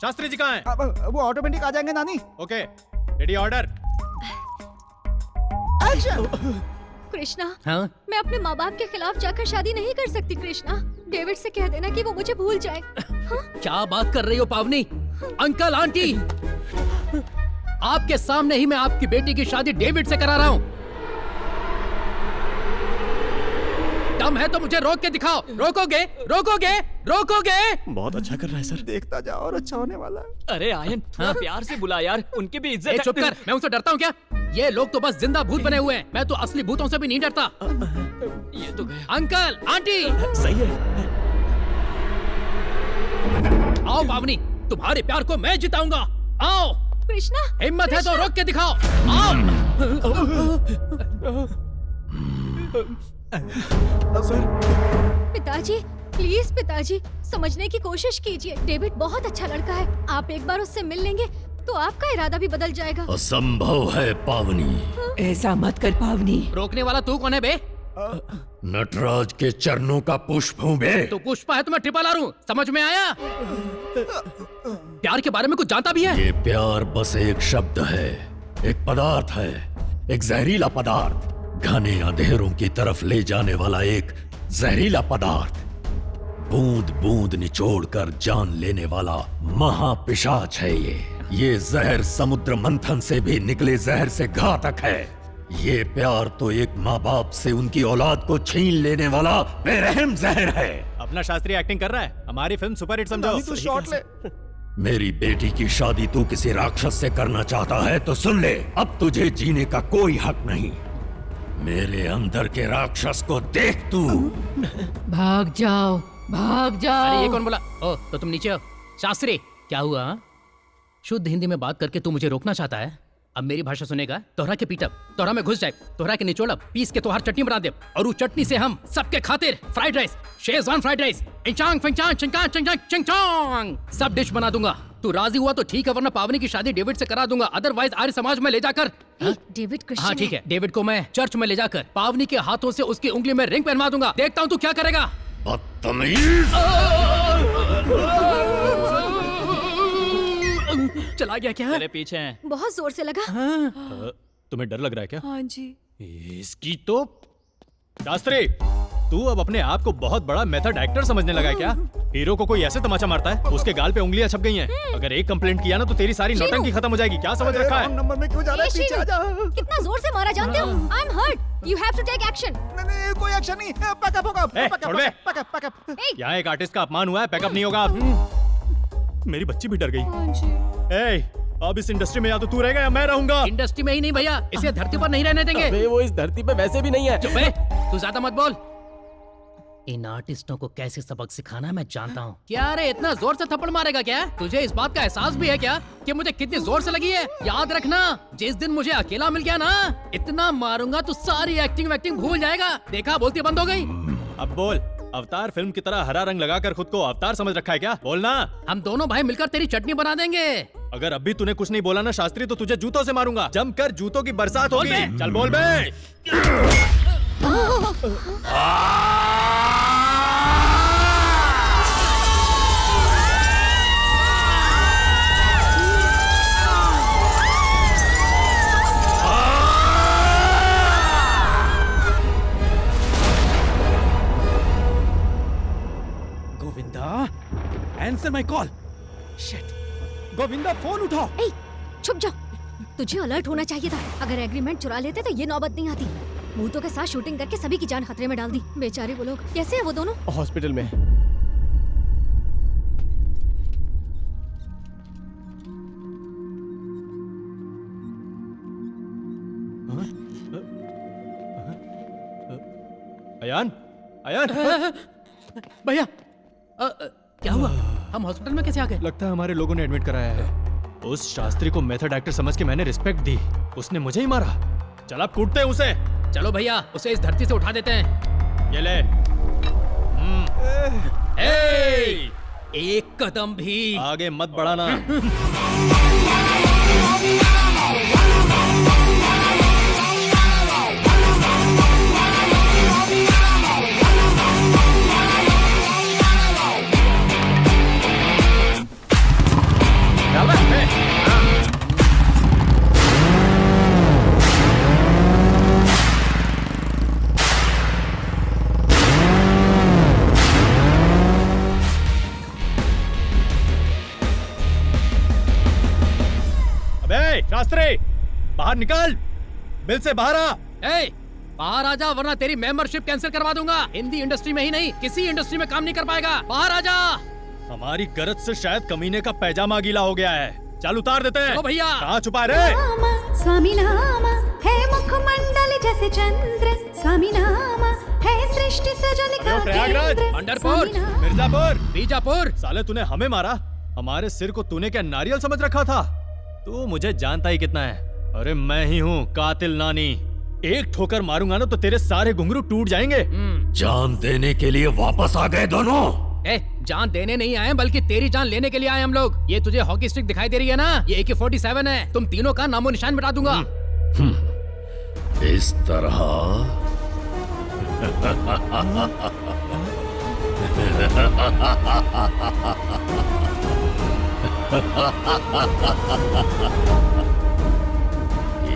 S18: Shastri ji कहाँ हैं?
S12: वो ऑटोमेटिक आ जाएंगे नानी।
S18: Okay, ready order.
S2: कृष्णा,
S20: हाँ?
S2: मैं अपने माँ बाप के खिलाफ जाकर शादी नहीं कर सकती कृष्णा। डेविड से कह देना कि वो मुझे भूल जाए। हाँ?
S20: क्या बात कर रही हो पावनी? अंकल आंटी, आपके सामने ही मैं आपकी बेटी की शादी डेविड से करा रहा हूँ। दम है तो मुझे रोक के दिखाओ। रोकोगे? रोकोगे? रोकोगे?
S21: बहुत अच्छा कर रहा है सर।
S12: देखता जाओ और अच्छा होने वाला है।
S11: अरे आयन, थोड़ा प्यार से बुला यार, उनकी भी इज्जत
S20: ए,
S11: है।
S20: चुप कर, मैं उनसे डरता हूँ क्या? ये लोग तो बस जिंदा भूत बने हुए हैं। मैं तो असली भूतों से भी नहीं डरता।
S11: ये तो गया।
S20: अंकल आंटी,
S21: सही है।
S20: आओ पावनी, तुम्हारे प्यार को मैं जिताऊंगा। आओ
S2: कृष्णा,
S20: हिम्मत है तो रोक के दिखाओ। आओ।
S2: पिताजी प्लीज पिताजी, समझने की कोशिश कीजिए। डेविड बहुत अच्छा लड़का है। आप एक बार उससे मिल लेंगे तो आपका इरादा भी बदल जाएगा।
S14: असंभव है पावनी।
S22: ऐसा मत कर पावनी।
S20: रोकने वाला तू कौन है बे?
S14: नटराज के चरणों का पुष्प हूँ बे।
S20: तो पुष्पा है तो मैं ट्रिपल आर हूँ। समझ में आया? प्यार के बारे में कुछ जानता भी है?
S14: ये प्यार बस एक शब्द है, एक पदार्थ है, एक जहरीला पदार्थ, घने अंधेरों की तरफ ले जाने वाला एक जहरीला पदार्थ, बूंद बूंद निचोड़कर जान लेने वाला महापिशाच है ये जहर समुद्र मंथन से भी निकले जहर से घातक है। ये प्यार तो एक माँ बाप से उनकी औलाद को छीन लेने वाला बेरहम जहर है।
S18: अपना शास्त्री एक्टिंग कर रहा है, हमारी फिल्म सुपर हिट समझो।
S12: तू शॉट ले।
S14: मेरी बेटी की शादी तू किसी राक्षस से करना चाहता है तो सुन ले, अब तुझे जीने का कोई हक नहीं। मेरे अंदर के राक्षस को देख तू।
S5: भाग जाओ, भाग जाओ।
S20: अरे ये कौन बोला? ओ, तो तुम नीचे हो। शास्त्री, क्या हुआ? शुद्ध हिंदी में बात करके तू मुझे रोकना चाहता है? अब मेरी भाषा सुनेगा? तोहरा के पीटब, तोहरा में घुस जाए, तोहरा के निचोड़ब, पीस के तोहर चटनी बना दे और उस चटनी से हम सबके खातिर fried rice, Schezwan fried rice, इंचांग फिंचांग चिंकांग चिंचांग चिंचांग सब डिश बना दूंगा। तू राजी हुआ तो ठीक है, वरना पावनी की शादी डेविड से करा दूंगा। अदरवाइज आर्य समाज में ले जाकर
S2: डेविड क्रिश्चियन
S20: हाँ ठीक है, डेविड को मैं चर्च में ले जाकर पावनी के हाथों से उसकी उंगली में रिंग पहनवा दूंगा। देखता हूँ तू क्या करेगा।
S14: बदतमीज।
S20: चला गया क्या?
S11: मेरे पीछे हैं।
S2: बहुत जोर से लगा।
S18: तुम्हें डर लग रहा है क्या?
S2: हाँ जी।
S18: इसकी तो शास्त्री, तू अब अपने आप को बहुत बड़ा मेथड एक्टर समझने लगा है क्या? हीरो को कोई ऐसे तमाचा मारता है, उसके गाल पे उंगलियां छप गई हैं। अगर एक कंप्लेंट किया ना तो तेरी सारी नौटंकी खत्म हो जाएगी। क्या समझ रखा है?
S12: नंबर में क्यों जा रहा है? पीछे आ जा।
S2: कितना जोर से मारा जानते हो? I am hurt. You have to take action.
S12: नहीं, कोई एक्शन नहीं। पैकअप होगा।
S18: छोड़ बे।
S12: पैकअप।
S18: यहाँ एक आर्टिस्ट का अपमान हुआ है, पैकअप नहीं होगा। मेरी बच्ची भी डर गई। अब इस इंडस्ट्री में या तो तू रहेगा या मैं रहूंगा।
S20: इंडस्ट्री में ही नहीं भैया, इसे धरती पर नहीं रहने देंगे।
S11: अबे वो इस धरती पे वैसे भी नहीं है।
S20: चुप बे, तू ज्यादा मत बोल। इन आर्टिस्टों को कैसे सबक सिखाना मैं जानता हूँ। क्या रे इतना जोर से थप्पड़ मारेगा क्या? तुझे इस बात का एहसास भी है क्या कि मुझे कितनी जोर से लगी है? याद रखना, जिस दिन मुझे अकेला मिल गया ना, इतना मारूंगा तो सारी एक्टिंग वैक्टिंग भूल जाएगा। देखा, बोलती बंद हो गई।
S18: अब बोल, अवतार फिल्म की तरह हरा रंग लगाकर खुद को अवतार समझ रखा है क्या? बोलना। हम
S20: दोनों भाई मिलकर तेरी चटनी बना देंगे।
S18: अगर अब भी तूने कुछ नहीं बोला ना शास्त्री, तो तुझे जूतों से मारूंगा। जमकर जूतों की बरसात होगी। चल बोल बे।
S12: Answer my call. Shit. Govinda phone उठाओ।
S2: ए, चुप जाओ। तुझे अलर्ट होना चाहिए था। अगर एग्रीमेंट चुरा लेते तो ये नौबत नहीं आती। भूतों के साथ शूटिंग करके सभी की जान खतरे में डाल दी। बेचारे वो लोग। कैसे हैं वो दोनों?
S11: हॉस्पिटल में।
S18: अयान, अयान।
S20: भैया क्या हुआ? हम हॉस्पिटल में कैसे आ गए?
S18: लगता है हमारे लोगों ने एडमिट कराया है। उस शास्त्री को मेथड एक्टर समझ के मैंने रिस्पेक्ट दी, उसने मुझे ही मारा। चल आप कूटते हैं उसे।
S20: चलो भैया उसे इस धरती से उठा देते हैं।
S18: ये ले।
S20: एक कदम भी
S18: आगे मत बढ़ाना। शास्त्री बाहर निकल, बिल से बाहर आ।
S20: बाहर आ जा वरना तेरी मेंबरशिप कैंसिल करवा दूंगा। हिंदी इंडस्ट्री में ही नहीं किसी इंडस्ट्री में काम नहीं कर पाएगा। बाहर आ जा।
S18: हमारी गरज से शायद कमीने का पैजामा गीला हो गया है। चल उतार देते हैं।
S20: भैया
S18: कहाँ छुपा रे?
S6: स्वामी नाम है मुखमंडल जैसे चंद्र, स्वामी नाम है सृष्टि सजल का
S18: प्रयागराज,
S20: पंढरपुर,
S18: मिर्जापुर,
S20: बीजापुर।
S18: साले तूने हमें मारा, हमारे सिर को तूने क्या नारियल समझ रखा था? तू मुझे जानता ही कितना है। अरे मैं ही हूँ कातिल नानी। एक ठोकर मारूंगा ना तो तेरे सारे घुंघरू टूट जाएंगे।
S14: जान देने के लिए वापस आ गए दोनों।
S20: जान देने नहीं आए बल्कि तेरी जान लेने के लिए आए हम लोग। ये तुझे हॉकी स्टिक दिखाई दे रही है ना, ये AK-47 है। तुम तीनों का नामो निशान मिटा दूंगा।
S14: इस तरह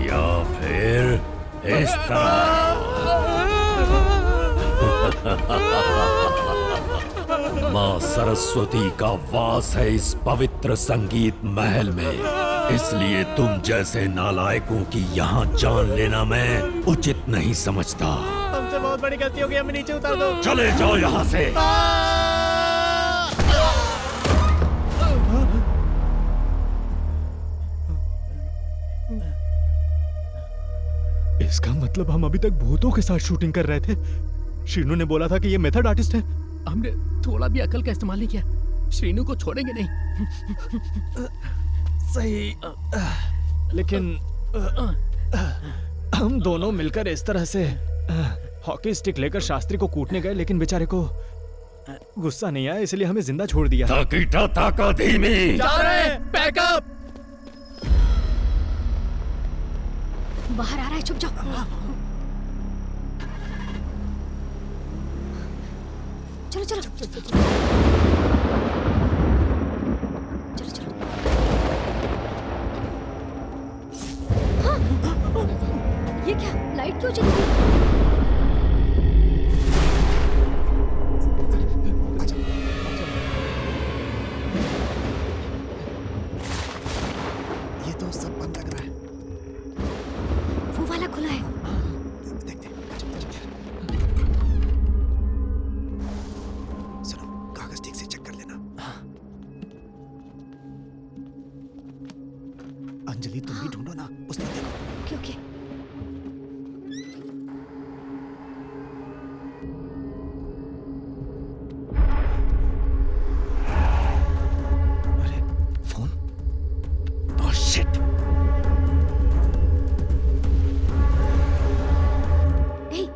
S14: या फिर इस तरह। माँ सरस्वती का वास है इस पवित्र संगीत महल में, इसलिए तुम जैसे नालायकों की यहाँ जान लेना मैं उचित नहीं समझता।
S18: हमसे बहुत बड़ी गलती हो गई, हमें नीचे उतार दो।
S14: चले जाओ यहाँ से।
S18: इसका मतलब हम अभी तक भूतों के साथ शूटिंग कर रहे थे। श्रीनू ने बोला था कि ये मेथड आर्टिस्ट है।
S20: हमने थोड़ा भी अकल का इस्तेमाल नहीं किया। श्रीनू को छोड़ेंगे नहीं।
S18: सही, लेकिन हम दोनों मिलकर इस तरह से हॉकी स्टिक लेकर शास्त्री को कूटने गए, लेकिन बेचारे को गुस्सा नहीं आया, इसलिए हमें जिंदा छोड़ दिया।
S14: ताकीटा ताका धीमी।
S18: जा रहे हैं, पैकअप।
S2: बाहर आ रहा है, छुप जाओ। चलो चलो चलो चलो। हाँ, ये क्या लाइट क्यों चली गई?
S4: ये तो सब बंद लग रहा है।
S2: वो वाला खुला है।
S4: देखते सुनो, कागज ठीक से चेक कर लेना। अंजलि तुम भी ढूंढो ना, उस तरफ देखो।
S2: ओके।
S4: अरे फोन। Oh shit.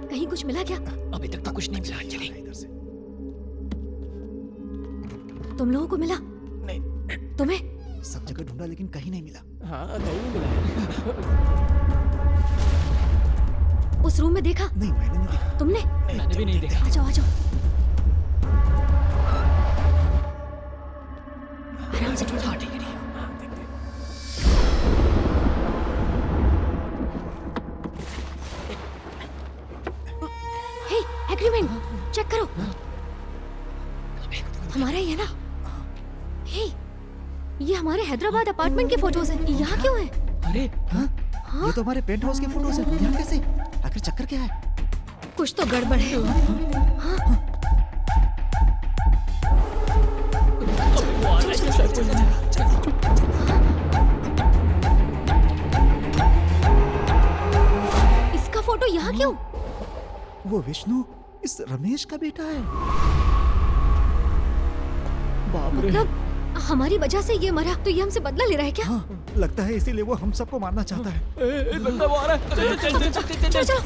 S2: कहीं कुछ मिला क्या?
S4: अभी तक तो कुछ नहीं मिला अंजलि। इधर से
S2: तुम लोगों को मिला?
S4: नहीं।
S2: तुम्हें?
S4: सब जगह ढूंढा लेकिन कहीं नहीं मिला।
S18: हाँ, कहीं नहीं मिला।
S2: उस रूम में देखा?
S4: नहीं, मैंने नहीं देखा।
S2: तुमने?
S11: मैंने भी नहीं देखा।
S2: आ जाओ आ जाओ। आराम से ढूंढो।
S4: ठीक है।
S2: एग्रीमेंट चेक करो। हमारा ही है ना? हे, ये हमारे हैदराबाद अपार्टमेंट की फोटोज हैं। यहाँ क्यों है?
S4: अरे हाँ? ये तो हमारे पेंट हाउस की फोटोज हैं। यहाँ कैसे? आखिर चक्कर क्या है?
S2: कुछ तो गड़बड़ है। हाँ? इसका फोटो यहाँ क्यों?
S4: वो विष्णु इस रमेश का बेटा है।
S2: मतलब हमारी वजह से ये मरा तो ये हमसे बदला ले रहा है क्या?
S12: हाँ, लगता है इसीलिए वो हम सबको मारना चाहता है।
S11: लगता वो आ रहा है। चल
S2: चलो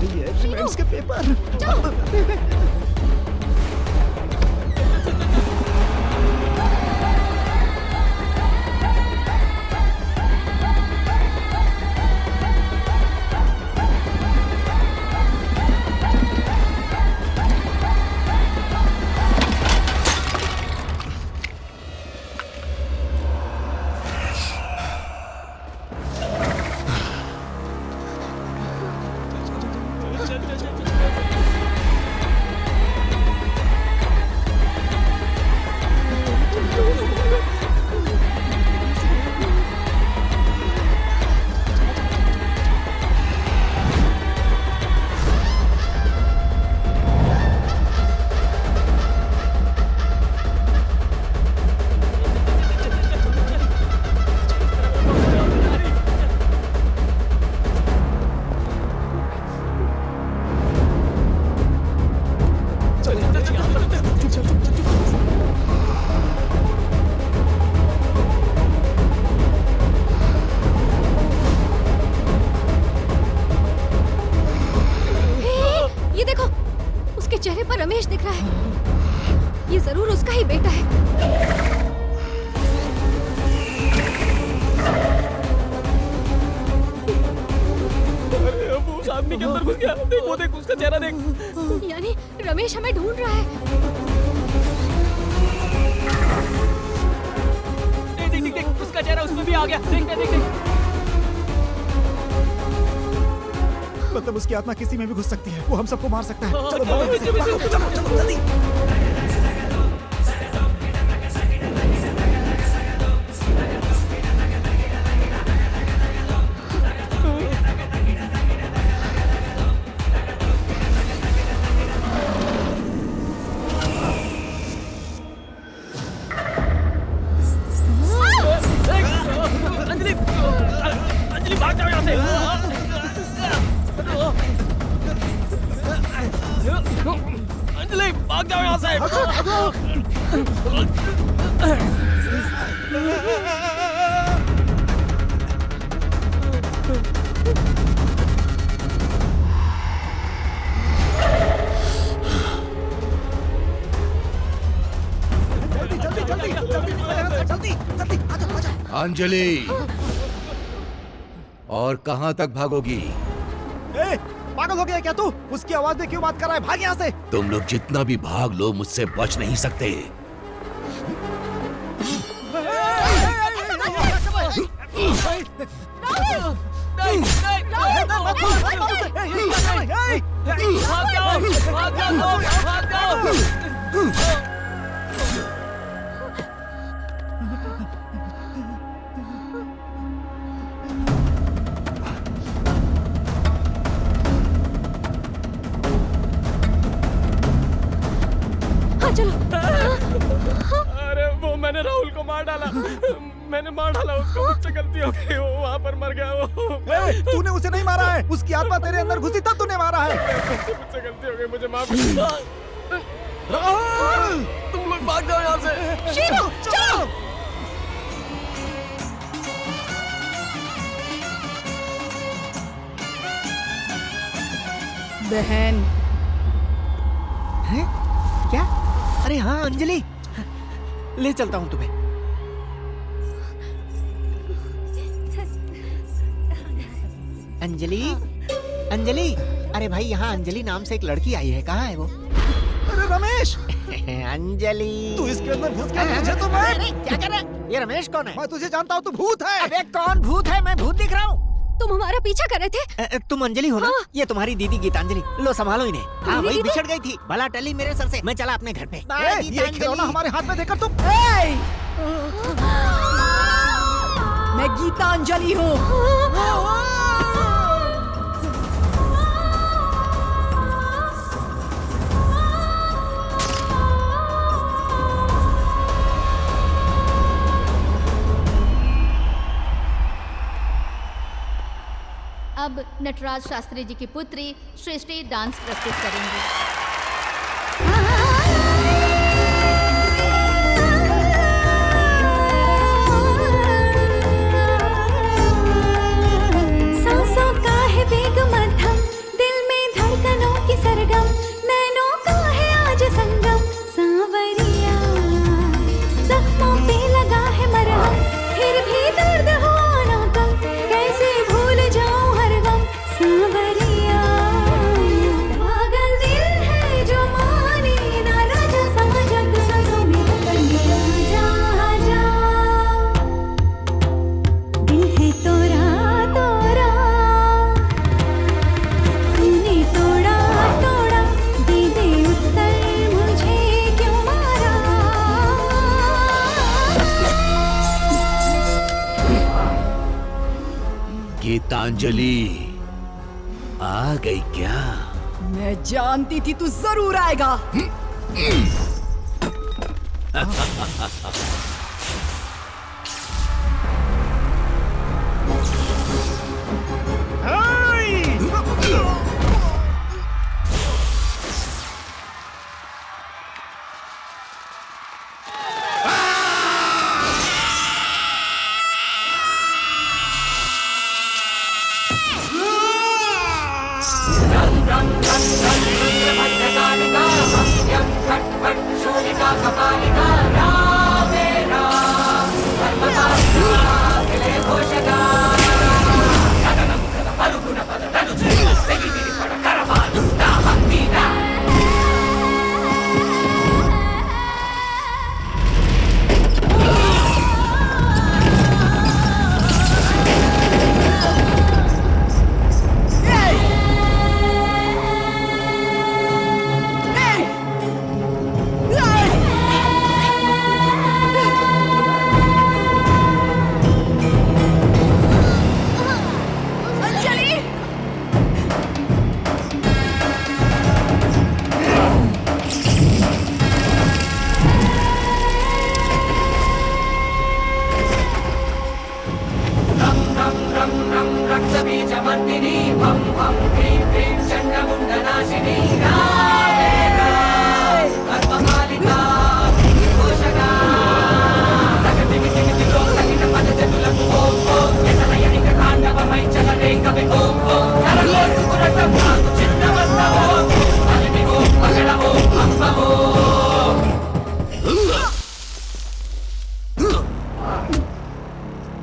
S12: ये एग्रीमेंट्स के पेपर।
S2: चेहरे पर रमेश दिख रहा है। ये जरूर उसका ही बेटा है।
S11: अरे अब उस आदमी के अंदर घुस गया। देख वो देख उसका चेहरा देख।
S2: यानी रमेश हमें ढूंढ रहा है।
S11: देख देख देख देख उसका चेहरा उसमें भी आ गया। देख देख देख।
S12: मतलब उसकी आत्मा किसी में भी घुस सकती है। वो हम सबको मार सकता है। चलो चलो जल्दी।
S11: अंजलि भाग जाओ यहाँ से। अंजलि भाग जाओ यहाँ से।
S14: अंजलि और कहां तक भागोगी?
S12: पागल हो गया क्या तू? उसकी आवाज में क्यों बात कर रहा है? भाग यहाँ से।
S14: तुम लोग जितना भी भाग लो मुझसे बच नहीं सकते।
S11: अरे वो मैंने राहुल को मार डाला। मैंने मार डाला उसको। मुझसे गलती हो गई। वो वहाँ पर मर गया। वो
S12: तूने उसे नहीं मारा है। उसकी आत्मा तेरे अंदर घुसी तब तूने मारा है।
S11: मुझसे गलती हो गई। मुझे माफ राहुल तुम लोग भाग जाओ यहाँ से।
S2: शीरू चलो।
S12: बहन
S13: हैं? क्या? अरे हाँ अंजलि, ले चलता हूँ तुम्हें। अंजलि, अंजलि, अरे भाई यहाँ अंजलि नाम से एक लड़की आई है। कहाँ है वो?
S12: अरे रमेश।
S13: अंजलि
S12: तू इसके अंदर घुस गया। तुझे तो मैं
S13: क्या कर रहा है? ये रमेश कौन है?
S12: मैं तुझे जानता हूँ। तू भूत है।
S13: अबे कौन भूत है? मैं भूत दिख रहा हूँ।
S2: तुम हमारा पीछा कर रहे थे।
S13: तुम अंजलि हो ना?
S2: हाँ।
S13: ये तुम्हारी दीदी गीतांजलि। लो संभालो इन्हें। हाँ वही
S2: दीदी?
S13: बिछड़ गई थी। भला टली मेरे सर से। मैं चला अपने घर पे।
S12: ये खिलौना हमारे हाथ में देकर तुम।
S6: मैं गीतांजलि हूँ।
S5: अब नटराज शास्त्री जी की पुत्री सृष्टि डांस प्रस्तुत करेंगी।
S14: गीतांजलि आ गई क्या?
S6: मैं जानती थी तू जरूर आएगा।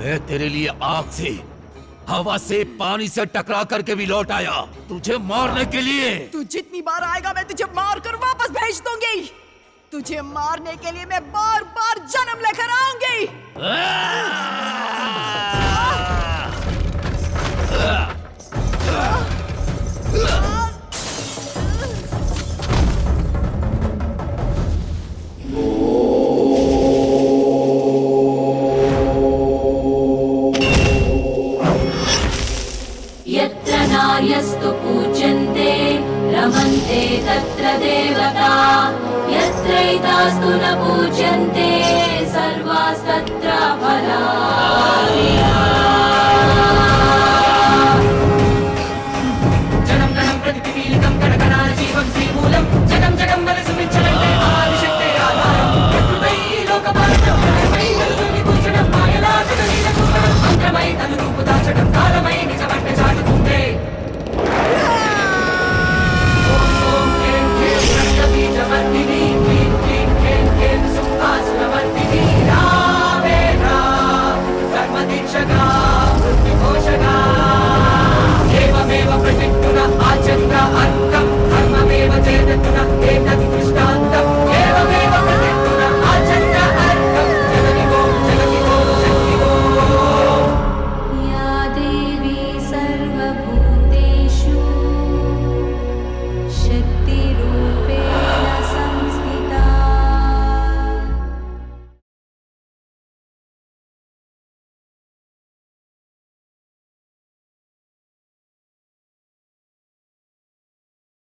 S14: मैं तेरे लिए आग से, हवा से, पानी से टकरा करके भी लौट आया तुझे मारने के लिए।
S6: तू जितनी बार आएगा मैं तुझे मार कर वापस भेज दूंगी। तुझे मारने के लिए मैं बार बार जन्म लेकर आऊंगी।
S15: यत्र नार्यस्तु पूज्यन्ते रमन्ते तत्र देवता यत्रैतास्तु न पूज्यन्ते सर्वास्तत्र फलानि। जनं गणं प्रतिपीडितं गणगणाजीवं श्रीमूलं जगं जगं बलसुमिच्छलन्ते आदिशक्ते आधारं प्रकृतै लोकपालनं धर्मै तनुर्विभूषणं मायलाकुटलीलकुम्भलं मन्त्रमयि तनुः